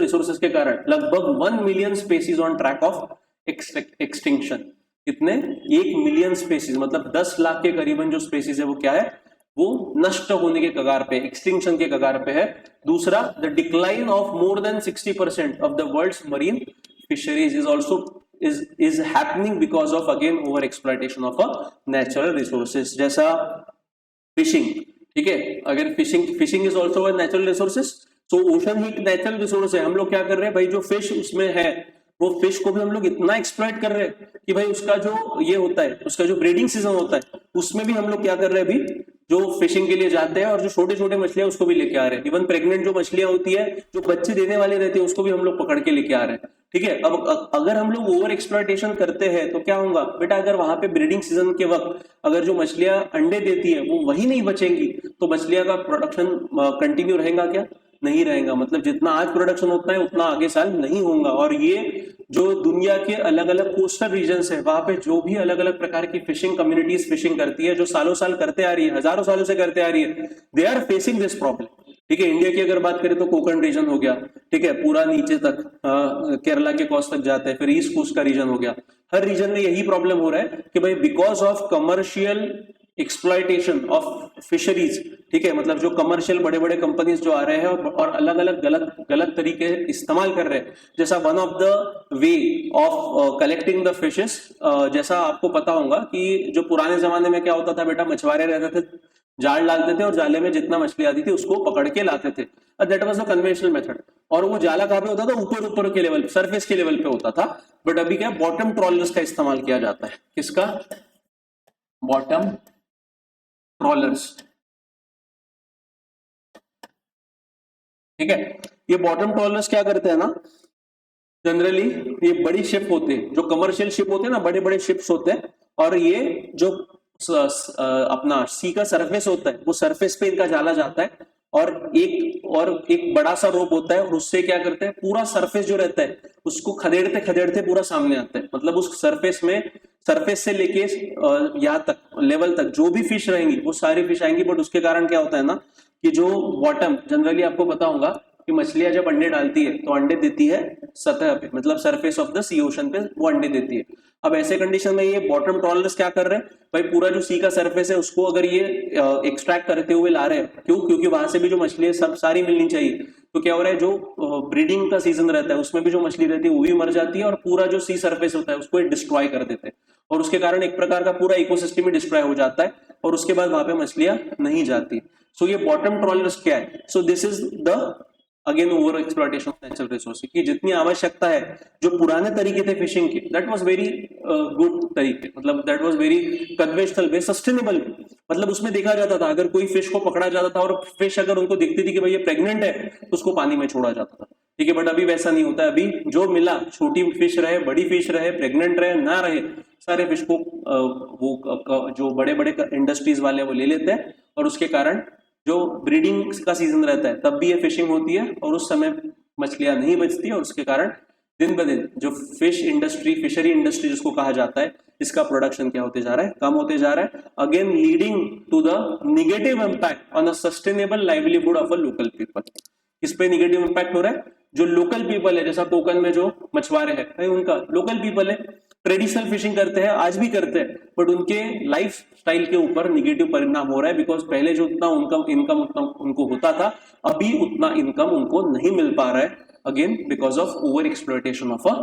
resources के कारण लगभग 1 million species on track of extinction. कितने? 1 मिलियन स्पेसीज, मतलब 10 लाख के करीबन जो स्पेसीज है वो क्या है, वो नष्ट होने के कगार पे, एक्सटिंक्शन के कगार पे है। दूसरा, the decline of more than 60% of the world's marine fisheries is also is happening because of again over exploitation of a natural resources, जैसा फिशिंग। ठीक है, अगर fishing is also a natural resources, so ocean he natural resource है। हम लोग क्या कर रहे हैं भाई, जो फिश उसमें है वो फिश को भी हम लोग इतना एक्सप्लॉइट कर रहे हैं कि भाई उसका जो ये होता है, उसका जो ब्रीडिंग सीजन होता है उसमें भी हम लोग क्या कर रहे हैं, अभी जो फिशिंग के लिए जाते हैं और जो छोटे छोटे मछलियां उसको भी लेके आ रहे हैं। इवन प्रेग्नेंट जो मछलियां होती है, जो बच्चे देने वाले रहते हैं, उसको भी हम लोग पकड़ के लेके आ रहे हैं। ठीक है, अब अगर हम लोग ओवर एक्सप्लॉइटेशन करते हैं तो क्या होगा बेटा, अगर वहां पे ब्रीडिंग सीजन के वक्त अगर जो मछलियां अंडे देती है वो वही नहीं बचेंगी, तो मछलियां का प्रोडक्शन कंटिन्यू रहेगा क्या? नहीं रहेगा। मतलब जितना आज प्रोडक्शन होता है उतना आगे साल नहीं होगा। और ये जो दुनिया के अलग अलग कोस्टल रीजन्स है, वहां पे जो भी अलग अलग प्रकार की फिशिंग कम्युनिटीज फिशिंग करती है, जो सालों साल करते आ रही है, हजारों सालों से करते आ रही है, they are facing this problem. ठीक है, इंडिया की अगर बात करें तो कोकण रीजन हो गया, ठीक है, पूरा नीचे तक केरला के कोस्ट तक जाता है, फिर ईस्ट कोस्ट का रीजन हो गया। हर रीजन में यही प्रॉब्लम हो रहा है कि भाई because of commercial exploitation of fisheries, ठीक है, मतलब जो कमर्शियल बड़े बड़े कंपनीज जो आ रहे हैं और अलग अलग गलत तरीके इस्तेमाल कर रहे हैं। जैसा one of the way of collecting the fishes, जैसा आपको पता होगा कि जो पुराने जमाने में क्या होता था बेटा, मछुआरे रहते थे, जाल डालते थे और जाले में जितना मछली आती थी उसको पकड़ के लाते थे। That was the conventional method. और वो जाला कहाँ पे होता था? ऊपर के लेवल, सरफेस के लेवल पे होता था। बट अभी क्या, बॉटम ट्रॉलर्स का इस्तेमाल किया जाता है। किसका? Bottom trollers. ठीक है, ये बॉटम ट्रॉलर्स क्या करते हैं ना, जनरली ये बड़ी शिप होते हैं, जो कमर्शियल शिप होते हैं ना, बड़े बड़े शिप्स होते हैं, और ये जो अपना सी का सरफेस होता है, वो सरफेस पे इनका जाला जाता है, और एक बड़ा सा रोप होता है, और उससे क्या करते हैं, पूरा सरफेस जो रहता है उसको खदेड़ते खदेड़ते पूरा सामने आता है। मतलब उस सरफेस से लेके यहाँ तक लेवल तक जो भी फिश रहेंगी वो सारी फिश आएंगी। बट उसके कारण क्या होता है ना, कि जो बॉटम, जनरली आपको पता होगा कि मछलियां जब अंडे डालती है तो अंडे देती है सतह पे, मतलब surface of the sea ocean पे वो अंडे देती है। अब ऐसे कंडीशन में ये बॉटम ट्रॉलर्स क्या कर रहे हैं भाई, पूरा जो सी का सरफेस है उसको अगर ये एक्सट्रैक्ट करते हुए ला रहे हैं, क्यों? क्योंकि वहां से भी जो मछलियां सब सारी मिलनी चाहिए। तो क्या हो रहा है, जो ब्रीडिंग का सीजन रहता है उसमें भी जो मछली रहती है वो भी मर जाती है, और पूरा जो सी सरफेस होता है उसको डिस्ट्रॉय कर देते हैं, और उसके कारण एक प्रकार का पूरा इकोसिस्टम ही डिस्ट्रॉय हो जाता है, और उसके बाद वहां पे मछलियां नहीं जाती। सो ये बॉटम ट्रॉलर्स क्या है? So this is the again over exploitation of natural resources की जितनी आवश्यकता है। जो पुराने तरीके थे फिशिंग के, दैट वाज वेरी गुड तरीके, मतलब that was very conventional way, sustainable. मतलब उसमें देखा जाता था, अगर कोई फिश को पकड़ा जाता था और फिश अगर उनको दिखती थी कि भाई ये प्रेग्नेंट है, तो उसको पानी में छोड़ा जाता था। ठीक है, बट अभी वैसा नहीं होता है। अभी जो मिला, छोटी फिश रहे, बड़ी फिश रहे, प्रेग्नेंट रहे, ना रहे, सारे फिश को वो जो बड़े बड़े इंडस्ट्रीज वाले वो ले लेते हैं, और उसके कारण जो ब्रीडिंग का सीजन रहता है तब भी ये फिशिंग होती है, और उस समय मछलियां नहीं बचती, और उसके कारण दिन ब दिन जो फिशरी इंडस्ट्री जिसको कहा जाता है, इसका प्रोडक्शन क्या होते जा रहा है, कम होते जा रहा है। Again leading to the negative impact on a sustainable livelihood of a local people. इस पे निगेटिव इंपैक्ट हो रहा है। जो लोकल पीपल है, जैसा कोकन में जो मछुआरे हैं भाई, उनका लोकल पीपल है, ट्रेडिशनल फिशिंग करते हैं, आज भी करते हैं, बट उनके लाइफ स्टाइल के ऊपर निगेटिव परिणाम हो रहा है। बिकॉज पहले जो उतना इनकम उनको होता था, अभी उतना इनकम उनको नहीं मिल पा रहा है, again because of over exploitation of a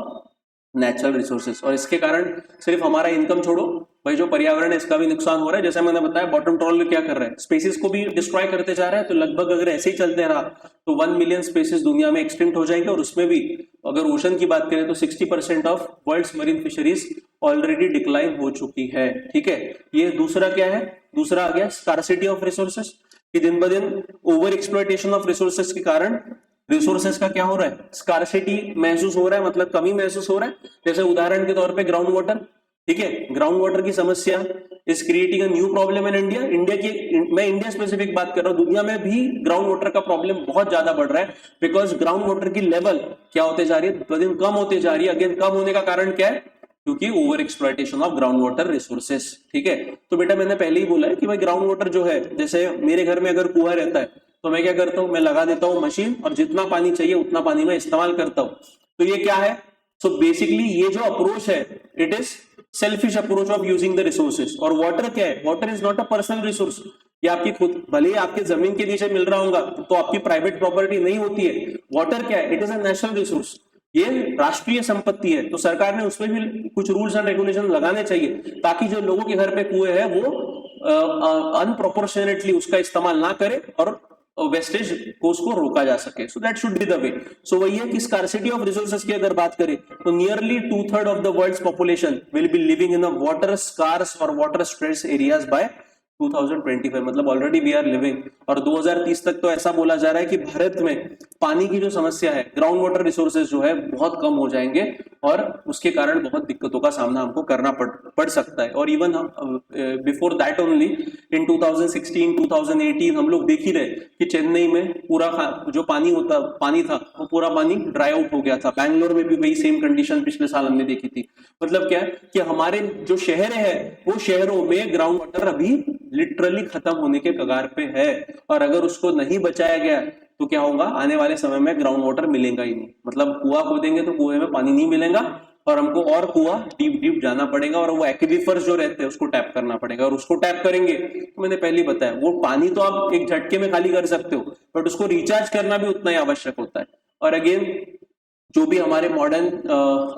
natural resources. और इसके कारण सिर्फ हमारा इनकम छोड़ो भाई, जो पर्यावरण है इसका भी नुकसान हो रहा है। जैसे मैंने बताया, बॉटम ट्रॉलर क्या कर रहा है, स्पेसीज को भी डिस्ट्रॉय करते जा रहा है। तो लगभग अगर ऐसे ही चलते रहा तो 1 मिलियन स्पेसीज दुनिया में एक्सटिंक्ट हो जाएंगे, और उसमें भी अगर ओशन की बात करें तो 60% of world's marine fisheries already decline हो चुकी है। ठीक है, ये दूसरा क्या है, दूसरा आ गया स्कार्सिटी ऑफ रिसोर्सेज, कि दिन ब दिन ओवर एक्सप्लॉयटेशन ऑफ रिसोर्सेज के कारण रिसोर्सेज का क्या हो रहा है, स्कार्सिटी महसूस हो रहा है, मतलब कमी महसूस हो रहा है। जैसे उदाहरण के तौर पे ग्राउंड वाटर, ठीक है, ग्राउंड वाटर की समस्या is creating a new problem in India. मैं इंडिया स्पेसिफिक बात कर रहा हूँ, दुनिया में भी ग्राउंड वाटर का प्रॉब्लम बहुत ज्यादा बढ़ रहा है, बिकॉज ग्राउंड वाटर की लेवल क्या होते जा रही है, प्रतिदिन कम होते जा रही है। अगेन कम होने का कारण क्या है, क्योंकि over exploitation of ground water resources. ठीक है, तो बेटा मैंने पहले ही बोला है कि भाई ग्राउंड वाटर जो है, जैसे मेरे घर में अगर कुआं रहता है तो मैं क्या करता हूं, मैं लगा देता हूं मशीन और जितना पानी चाहिए उतना पानी मैं इस्तेमाल करता हूं। तो ये क्या है, सो बेसिकली ये जो अप्रोच है, it is selfish approach of using the resources. और वाटर क्या है, water is not a personal resource, ये आपकी खुद, भले ही आपके जमीन के नीचे मिल रहा होगा तो आपकी प्राइवेट प्रॉपर्टी नहीं होती है। वाटर क्या है, it is a national resource, ये राष्ट्रीय संपत्ति है। तो सरकार ने उसमें भी कुछ रूल्स एंड रेगुलेशन लगाने चाहिए ताकि जो लोगों के घर पे कुएं हैं वो अनप्रोपोर्शनेटली उसका इस्तेमाल ना करे और वेस्टेज को उसको रोका जा सके। So that should be the way. So वही है कि स्कार्सिटी ऑफ रिसोर्सेज की अगर बात करें तो nearly 2/3 of the world's population will be living in a water scarce और वाटर स्ट्रेस्ड एरियाज बाय 2025, मतलब ऑलरेडी वी आर लिविंग। और 2030 तक तो ऐसा बोला जा रहा है कि भारत में पानी की जो समस्या है, ग्राउंड वाटर रिसोर्सेज जो है बहुत कम हो जाएंगे और उसके कारण बहुत दिक्कतों का सामना हमको करना पड़ सकता है। और इवन हम बिफोर दैट ओनली इन 2016 2018 हम लोग देख ही रहे कि चेन्नई में पूरा जो पानी था वो पूरा पानी ड्राई आउट हो गया था। बैंगलोर में भी वही सेम कंडीशन पिछले साल हमने देखी थी। मतलब क्या है कि हमारे जो शहर है वो शहरों में ग्राउंड वाटर अभी लिटरली खत्म होने के कगार पे है। और अगर उसको नहीं बचाया गया तो क्या होगा, आने वाले समय में ग्राउंड वाटर मिलेगा ही नहीं। मतलब कुआं खोदेंगे तो कुएं में पानी नहीं मिलेगा और हमको और कुआं डीप डीप जाना पड़ेगा और वो एक्विफर्स जो रहते हैं उसको टैप करना पड़ेगा। और उसको टैप करेंगे तो मैंने पहले ही बताया, वो पानी तो आप एक झटके में खाली कर सकते हो, बट उसको रिचार्ज करना भी उतना ही आवश्यक होता है। और अगेन जो भी हमारे मॉडर्न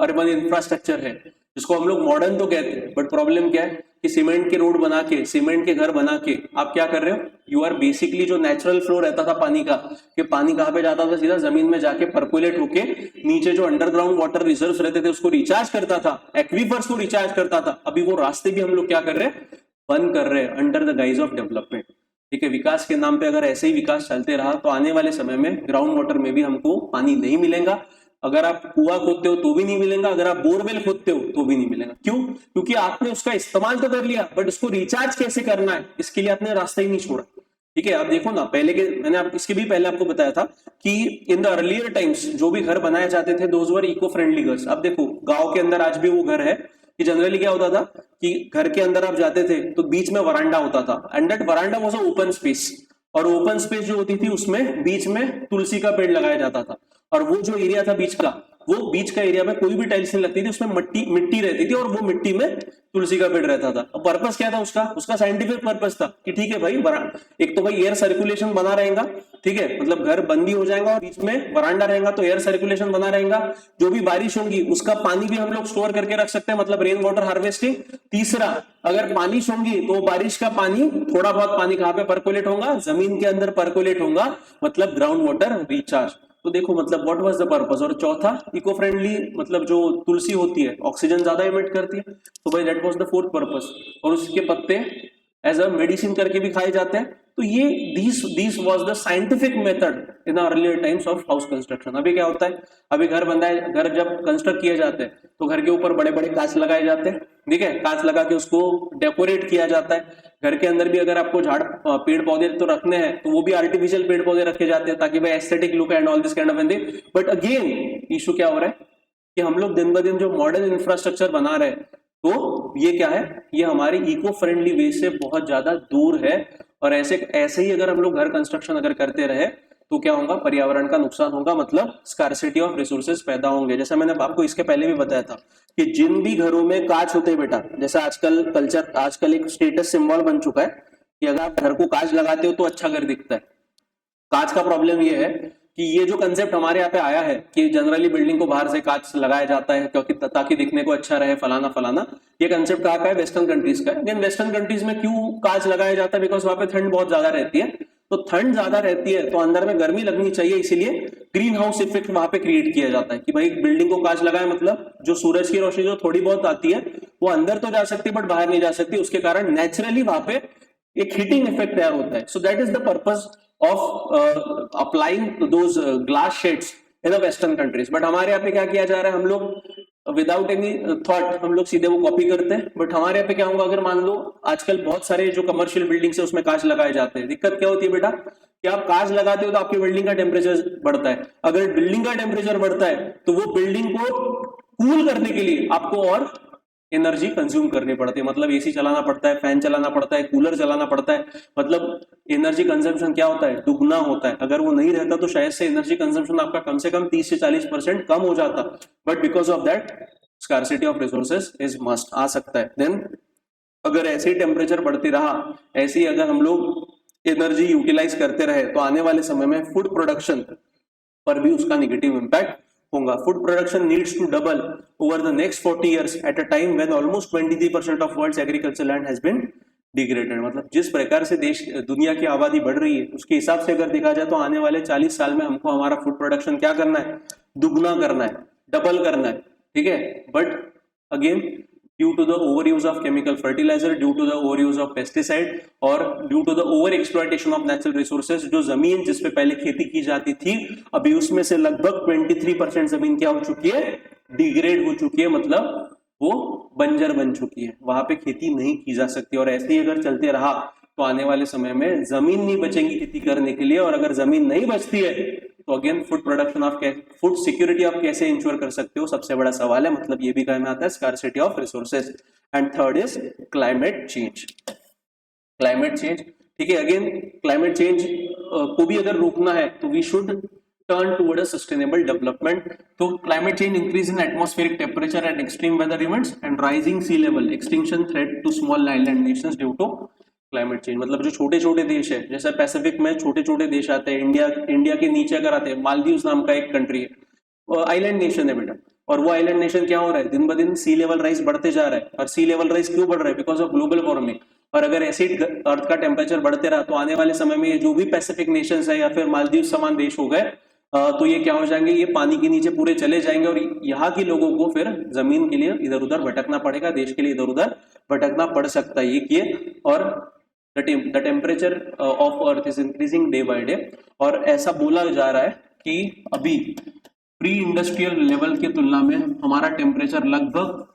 अर्बन इंफ्रास्ट्रक्चर है, जिसको हम लोग मॉडर्न तो कहते हैं, बट प्रॉब्लम क्या है कि सीमेंट के रोड बना के, सीमेंट के घर बना के आप क्या कर रहे हो, यू आर बेसिकली जो नेचुरल फ्लो रहता था पानी का, कि पानी कहां पे जाता था, सीधा जमीन में जाके परकुलेट होके नीचे जो अंडरग्राउंड वाटर रिजर्व्स रहते थे उसको रिचार्ज करता था, एक्वीफर्स को रिचार्ज करता था। अभी वो रास्ते भी हम लोग क्या कर रहे हैं, बंद कर रहे हैं under the guys of development. ठीक है, विकास के नाम पे अगर ऐसे ही विकास चलते रहा तो आने वाले समय में ग्राउंड वाटर में भी हमको पानी नहीं मिलेगा। अगर आप कुआं खोदते हो तो भी नहीं मिलेगा, अगर आप बोरवेल खोदते हो तो भी नहीं मिलेगा। क्यों? क्योंकि आपने उसका इस्तेमाल तो कर लिया, बट उसको रिचार्ज कैसे करना है इसके लिए आपने रास्ता ही नहीं छोड़ा। ठीक है, आप देखो ना, पहले के मैंने इसके भी पहले आपको बताया था कि इन द अर्लियर टाइम्स जो भी घर बनाए जाते थे दोज वर इको फ्रेंडली घर्स। अब देखो गांव के अंदर आज भी वो घर है कि जनरली क्या होता था कि घर के अंदर आप जाते थे तो बीच में वरांडा होता था, and that veranda was a open space. और ओपन स्पेस जो होती थी उसमें बीच में तुलसी का पेड़ लगाया जाता था। और वो जो एरिया था बीच का, वो बीच का एरिया में कोई भी टाइल्स नहीं लगती थी, उसमें मिट्टी रहती थी और वो मिट्टी में तुलसी का पेड़ रहता था। अब पर्पस क्या था उसका साइंटिफिक पर्पस था कि ठीक है भाई, एक तो भाई एयर सर्कुलेशन बना रहेगा, ठीक है, मतलब घर बंद भी हो जाएगा और बीच में वरांडा रहेगा तो एयर सर्कुलेशन बना रहेगा। जो भी बारिश होगी उसका पानी भी हम लोग स्टोर करके रख सकते हैं, मतलब रेन वाटर हार्वेस्टिंग। तीसरा, अगर बारिश होगी तो बारिश का पानी, थोड़ा बहुत पानी कहां पे परकोलेट होगा, जमीन के अंदर परकोलेट होगा, मतलब ग्राउंड वाटर रिचार्ज। तो देखो मतलब व्हाट वाज द पर्पस। और चौथा, इको फ्रेंडली, मतलब जो तुलसी होती है ऑक्सीजन ज्यादा इमिट करती है, तो भाई that was the fourth purpose. और उसके पत्ते एज अ मेडिसिन करके भी खाए जाते हैं। तो ये this was the scientific method in earlier times of house construction. अभी क्या होता है, अभी घर जब कंस्ट्रक्ट किए जाते हैं तो घर के ऊपर बड़े बड़े कांच लगाए जाते हैं, ठीक है, कांच लगा के उसको डेकोरेट किया जाता है। घर के अंदर भी अगर आपको पेड़ पौधे तो रखने हैं तो वो भी आर्टिफिशियल पेड़ पौधे रखे जाते हैं ताकि भाई aesthetic look and all this kind of thing. But again issue क्या हो रहा है कि हम लोग दिन ब दिन जो मॉडर्न इंफ्रास्ट्रक्चर बना रहे हैं, तो ये क्या है, ये हमारी इको फ्रेंडली वे से बहुत ज्यादा दूर है। और ऐसे ही अगर हम लोग घर कंस्ट्रक्शन अगर करते रहे तो क्या होगा, पर्यावरण का नुकसान होगा, मतलब स्कार्सिटी ऑफ रिसोर्सेज पैदा होंगे। जैसे मैंने आपको इसके पहले भी बताया था कि जिन भी घरों में कांच होते हैं बेटा, जैसे आजकल एक स्टेटस सिंबल बन चुका है कि अगर आप घर को कांच लगाते हो तो अच्छा घर दिखता है। कांच का प्रॉब्लम ये है कि ये जो कंसेप्ट हमारे यहाँ पे आया है कि जनरली बिल्डिंग को बाहर से कांच लगाया जाता है क्योंकि ताकि दिखने को अच्छा रहे, फलाना फलाना, ये कंसेप्ट कहाँ का है, वेस्टर्न कंट्रीज का है। लेकिन वेस्टर्न कंट्रीज में क्यों कांच लगाया जाता है, बिकॉज वहां पे ठंड बहुत ज्यादा रहती है। तो ठंड ज्यादा रहती है तो अंदर में गर्मी लगनी चाहिए, इसीलिए ग्रीन हाउस इफेक्ट वहां पे क्रिएट किया जाता है कि भाई बिल्डिंग को कांच लगाए, मतलब जो सूरज की रोशनी जो थोड़ी बहुत आती है वो अंदर तो जा सकती है बट बाहर नहीं जा सकती, उसके कारण नेचुरली वहां पे एक हीटिंग इफेक्ट तैयार होता है। So that is the purpose of applying those glass shades in the western countries. But हमारे यहाँ पे क्या किया जा रहा है, हम लोग विदाउट एनी थॉट हम लोग सीधे वो कॉपी करते हैं। बट हमारे यहाँ पे क्या होगा, अगर मान लो आजकल बहुत सारे जो कमर्शियल बिल्डिंग्स है उसमें कांच लगाए जाते हैं, दिक्कत क्या होती है बेटा कि आप कांच लगाते हो तो आपकी बिल्डिंग का टेम्परेचर बढ़ता है। अगर बिल्डिंग का टेम्परेचर बढ़ता है तो वो बिल्डिंग को कूल करने के लिए आपको और एनर्जी कंज्यूम करनी पड़ती है, मतलब एसी चलाना पड़ता है, फैन चलाना पड़ता है, कूलर चलाना पड़ता है, मतलब एनर्जी कंजम्पशन क्या होता है, दुगना होता है। अगर वो नहीं रहता तो शायद से एनर्जी कंजम्पशन आपका कम से कम 30 से 40% कम हो जाता, but because of that scarcity of resources is must आ सकता है। देन अगर ऐसे ही टेम्परेचर बढ़ती रहा, ऐसे ही अगर हम लोग एनर्जी यूटिलाइज करते रहे तो आने वाले समय में फूड प्रोडक्शन पर भी उसका नेगेटिव इंपैक्ट होगा। Food production needs to double over the next 40 years at a time when almost 23% of world's agriculture land has been degraded. मतलब जिस प्रकार से देश दुनिया की आबादी बढ़ रही है उसके हिसाब से अगर देखा जाए तो आने वाले 40 साल में हमको हमारा फूड प्रोडक्शन क्या करना है, दुगना करना है, डबल करना है, ठीक है। But again due to the overuse of chemical fertilizer, due to the overuse of pesticide और due to the over exploitation of natural resources, जो जमीन जिसपे पहले खेती की जाती थी अभी उसमें से लगभग 23% जमीन क्या हो चुकी है, डिग्रेड हो चुकी है, मतलब वो बंजर बन चुकी है, वहां पे खेती नहीं की जा सकती। और ऐसे ही अगर चलते रहा तो आने वाले समय में जमीन नहीं बचेगी खेती करने के लिए, और अगर जमीन नहीं बचती है तो again food production of food security आप कैसे इंश्योर कर सकते हो, सबसे बड़ा सवाल है। मतलब ये भी कहना आता है scarcity of resources. And third is climate change. Climate change, ठीक है, अगेन क्लाइमेट चेंज को भी अगर रोकना है तो we should turn toward a sustainable development. तो climate change increase in atmospheric temperature and extreme weather events and rising sea level, extinction threat to small island nations due to climate change. मतलब जो छोटे छोटे देश है, जैसे Pacific में छोटे छोटे देश आते हैं, इंडिया के नीचे अगर आते हैं, मालदीव नाम का एक कंट्री है, आइलैंड नेशन है बेटा, और वो आइलैंड नेशन क्या हो रहा है, दिन ब दिन सी लेवल राइज बढ़ते जा रहा है। और सी लेवल राइज क्यों बढ़ रहा है, बिकॉज ऑफ ग्लोबल वार्मिंग। और अगर ऐसे अर्थ का टेम्परेचर बढ़ते रहा तो आने वाले समय में ये जो भी पैसिफिक नेशंस है या फिर मालदीव समान देश हो गए, तो ये क्या हो जाएंगे, ये पानी के नीचे पूरे चले जाएंगे, और यहाँ के लोगों को फिर जमीन के लिए इधर उधर भटकना पड़ेगा, देश के लिए इधर उधर भटकना पड़ सकता है, ये किए। और the temperature of earth is increasing day by day, और ऐसा बोला जा रहा है कि अभी प्री इंडस्ट्रियल लेवल की तुलना में हमारा टेम्परेचर लगभग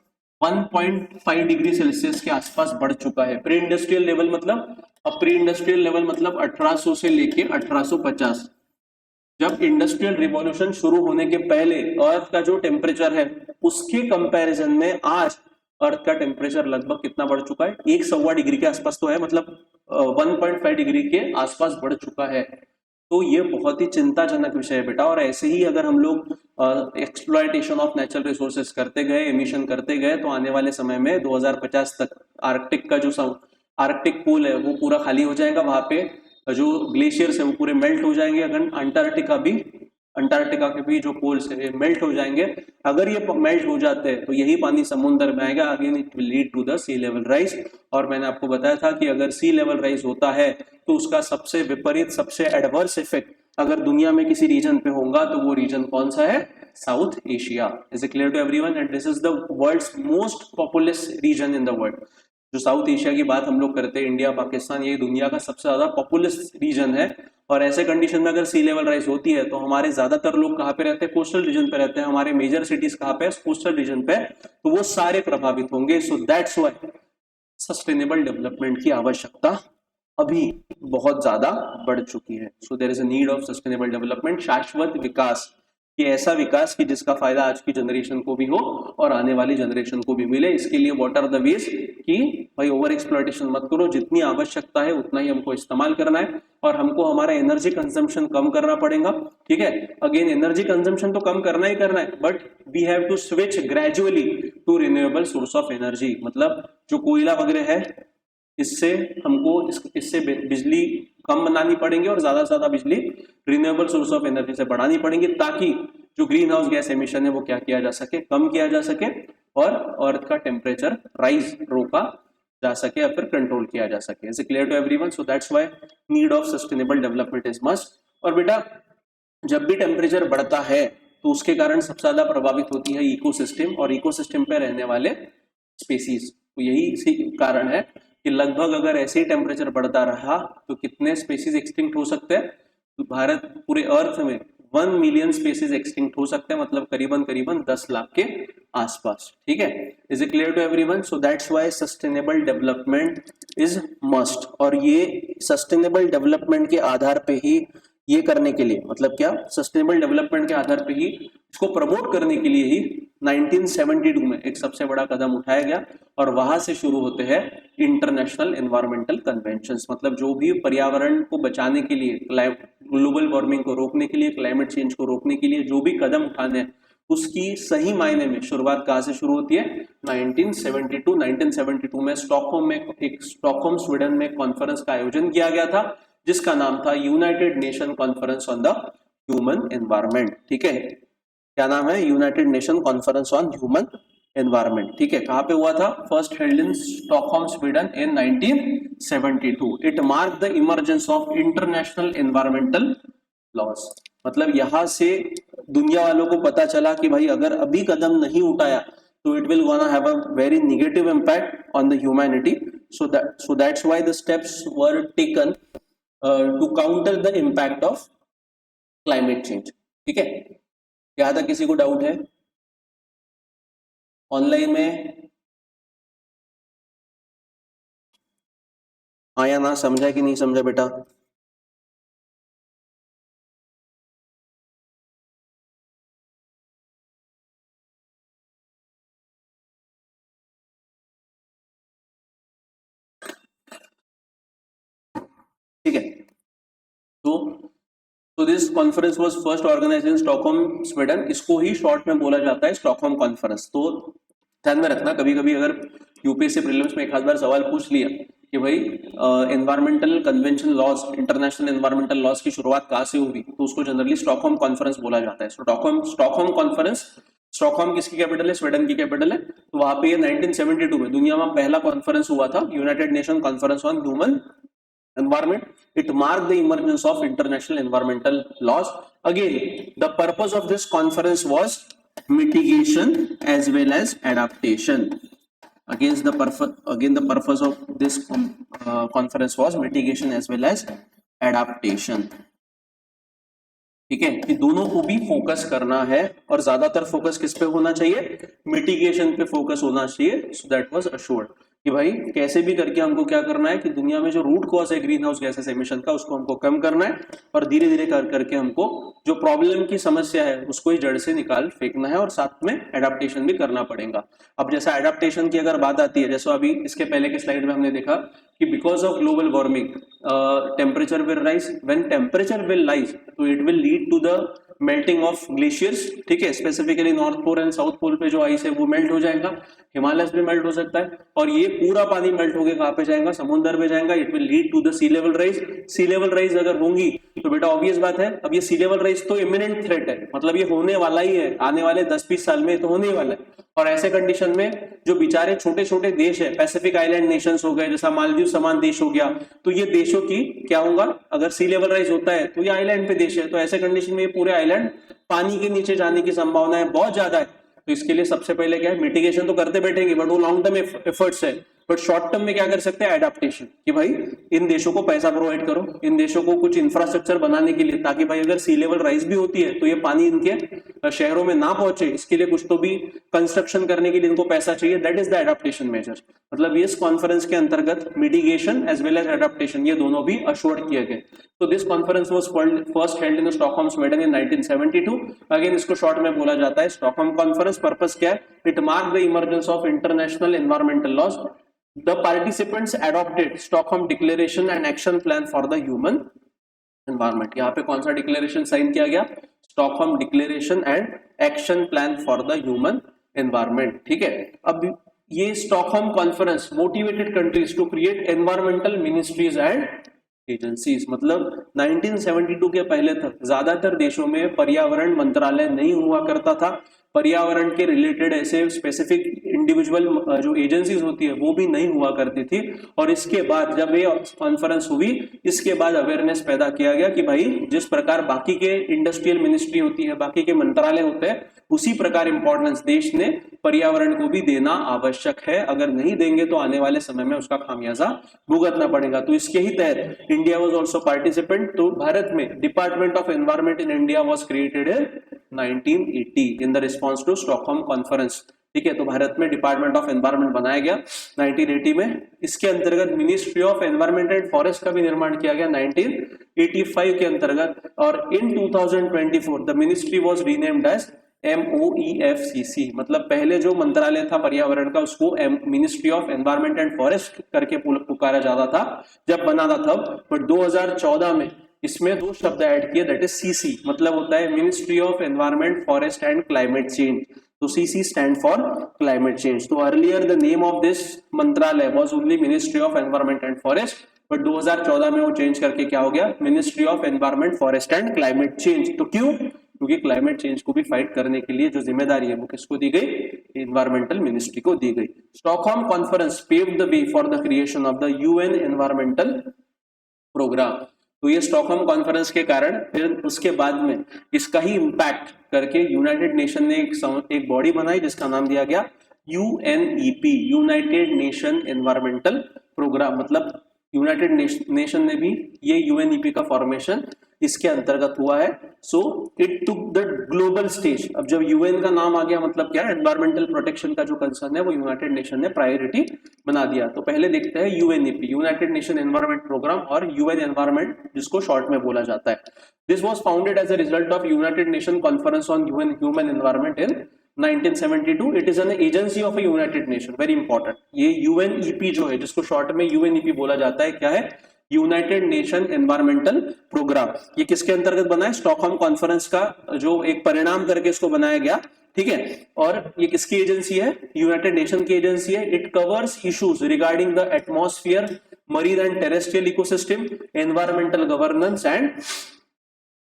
1.5 डिग्री सेल्सियस के आसपास बढ़ चुका है। प्री इंडस्ट्रियल लेवल मतलब, अब प्री इंडस्ट्रियल लेवल मतलब 1800 से लेके 1850, जब इंडस्ट्रियल रिवॉल्यूशन शुरू होने के पहले अर्थ का जो टेम्परेचर है उसके कंपैरिजन में आज अर्थ का टेम्परेचर लगभग कितना बढ़ चुका है, 1.25 डिग्री के आसपास तो है, मतलब 1.5 डिग्री के आसपास बढ़ चुका है। तो ये बहुत ही चिंताजनक विषय है बेटा। और ऐसे ही अगर हम लोग एक्सप्लॉयटेशन ऑफ नेचुरल रिसोर्सेज करते गए, एमिशन करते गए, तो आने वाले समय में 2050 तक आर्कटिक का जो आर्कटिक पोल है वो पूरा खाली हो जाएगा, वहां पे जो ग्लेशियर्स है वो पूरे मेल्ट हो जाएंगे, अगर अंटार्कटिका के भी जो पोल्स है मेल्ट हो जाएंगे। अगर ये मेल्ट हो जाते हैं तो यही पानी समुद्र में आएगा, again it will lead to the sea level rise. और मैंने आपको बताया था कि अगर सी लेवल राइज होता है तो उसका सबसे विपरीत, सबसे एडवर्स इफेक्ट अगर दुनिया में किसी रीजन पे होगा तो वो रीजन कौन सा है, south Asia. Is it clear to everyone? And this is the world's most populous region in the world. जो साउथ एशिया की बात हम लोग करते हैं, इंडिया पाकिस्तान, ये दुनिया का सबसे ज्यादा पॉपुलस रीजन है। और ऐसे कंडीशन में अगर सी लेवल राइज होती है तो हमारे ज्यादातर लोग कहाँ पे रहते हैं, कोस्टल रीजन पे रहते हैं, हमारे मेजर सिटीज कहाँ पे, कोस्टल रीजन पे, तो वो सारे प्रभावित होंगे। So that's why sustainable development की आवश्यकता अभी बहुत ज्यादा बढ़ चुकी है। So there is a need of sustainable development, शाश्वत विकास, कि ऐसा विकास कि जिसका फायदा आज की जनरेशन को भी हो और आने वाली जनरेशन को भी मिले। इसके लिए व्हाट आर द वेज कि भाई ओवर एक्सप्लॉयटेशन मत करो, जितनी आवश्यकता है उतना ही हमको इस्तेमाल करना है, और हमको हमारा एनर्जी कंजम्पशन कम करना पड़ेगा, ठीक है। अगेन एनर्जी कंजम्पशन तो कम करना ही करना है, but we have to switch gradually to renewable source of energy. मतलब जो कोयला वगैरह है इससे हमको इससे बिजली कम बनानी पड़ेंगे और ज्यादा से ज्यादा बिजली रिन्यूएबल सोर्स ऑफ एनर्जी से बढ़ानी पड़ेंगी, ताकि जो ग्रीन हाउस गैस एमिशन है वो क्या किया जा सके, कम किया जा सके, और अर्थ का टेम्परेचर राइज रोका जा सके या फिर कंट्रोल किया जा सके। Is it clear to everyone? So that's why need of sustainable development is must. और बेटा जब भी टेम्परेचर बढ़ता है तो उसके कारण सबसे ज्यादा प्रभावित होती है इकोसिस्टम, और इकोसिस्टम पे रहने वाले स्पीसीज। तो यही कारण है कि लगभग अगर ऐसे ही टेम्परेचर बढ़ता रहा तो कितने स्पीसीज एक्सटिंक्ट हो सकते हैं। तो भारत पूरे अर्थ में 1 मिलियन स्पीसीज एक्सटिंक्ट हो सकते हैं, मतलब करीबन करीबन 10 लाख के आसपास, ठीक है। Is it clear to everyone? So that's why sustainable development is must, और ये सस्टेनेबल डेवलपमेंट के आधार पे ही ये करने के लिए, मतलब क्या, सस्टेनेबल डेवलपमेंट के आधार पे ही इसको प्रमोट करने के लिए ही 1972 में एक सबसे बड़ा कदम उठाया गया, और वहां से शुरू होते हैं इंटरनेशनल एनवायरमेंटल कन्वेंशंस। मतलब जो भी पर्यावरण को बचाने के लिए, ग्लोबल वार्मिंग को रोकने के लिए, क्लाइमेट चेंज को रोकने के लिए जो भी कदम उठाने हैं, उसकी सही मायने में शुरुआत कहां से शुरू होती है? 1972 में स्टॉकहोम स्वीडन में कॉन्फ्रेंस का आयोजन किया गया था, जिसका नाम था United Nation conference on the human environment, ठीक है। क्या नाम है? United Nation conference on human environment, ठीक है। कहां पे हुआ था? First held in Stockholm Sweden in 1972। It mark the emergence of international environmental loss. मतलब यहां से दुनिया वालों को पता चला कि भाई अगर अभी कदम नहीं उठाया तो it will gonna have a very negative impact on the humanity. So that's why the steps were taken to counter the impact of climate change, ठीक है। क्या था, किसी को डाउट है ऑनलाइन में? आया ना? समझा कि नहीं समझा बेटा? ठीक है। तो this conference was first organised in Stockholm Sweden. इसको ही शॉर्ट में बोला जाता है स्टॉकहोम कॉन्फ्रेंस। तो ध्यान में रखना, कभी कभी अगर यूपीएससी प्रीलिम्स में एक आध बार सवाल पूछ लिया कि भाई environmental convention laws, international environmental laws की शुरुआत कहां से हुई, तो उसको जनरली स्टॉकहोम कॉन्फ्रेंस बोला जाता है। स्टॉकहोम कॉन्फ्रेंस, स्टॉकहोम किसकी कैपिटल है? स्वीडन की कैपिटल है। तो वहां पे ये 1972 में दुनिया में पहला कॉन्फ्रेंस हुआ था, United Nation conference on human environment. It marked the emergence of international environmental laws. Again, the purpose of this conference was mitigation as well as adaptation. Again, the purpose of this conference was mitigation as well as adaptation. ठीक है, कि दोनों को भी focus करना है, और ज्यादातर फोकस किस पे होना चाहिए? मिटिगेशन पे फोकस होना चाहिए। सो दैट वाज अश्योर्ड कि भाई कैसे भी करके हमको क्या करना है कि दुनिया में जो रूट कॉज है ग्रीन हाउस गैसेस एमिशन का, उसको हमको कम करना है, और धीरे धीरे करके हमको जो प्रॉब्लम की समस्या है उसको ही जड़ से निकाल फेंकना है, और साथ में एडाप्टेशन भी करना पड़ेगा। अब जैसा एडाप्टेशन की अगर बात आती है, जैसे अभी इसके पहले के स्लाइड में हमने देखा कि because of global warming temperature will rise. When temperature will rise तो it will lead to the melting of glaciers, ठीक है। Specifically North Pole and South Pole पे जो आइस है वो मेल्ट हो जाएगा, हिमालयस भी मेल्ट हो सकता है, और ये पूरा पानी मेल्ट होकर कहां पे जाएगा? समुद्र में जाएगा। It will lead to the sea level rise. Sea level rise अगर होंगी तो बेटा ऑब्वियस बात है, अब ये सी लेवल राइज तो इमिनेंट थ्रेट है, मतलब ये होने वाला ही है, आने वाले 10-20 साल में तो होने ही वाला है। और ऐसे कंडीशन में जो बेचारे छोटे छोटे देश है, पैसिफिक आइलैंड नेशंस हो गए, जैसा मालदीव समान देश हो गया, तो ये देशों की क्या होगा? अगर सी लेवल राइज होता है तो ये आइलैंड पे देश है, तो ऐसे कंडीशन में ये पूरे आइलैंड पानी के नीचे जाने की संभावना बहुत ज्यादा है। तो इसके लिए सबसे पहले क्या है? मिटिगेशन तो करते बैठेंगे, बट वो लॉन्ग टर्म एफर्ट्स है। बट शॉर्ट टर्म में क्या कर सकते हैं? एडाप्टेशन, कि भाई इन देशों को पैसा प्रोवाइड करो, इन देशों को कुछ इंफ्रास्ट्रक्चर बनाने के लिए, ताकि भाई अगर सी लेवल राइज भी होती है तो ये पानी इनके शहरों में ना पहुंचे, इसके लिए कुछ तो भी कंस्ट्रक्शन करने के लिए इनको पैसा चाहिए। That is the adaptation measure. मतलब इस कॉन्फ्रेंस के अंतर्गत mitigation as well as adaptation, ये दोनों भी अश्योर्ड किए गए। तो this conference was first held in Stockholm Sweden in 1972। Again इसको शॉर्ट में बोला जाता है स्टॉकहोम कॉन्फ्रेंस। पर्पस क्या है? It mark the emergence of international environmental laws. The participants adopted Stockholm Declaration and Action Plan for the Human Environment. यहाँ पे कौन सा डिक्लेरेशन साइन किया गया? Stockholm Declaration and Action Plan for the Human Environment, ठीक है। अब ये Stockholm Conference motivated countries to create environmental ministries and agencies. मतलब 1972 के पहले तक ज्यादातर देशों में पर्यावरण मंत्रालय नहीं हुआ करता था, पर्यावरण के रिलेटेड ऐसे स्पेसिफिक इंडिविजुअल जो एजेंसीज होती है वो भी नहीं हुआ करती थी। और इसके बाद जब ये कॉन्फ्रेंस हुई, इसके बाद अवेयरनेस पैदा किया गया कि भाई जिस प्रकार बाकी के इंडस्ट्रियल मिनिस्ट्री होती है, बाकी के मंत्रालय होते हैं, उसी प्रकार इंपॉर्टेंस देश ने पर्यावरण को भी देना आवश्यक है। अगर नहीं देंगे तो आने वाले समय में उसका खामियाजा भुगतना पड़ेगा। तो इसके ही तहत इंडिया वाज आल्सो पार्टिसिपेंट। तो भारत में department of environment in India was created in 1980 in the response to Stockholm conference. ठीक है, तो भारत में डिपार्टमेंट ऑफ एनवायरनमेंट बनाया गया 1980 में। इसके अंतर्गत ministry of environment and forest का भी निर्माण किया गया 1985 के अंतर्गत। और in 2024 the ministry was renamed as MOEFCC, मतलब पहले जो मंत्रालय था पर्यावरण का उसको ministry of environment and forest करके पुकारा जाता था जब बना था तब। बट 2014 में इसमें 2 शब्द ऐड किए, दैट इज CC, मतलब होता है ministry of environment forest and climate change. तो CC stand for climate change. तो earlier the name of this मंत्रालय was only ministry of environment and forest, but 2014 में वो चेंज करके क्या हो गया, ministry of environment forest and climate change. तो क्यों? क्योंकि क्लाइमेट चेंज को भी फाइट करने के लिए जो जिम्मेदारी है वो किसको दी गई, एनवायरमेंटल मिनिस्ट्री को दी गई। Stockholm conference paved the way for the creation of the UN environmental programme. तो ये स्टॉकहोम कॉन्फ्रेंस के कारण फिर उसके बाद में इसका ही इम्पैक्ट करके यूनाइटेड नेशन ने एक बॉडी बनाई जिसका नाम दिया गया UNEP, United Nation environmental programme. मतलब यूनाइटेड नेशन ने भी ये UNEP का फॉर्मेशन इसके अंतर्गत हुआ है। So it took the global stage. अब जब UN का नाम आ गया मतलब क्या, एनवायरमेंटल प्रोटेक्शन का जो कंसर्न है वो यूनाइटेड नेशन ने प्रायोरिटी बना दिया। तो पहले देखते हैं UNEP, United Nation environment programme, और UN एनवायरमेंट जिसको शॉर्ट में बोला जाता है। This was founded as a result of United Nation conference on human environment in 1972। It is an agency of a United Nation, very important. ये UNEP जो है जिसको शॉर्ट में UNEP बोला जाता है, क्या है, यूनाइटेड नेशन एनवायरमेंटल प्रोग्राम। ये किसके अंतर्गत बना है, स्टॉकहोम कॉन्फ्रेंस का जो एक परिणाम करके इसको बनाया गया। ठीक है, और ये किसकी एजेंसी है, यूनाइटेड नेशन की एजेंसी है। It covers issues regarding the atmosphere, marine and terrestrial ecosystem, environmental governance and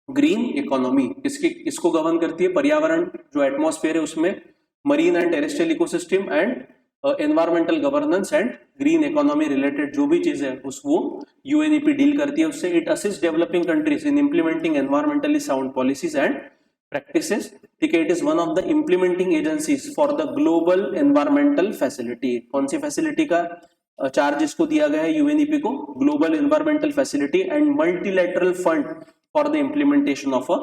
green economy. इसको गवर्न करती है पर्यावरण, जो एटमॉस्फेयर है उसमें, marine and terrestrial ecosystem and environmental governance and green economy related जो भी चीज है उस वो UNEP डील करती है उससे। It assist developing countries in implementing environmentally sound policies and practices. ठीक है, it is one of the implementing agencies for the global environmental facility. कौन सी फैसिलिटी का चार्ज इसको दिया गया है UNEP को, global environmental facility and multilateral fund for the implementation of a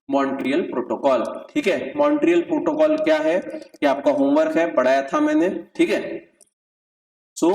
Montreal protocol. ठीक है, मॉन्ट्रियल प्रोटोकॉल क्या है, ये आपका होमवर्क है, पढ़ाया था मैंने। ठीक है, सो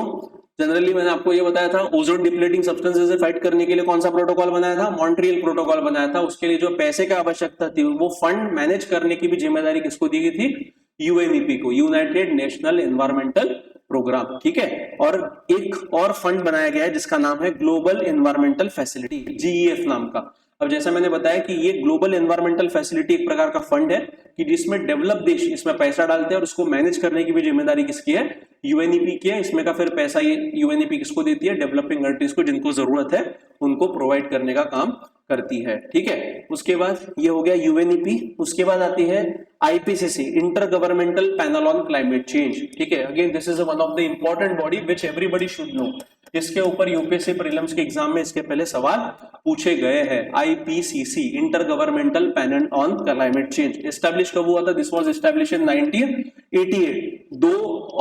जनरली मैंने आपको ये बताया था ओजोन डिप्लीटिंग सब्सटेंसेस से फाइट करने के लिए कौन सा प्रोटोकॉल बनाया था, मॉन्ट्रियल प्रोटोकॉल बनाया था। उसके लिए जो पैसे की आवश्यकता थी वो फंड मैनेज करने की भी जिम्मेदारी किसको दी गई थी, UNEP को, यूनाइटेड नेशनल एनवायरमेंटल प्रोग्राम। ठीक है, और एक और फंड बनाया गया है जिसका नाम है ग्लोबल एनवायरमेंटल फैसिलिटी, GEF नाम का। अब जैसा मैंने बताया कि ये ग्लोबल एनवायरमेंटल फैसिलिटी एक प्रकार का फंड है कि जिसमें डेवलप देश इसमें पैसा डालते हैं और उसको मैनेज करने की भी जिम्मेदारी किसकी है, UNEP की है। इसमें का फिर पैसा ये UNEP किसको देती है, डेवलपिंग कंट्रीज को, जिनको जरूरत है उनको प्रोवाइड करने का काम करती है। ठीक है, उसके बाद ये हो गया UNEP। उसके बाद आती है IPCC, intergovernmental panel on climate change. ठीक है, again this is one of the important body which everybody should know. इसके ऊपर यूपीएससी प्रीलिम्स के एग्जाम में इसके पहले सवाल पूछे गए हैं। IPCC, intergovernmental panel on climate change, establish कब हुआ था, this was establish in 1988। 2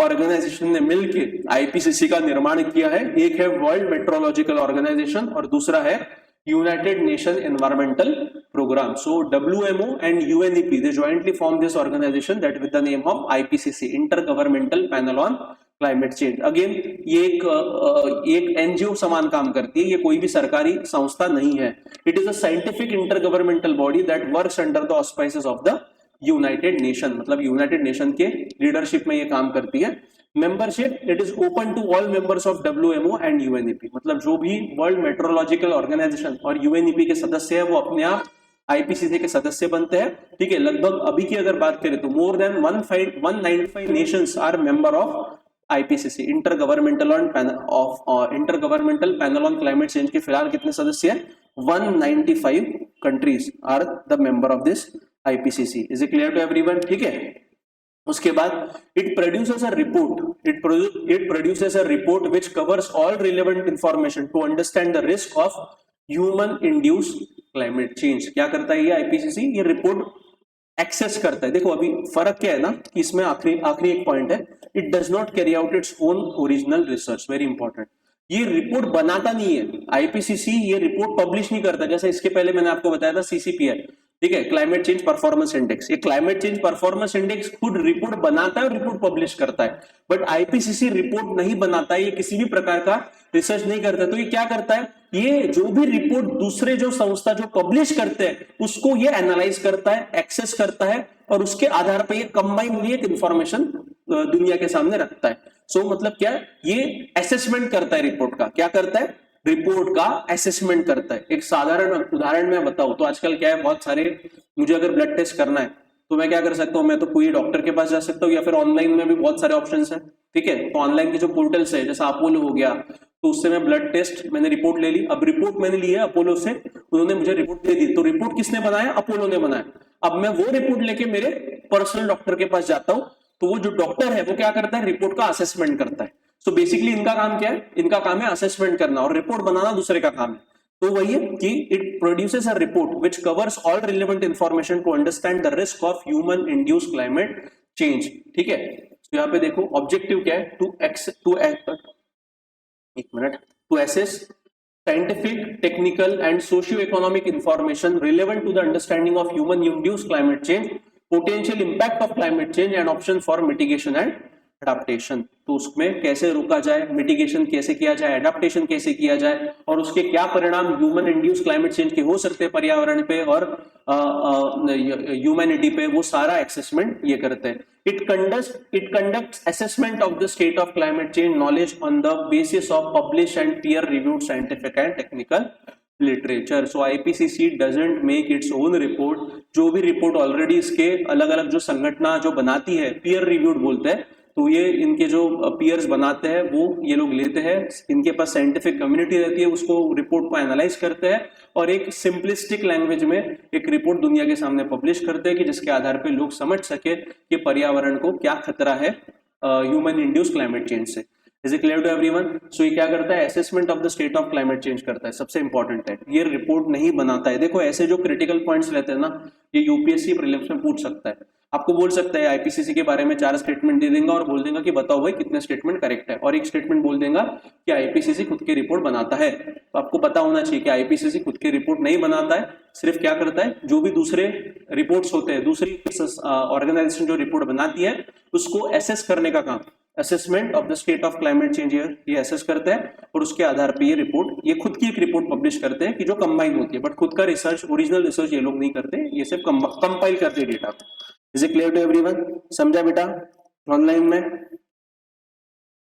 organisation ने मिलकर IPCC का निर्माण किया है। एक है वर्ल्ड मेट्रोलॉजिकल ऑर्गेनाइजेशन और दूसरा है United Nation environmental programme. So WMO and UNEP, they jointly form this organization that with the name of IPCC, Intergovernmental Panel on Climate Change. Again ये एक NGO समान काम करती है, ये कोई भी सरकारी संस्था नहीं है। It is a scientific intergovernmental body that works under the auspices of the United Nation, मतलब यूनाइटेड नेशन के लीडरशिप में ये काम करती है। Membership, it is open to all members of WMO and UNEP, मतलब जो भी वर्ल्ड मेट्रोलॉजिकल ऑर्गेनाइजेशन और UNEP के सदस्य है वो अपने आप IPCC के सदस्य बनते हैं। ठीक है, लगभग अभी की अगर बात करें तो more than 195 nations are member of IPCC, intergovernmental panel on climate change के फिलहाल कितने सदस्य हैं, 195 countries are the member of this IPCC. Is it clear to everyone? ठीक है। उसके बाद it produces a report, it produces a report which covers all relevant information to understand the risk of human induce climate change. क्या करता है ये IPCC? ये report access करता है। देखो अभी फर्क क्या है ना कि इसमें आखिरी एक पॉइंट है, it does not carry out its own original research. Very important, ये रिपोर्ट बनाता नहीं है आईपीसीसी, ये रिपोर्ट पब्लिश नहीं करता। जैसे इसके पहले मैंने आपको बताया था सीसीपीआई, ठीक है, क्लाइमेट चेंज परफॉर्मेंस इंडेक्स, ये क्लाइमेट चेंज परफॉर्मेंस इंडेक्स खुद रिपोर्ट बनाता है और रिपोर्ट पब्लिश करता है, बट आईपीसीसी रिपोर्ट नहीं बनाता है, ये किसी भी प्रकार का रिसर्च नहीं करता। तो ये क्या करता है, ये जो भी रिपोर्ट दूसरे जो संस्था जो पब्लिश करते हैं उसको ये एनालाइज करता है, एक्सेस करता है और उसके आधार पर ये कंबाइनली एक इंफॉर्मेशन दुनिया के सामने रखता है। सो मतलब क्या है, ये असेसमेंट करता है रिपोर्ट का। क्या करता है? रिपोर्ट का असेसमेंट करता है। एक साधारण उदाहरण मैं बताऊं तो आजकल क्या है, बहुत सारे, मुझे अगर ब्लड टेस्ट करना है तो मैं क्या कर सकता हूं, मैं तो कोई डॉक्टर के पास जा सकता हूँ या फिर ऑनलाइन में भी बहुत सारे ऑप्शंस हैं, ठीक है। तो ऑनलाइन के जो पोर्टल्स है जैसा अपोलो हो गया, तो उससे मैं ब्लड टेस्ट, मैंने रिपोर्ट ले ली। अब रिपोर्ट मैंने ली है अपोलो से, उन्होंने मुझे रिपोर्ट दे दी, तो रिपोर्ट किसने बनाया? अपोलो ने बनाया। अब मैं वो रिपोर्ट लेके मेरे पर्सनल डॉक्टर के पास जाता हूं, तो वो जो डॉक्टर है वो क्या करता है? रिपोर्ट का असेसमेंट करता है। सो बेसिकली इनका काम क्या है? इनका काम है असेसमेंट करना, और रिपोर्ट बनाना दूसरे का काम है। तो वही है कि it produces a report which covers all relevant information to understand the risk of human induce climate change. ठीक है, तो यहाँ पे देखो ऑब्जेक्टिव क्या है, to assess scientific, technical and socio-economic information relevant to the understanding of human-induced climate change, potential impact of climate change and option for mitigation and adaptation। तो उसमें कैसे रोका जाए, मिटिगेशन कैसे किया जाए, एडाप्टेशन कैसे किया जाए, और उसके क्या परिणाम ह्यूमन इंड्यूस क्लाइमेट चेंज के हो सकते हैं पर्यावरण पे और ह्यूमैनिटी पे, वो सारा असेसमेंट ये करते हैं। It conducts assessment of the state of climate change knowledge on the basis of published and peer-reviewed scientific and technical literature. So IPCC doesn't make its own report. जो भी रिपोर्ट ऑलरेडी इसके अलग अलग जो संगठना जो बनाती है, peer reviewed बोलते हैं, तो ये इनके जो पीयर्स बनाते हैं वो ये लोग लेते हैं, इनके पास साइंटिफिक कम्युनिटी रहती है, उसको रिपोर्ट को एनालाइज करते हैं और एक सिंपलिस्टिक लैंग्वेज में एक रिपोर्ट दुनिया के सामने पब्लिश करते हैं कि जिसके आधार पे लोग समझ सके कि पर्यावरण को क्या खतरा है ह्यूमन इंड्यूस क्लाइमेट चेंज से। Is it clear to everyone? So ये क्या करता है, assessment of the state of climate change करता है, सबसे इंपॉर्टेंट है। ये रिपोर्ट नहीं बनाता है। देखो ऐसे जो क्रिटिकल पॉइंट्स रहते हैं ना, ये यूपीएससी प्रीलिम्स में पूछ सकता है, आपको बोल सकता है आईपीसीसी के बारे में 4 स्टेटमेंट दे देगा और बोल देगा कि बताओ भाई कितने स्टेटमेंट करेक्ट है, और एक स्टेटमेंट बोल देगा कि आईपीसीसी खुद की रिपोर्ट बनाता है। तो आपको पता होना चाहिए कि आईपीसीसी खुद की रिपोर्ट नहीं बनाता है, सिर्फ क्या करता है, जो भी दूसरे रिपोर्ट्स होते हैं, दूसरी ऑर्गेनाइजेशन जो रिपोर्ट बनाती है उसको एसेस करने का काम, assessment of the state of climate change ये असेस करते हैं और उसके आधार पे ये रिपोर्ट, ये खुद की एक रिपोर्ट पब्लिश करते हैं कि जो कंबाइन होती है, बट खुद का रिसर्च, ओरिजिनल रिसर्च ये लोग नहीं करते, ये सिर्फ कंपाइल करते हैं data. Is it clear to everyone? समझा बेटा? ऑनलाइन में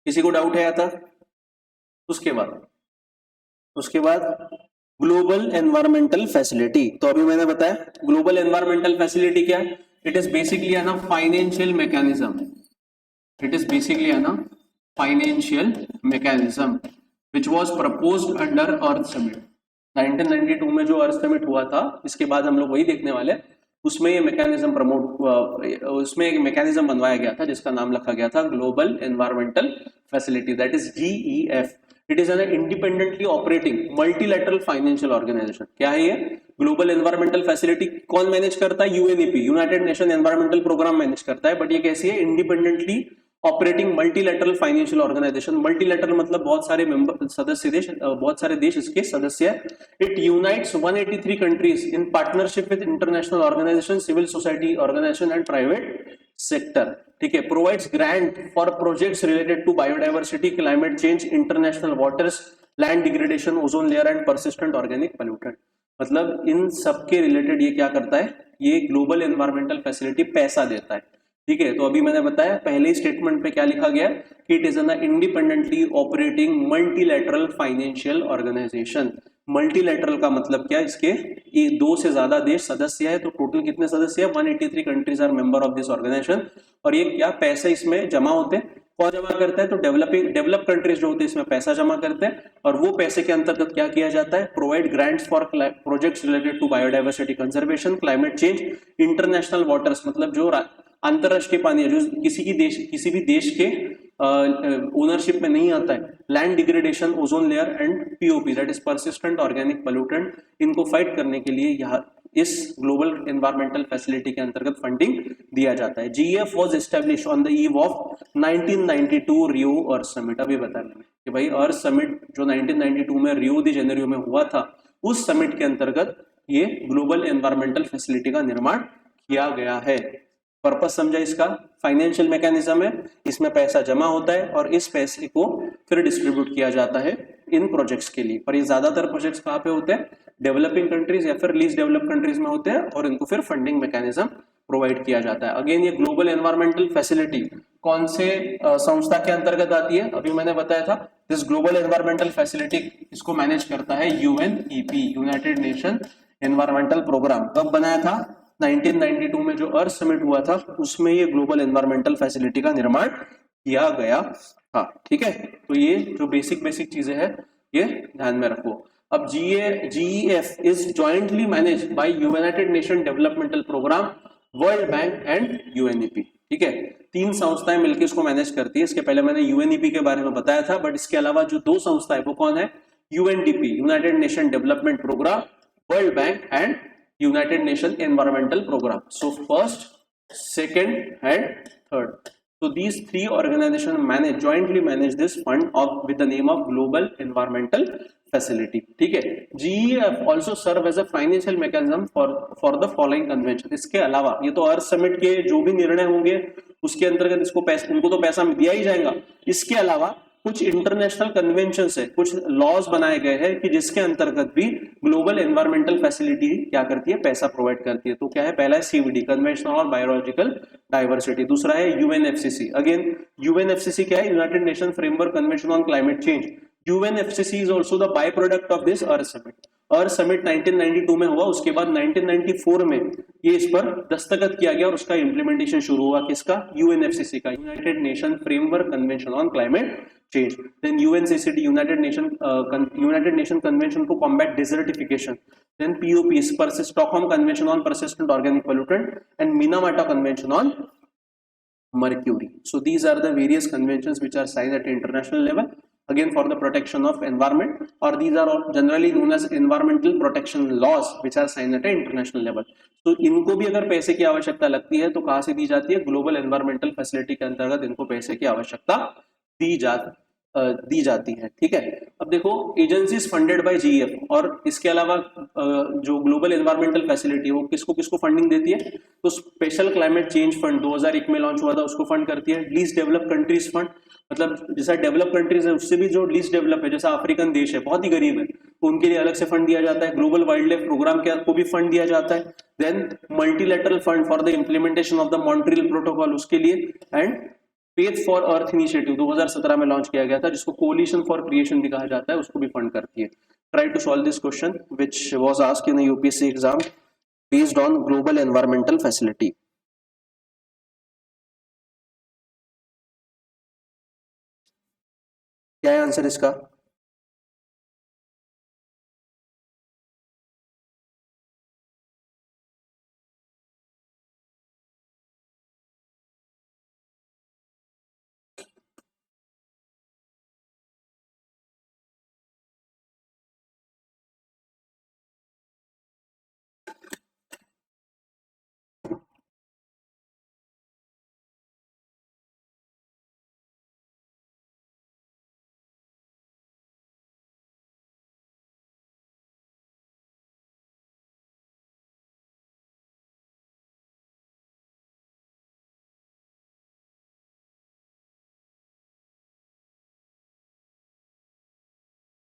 किसी को डाउट है आता? उसके बाद ग्लोबल एनवायरमेंटल फैसिलिटी। तो अभी मैंने बताया ग्लोबल एनवायरमेंटल फैसिलिटी क्या है, इट इज बेसिकली है ना financial mechanism, it is basically a financial mechanism which was proposed under Earth Summit 1992 में जो अर्थ समिट हुआ था, इसके बाद हम लोग वही देखने वाले हैं। उसमें ये मैकेनिज्म उसमें एक मैकेनिज्म बनवाया गया था जिसका नाम रखा गया था global environmental facility, that is GEF। It is an independently operating multilateral financial organisation. क्या है ये ग्लोबल एनवायरमेंटल फैसिलिटी? कौन मैनेज करता है? UNEP, United Nation environmental programme manage करता है, बट ये कैसी है? Independently operating multilateral financial organisation. Multilateral मतलब बहुत सारे मेंबर, सदस्य देश, बहुत सारे देश इसके सदस्य है। It unites 183 countries in partnership with international organisation, civil society organisation and private sector. ठीक है, provides grant for projects related to biodiversity, climate change, international waters, land degradation, ozone layer and persistent organic pollutant. मतलब इन सबके related ये क्या करता है, ये ग्लोबल एनवायरमेंटल फैसिलिटी पैसा देता है। ठीक है, तो अभी मैंने बताया पहले ही स्टेटमेंट पे क्या लिखा गया कि it is an independently operating multilateral financial organisation. Multilateral का मतलब क्या है, इसके ये 2 से ज्यादा देश सदस्य है, तो टोटल कितने सदस्य है? 183 countries are member of this organisation. और ये क्या पैसे इसमें जमा होते हैं, कौन जमा करता है? तो डेवलप कंट्रीज जो होते हैं इसमें पैसा जमा करते हैं, और वो पैसे के अंतर्गत क्या किया जाता है? Provide grants for projects related to biodiversity conservation, climate change, international waters, मतलब जो अंतरराष्ट्रीय पानी है जो किसी भी देश के ओनरशिप में नहीं आता है, land degradation, ozone layer and POP that is persistent organic pollutant, इनको फाइट करने के लिए यहाँ इस ग्लोबल एनवायरमेंटल फैसिलिटी के अंतर्गत फंडिंग दिया जाता है। GEF was established on the eve of 1992 Rio earth summit. अभी बताया मैंने कि भाई अर्थ समिट जो 1992 में रियो दी जेनेरियो में हुआ था, उस समिट के अंतर्गत ये ग्लोबल एनवायरमेंटल फैसिलिटी का निर्माण किया गया है। पर्पस समझा इसका? फाइनेंशियल मैकेनिज्म है, इसमें पैसा जमा होता है और इस पैसे को फिर डिस्ट्रीब्यूट किया जाता है इन प्रोजेक्ट्स के लिए। पर ये ज्यादातर प्रोजेक्ट्स कहाँ पे होते हैं? डेवलपिंग कंट्रीज या फिर लीस्ट डेवलप कंट्रीज में होते हैं, और इनको फिर फंडिंग मैकेनिज्म प्रोवाइड किया जाता है। अगेन ये ग्लोबल एनवायरमेंटल फैसिलिटी कौन से संस्था के अंतर्गत आती है? अभी मैंने बताया था, दिस ग्लोबल एनवायरमेंटल फैसिलिटी इसको मैनेज करता है UNEP, United Nation environmental programme. कब बनाया था? 1992 में जो अर्थ समिट हुआ था उसमें ये ग्लोबल एनवायरमेंटल फैसिलिटी का निर्माण किया गया था। ठीक है, तो ये जो बेसिक चीजें हैं ये ध्यान में रखो। अब GEF is jointly managed by United Nation developmental programme, World Bank and UNEP. ठीक है, तीन संस्थाएं मिलकर इसको मैनेज करती है। इसके पहले मैंने यूएनईपी के बारे में बताया था, बट इसके अलावा जो दो संस्थाएं वो कौन है? UNDP, United Nation development programme, World Bank and United Nation Environmental Program. So first, second and third. So these three organizations jointly manage this fund with the name of Global Environmental Facility. ठीक है, GEF also serve as a financial mechanism for the following convention. इसके अलावा ये तो अर्थ summit के जो भी निर्णय होंगे उसके अंतर्गत इनको तो पैसा दिया ही जाएगा। इसके अलावा कुछ इंटरनेशनल कन्वेंशन है, कुछ लॉज बनाए गए हैं कि जिसके अंतर्गत भी ग्लोबल एनवायरमेंटल फैसिलिटी क्या करती है? पैसा प्रोवाइड करती है। तो क्या है? पहला है CVD, convention on biological diversity. दूसरा है यूएनएफसीसी। अगेन यूएनएफसीसी क्या है? United nation framework convention on climate change. UNFCCC is also the by product of this earth summit. Earth summit 1992 में हुआ, उसके बाद 1994 में ये इस पर दस्तखत किया गया और उसका इंप्लीमेंटेशन शुरू हुआ। किसका? यूएनएफसीसी का, United nation framework convention on climate change. Then UNCCD, United Nation Convention to Combat Desertification. Then POP, Stockholm Convention on Persistent Organic Pollutant, and Minamata Convention on Mercury. So these are the various conventions which are signed at international level, again for the protection of environment, or these are all generally known as environmental protection laws which are signed at international level. तो इनको भी अगर पैसे की आवश्यकता लगती है तो कहाँ से दी जाती है? ग्लोबल एनवायरमेंटल फैसिलिटी के अंतर्गत इनको पैसे की आवश्यकता दी जाती है। ठीक है, अब देखो एजेंसीज फंडेड बाय जीईएफ, और इसके अलावा जो ग्लोबल एनवायरमेंटल फैसिलिटी है वो किसको किसको फंडिंग देती है? तो स्पेशल क्लाइमेट चेंज फंड 2001 में लॉन्च हुआ था, उसको फंड करती है। लीस्ट डेवलप कंट्रीज फंड, मतलब जैसा डेवलप कंट्रीज है उससे भी जो लीस्ट डेवलप है, जैसा अफ्रीकन देश है बहुत ही गरीब है, तो उनके लिए अलग से फंड दिया जाता है। ग्लोबल वाइल्ड लाइफ प्रोग्राम को भी फंड दिया जाता है। Then multilateral fund for the implementation of the Montreal protocol, उसके लिए। And path for earth initiative 2017 में लॉन्च किया गया था, जिसको कोलिशन फॉर क्रिएशन भी कहा जाता है, उसको भी फंड करती है। Try to solve this question which was asked in UPSC exam based on global environmental facility. क्या है आंसर इसका?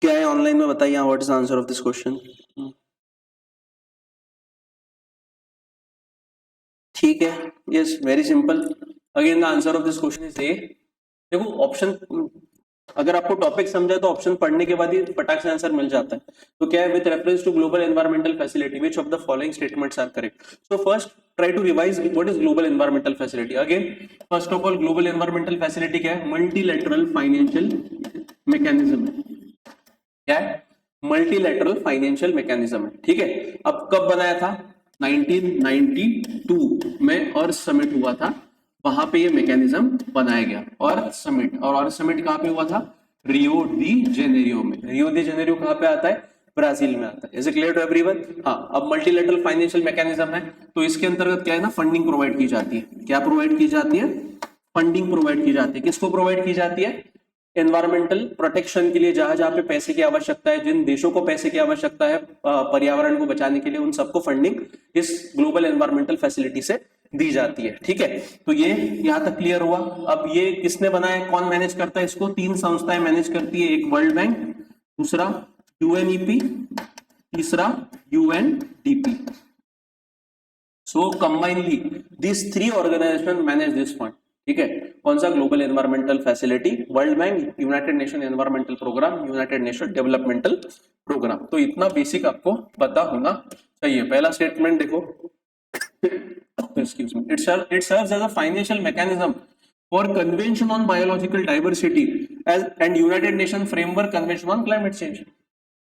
क्या है ऑनलाइन में बताइए, what is answer of this question? ठीक है, yes very simple. Again the answer of this question is A. देखो ऑप्शन अगर आपको टॉपिक समझा तो ऑप्शन पढ़ने के बाद ही फटाक से आंसर मिल जाता है। तो क्या है, with reference to global environmental facility which of the following statements are correct. So first try to revise what is global environmental facility. Again first of all global environmental facility क्या है, multilateral financial mechanism है। क्या है, multilateral financial mechanism है। ठीक है, अब कब बनाया था, 1992 में अर्थ समिट हुआ था, वहां पे ये मैकेनिज्म बनाया गया। और समिट, और अर्थ समिट कहां पे हुआ था, रियो डी जेनेरियो में। रियो डी जेनेरियो कहां पे आता है, ब्राजील में आता है। Is it clear to everyone. हाँ, अब मल्टीलैटरल फाइनेंशियल मैकेनिज्म है तो इसके अंतर्गत क्या है ना, फंडिंग प्रोवाइड की जाती है। क्या प्रोवाइड की जाती है, फंडिंग प्रोवाइड की जाती है। किसको प्रोवाइड की जाती है, एनवायरमेंटल प्रोटेक्शन के लिए, जहां जहां पे पैसे की आवश्यकता है, जिन देशों को पैसे की आवश्यकता है पर्यावरण को बचाने के लिए, उन सबको फंडिंग इस ग्लोबल एनवायरमेंटल फैसिलिटी से दी जाती है। ठीक है, तो ये यहां तक क्लियर हुआ। अब ये किसने बनाया, कौन मैनेज करता है इसको, तीन संस्थाएं मैनेज करती है, एक वर्ल्ड बैंक, दूसरा यूएनईपी, तीसरा UNDP. So combinely this three organisation manage this fund. ठीक है, कौन सा, global environmental facility, World Bank, United Nation environmental programme, United Nation developmental programme. तो इतना बेसिक आपको पता होना चाहिए। पहला स्टेटमेंट देखो, excuse me, it serves as a financial mechanism for convention on biological diversity as and United Nation framework convention on climate change।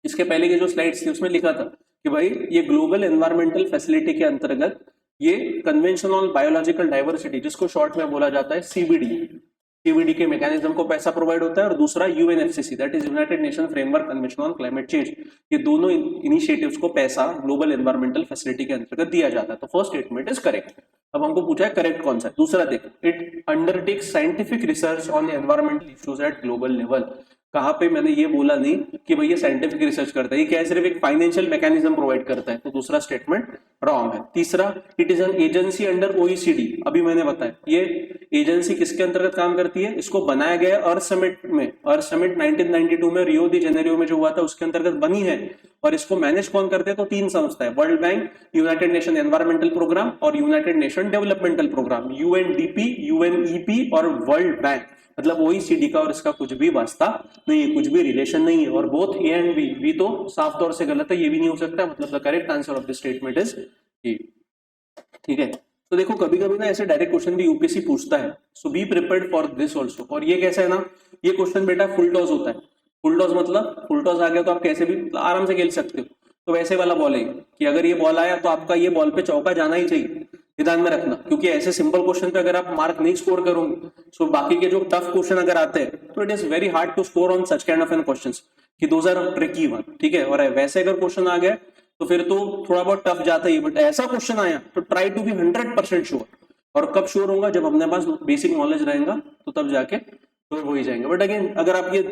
इसके पहले के जो स्लाइड्स थी उसमें लिखा था कि भाई ये ग्लोबल एनवायरमेंटल फैसिलिटी के अंतर्गत ये कन्वेंशन ऑन बायोलॉजिकल डाइवर्सिटी, जिसको शॉर्ट में बोला जाता है सीबीडी के मैकेनिज्म को पैसा प्रोवाइड होता है, और दूसरा UNFCCC, that is United nation framework convention on climate change. ये दोनों इनिशिएटिव्स को पैसा ग्लोबल एनवायरमेंटल फैसिलिटी के अंतर्गत दिया जाता है। तो फर्स्ट स्टेटमेंट इज करेक्ट। अब हमको पूछा है करेक्ट कौन सा है। दूसरा देखो, it undertakes scientific research on environmental issues at global level. कहां पे मैंने ये बोला नहीं कि भाई ये साइंटिफिक रिसर्च करता है, ये क्या है, सिर्फ एक फाइनेंशियल मैकेनिज्म प्रोवाइड करता है। तो दूसरा स्टेटमेंट रॉन्ग है। तीसरा, it is an agency under OECD. अभी मैंने बताया ये एजेंसी किसके अंतर्गत काम करती है, इसको बनाया गया अर्थ समिट में। अर्थ समिट 1992 में रियो डी जेनेरियो में जो हुआ था उसके अंतर्गत बनी है। और इसको मैनेज कौन करते हैं, तो तीन संस्था है, World Bank, United Nation environmental program और United Nation developmental program, UNDP, UNEP और वर्ल्ड बैंक। मतलब ओईसीडी का और इसका कुछ भी वास्ता नहीं है, कुछ भी रिलेशन नहीं है। और बोथ ए एंड बी तो साफ तौर से गलत है, ये भी नहीं हो सकता। मतलब the correct answer of this statement is a. ठीक है, तो देखो कभी कभी ना ऐसे डायरेक्ट क्वेश्चन भी यूपीएससी पूछता है, so be prepared for this also. और ये कैसा है ना, ये क्वेश्चन बेटा फुल टॉस होता है। फुल टॉस मतलब फुल टॉस आ गया तो आप कैसे भी आराम से खेल सकते हो। तो वैसे वाला बॉल है कि अगर ये बॉल आया तो आपका ये बॉल पे चौका जाना ही चाहिए, ध्यान में रखना। क्योंकि ऐसे सिंपल क्वेश्चन पे अगर आप मार्क नहीं स्कोर करोगे, सो बाकी के जो टफ क्वेश्चन अगर आते हैं तो it is very hard to score on such kind of an questions कि दोज आर ट्रिकी वन। ठीक है, और वैसे अगर क्वेश्चन आ गया तो फिर तो थोड़ा बहुत टफ जाता ही, बट ऐसा क्वेश्चन आया तो ट्राई टू बी 100% श्योर। और कब श्योर होगा, जब अपने पास बेसिक नॉलेज रहेगा तो तब जाके तो हो ही जाएंगे। बट अगेन अगर आप ये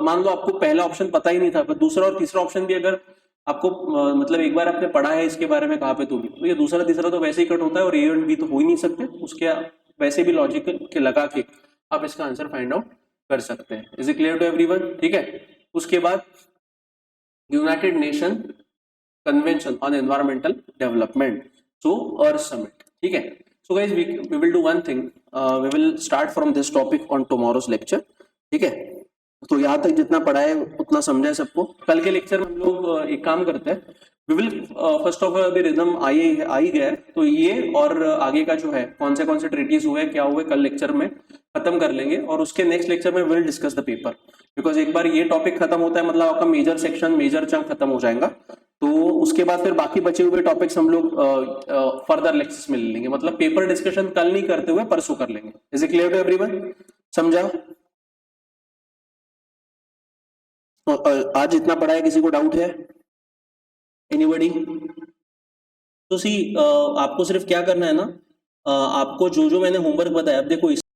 मान लो आपको पहला ऑप्शन पता ही नहीं था, पर दूसरा और तीसरा ऑप्शन भी अगर आपको मतलब एक बार आपने पढ़ा है इसके बारे में कहाँ पे, तो भी तो ये दूसरा तीसरा तो वैसे ही कट होता है, और ए एंड बी तो हो ही नहीं सकते। उसके वैसे भी लॉजिक के लगा के आप इसका आंसर फाइंड आउट कर सकते हैं। Is it clear to everyone. ठीक है, उसके बाद United Nation convention on environmental development, so earth summit. ठीक है, so guys we will do one thing, we will start from this topic on tomorrow's lecture. ठीक है, तो यहाँ तक जितना पढ़ा है उतना समझा है सबको। कल के लेक्चर में हम लोग एक काम करते हैं, we will first of all rhythm आ ही गया है, तो ये और आगे का जो है कौन से ट्रीटीज हुए क्या हुए कल लेक्चर में खत्म कर लेंगे। और उसके नेक्स्ट लेक्चर में will discuss the paper, because एक बार ये टॉपिक खत्म होता है मतलब आपका मेजर सेक्शन, मेजर चंक खत्म हो जाएगा। तो उसके बाद फिर बाकी बचे हुए टॉपिक्स हम लोग फर्दर लेक्चर्स में ले लेंगे। मतलब पेपर डिस्कशन कल नहीं करते हुए परसों कर लेंगे। Is it clear to everyone, समझा। आज इतना पढ़ा है, किसी को डाउट है, एनीबॉडी। तो सी आपको सिर्फ क्या करना है ना, आपको जो जो मैंने होमवर्क बताया, अब देखो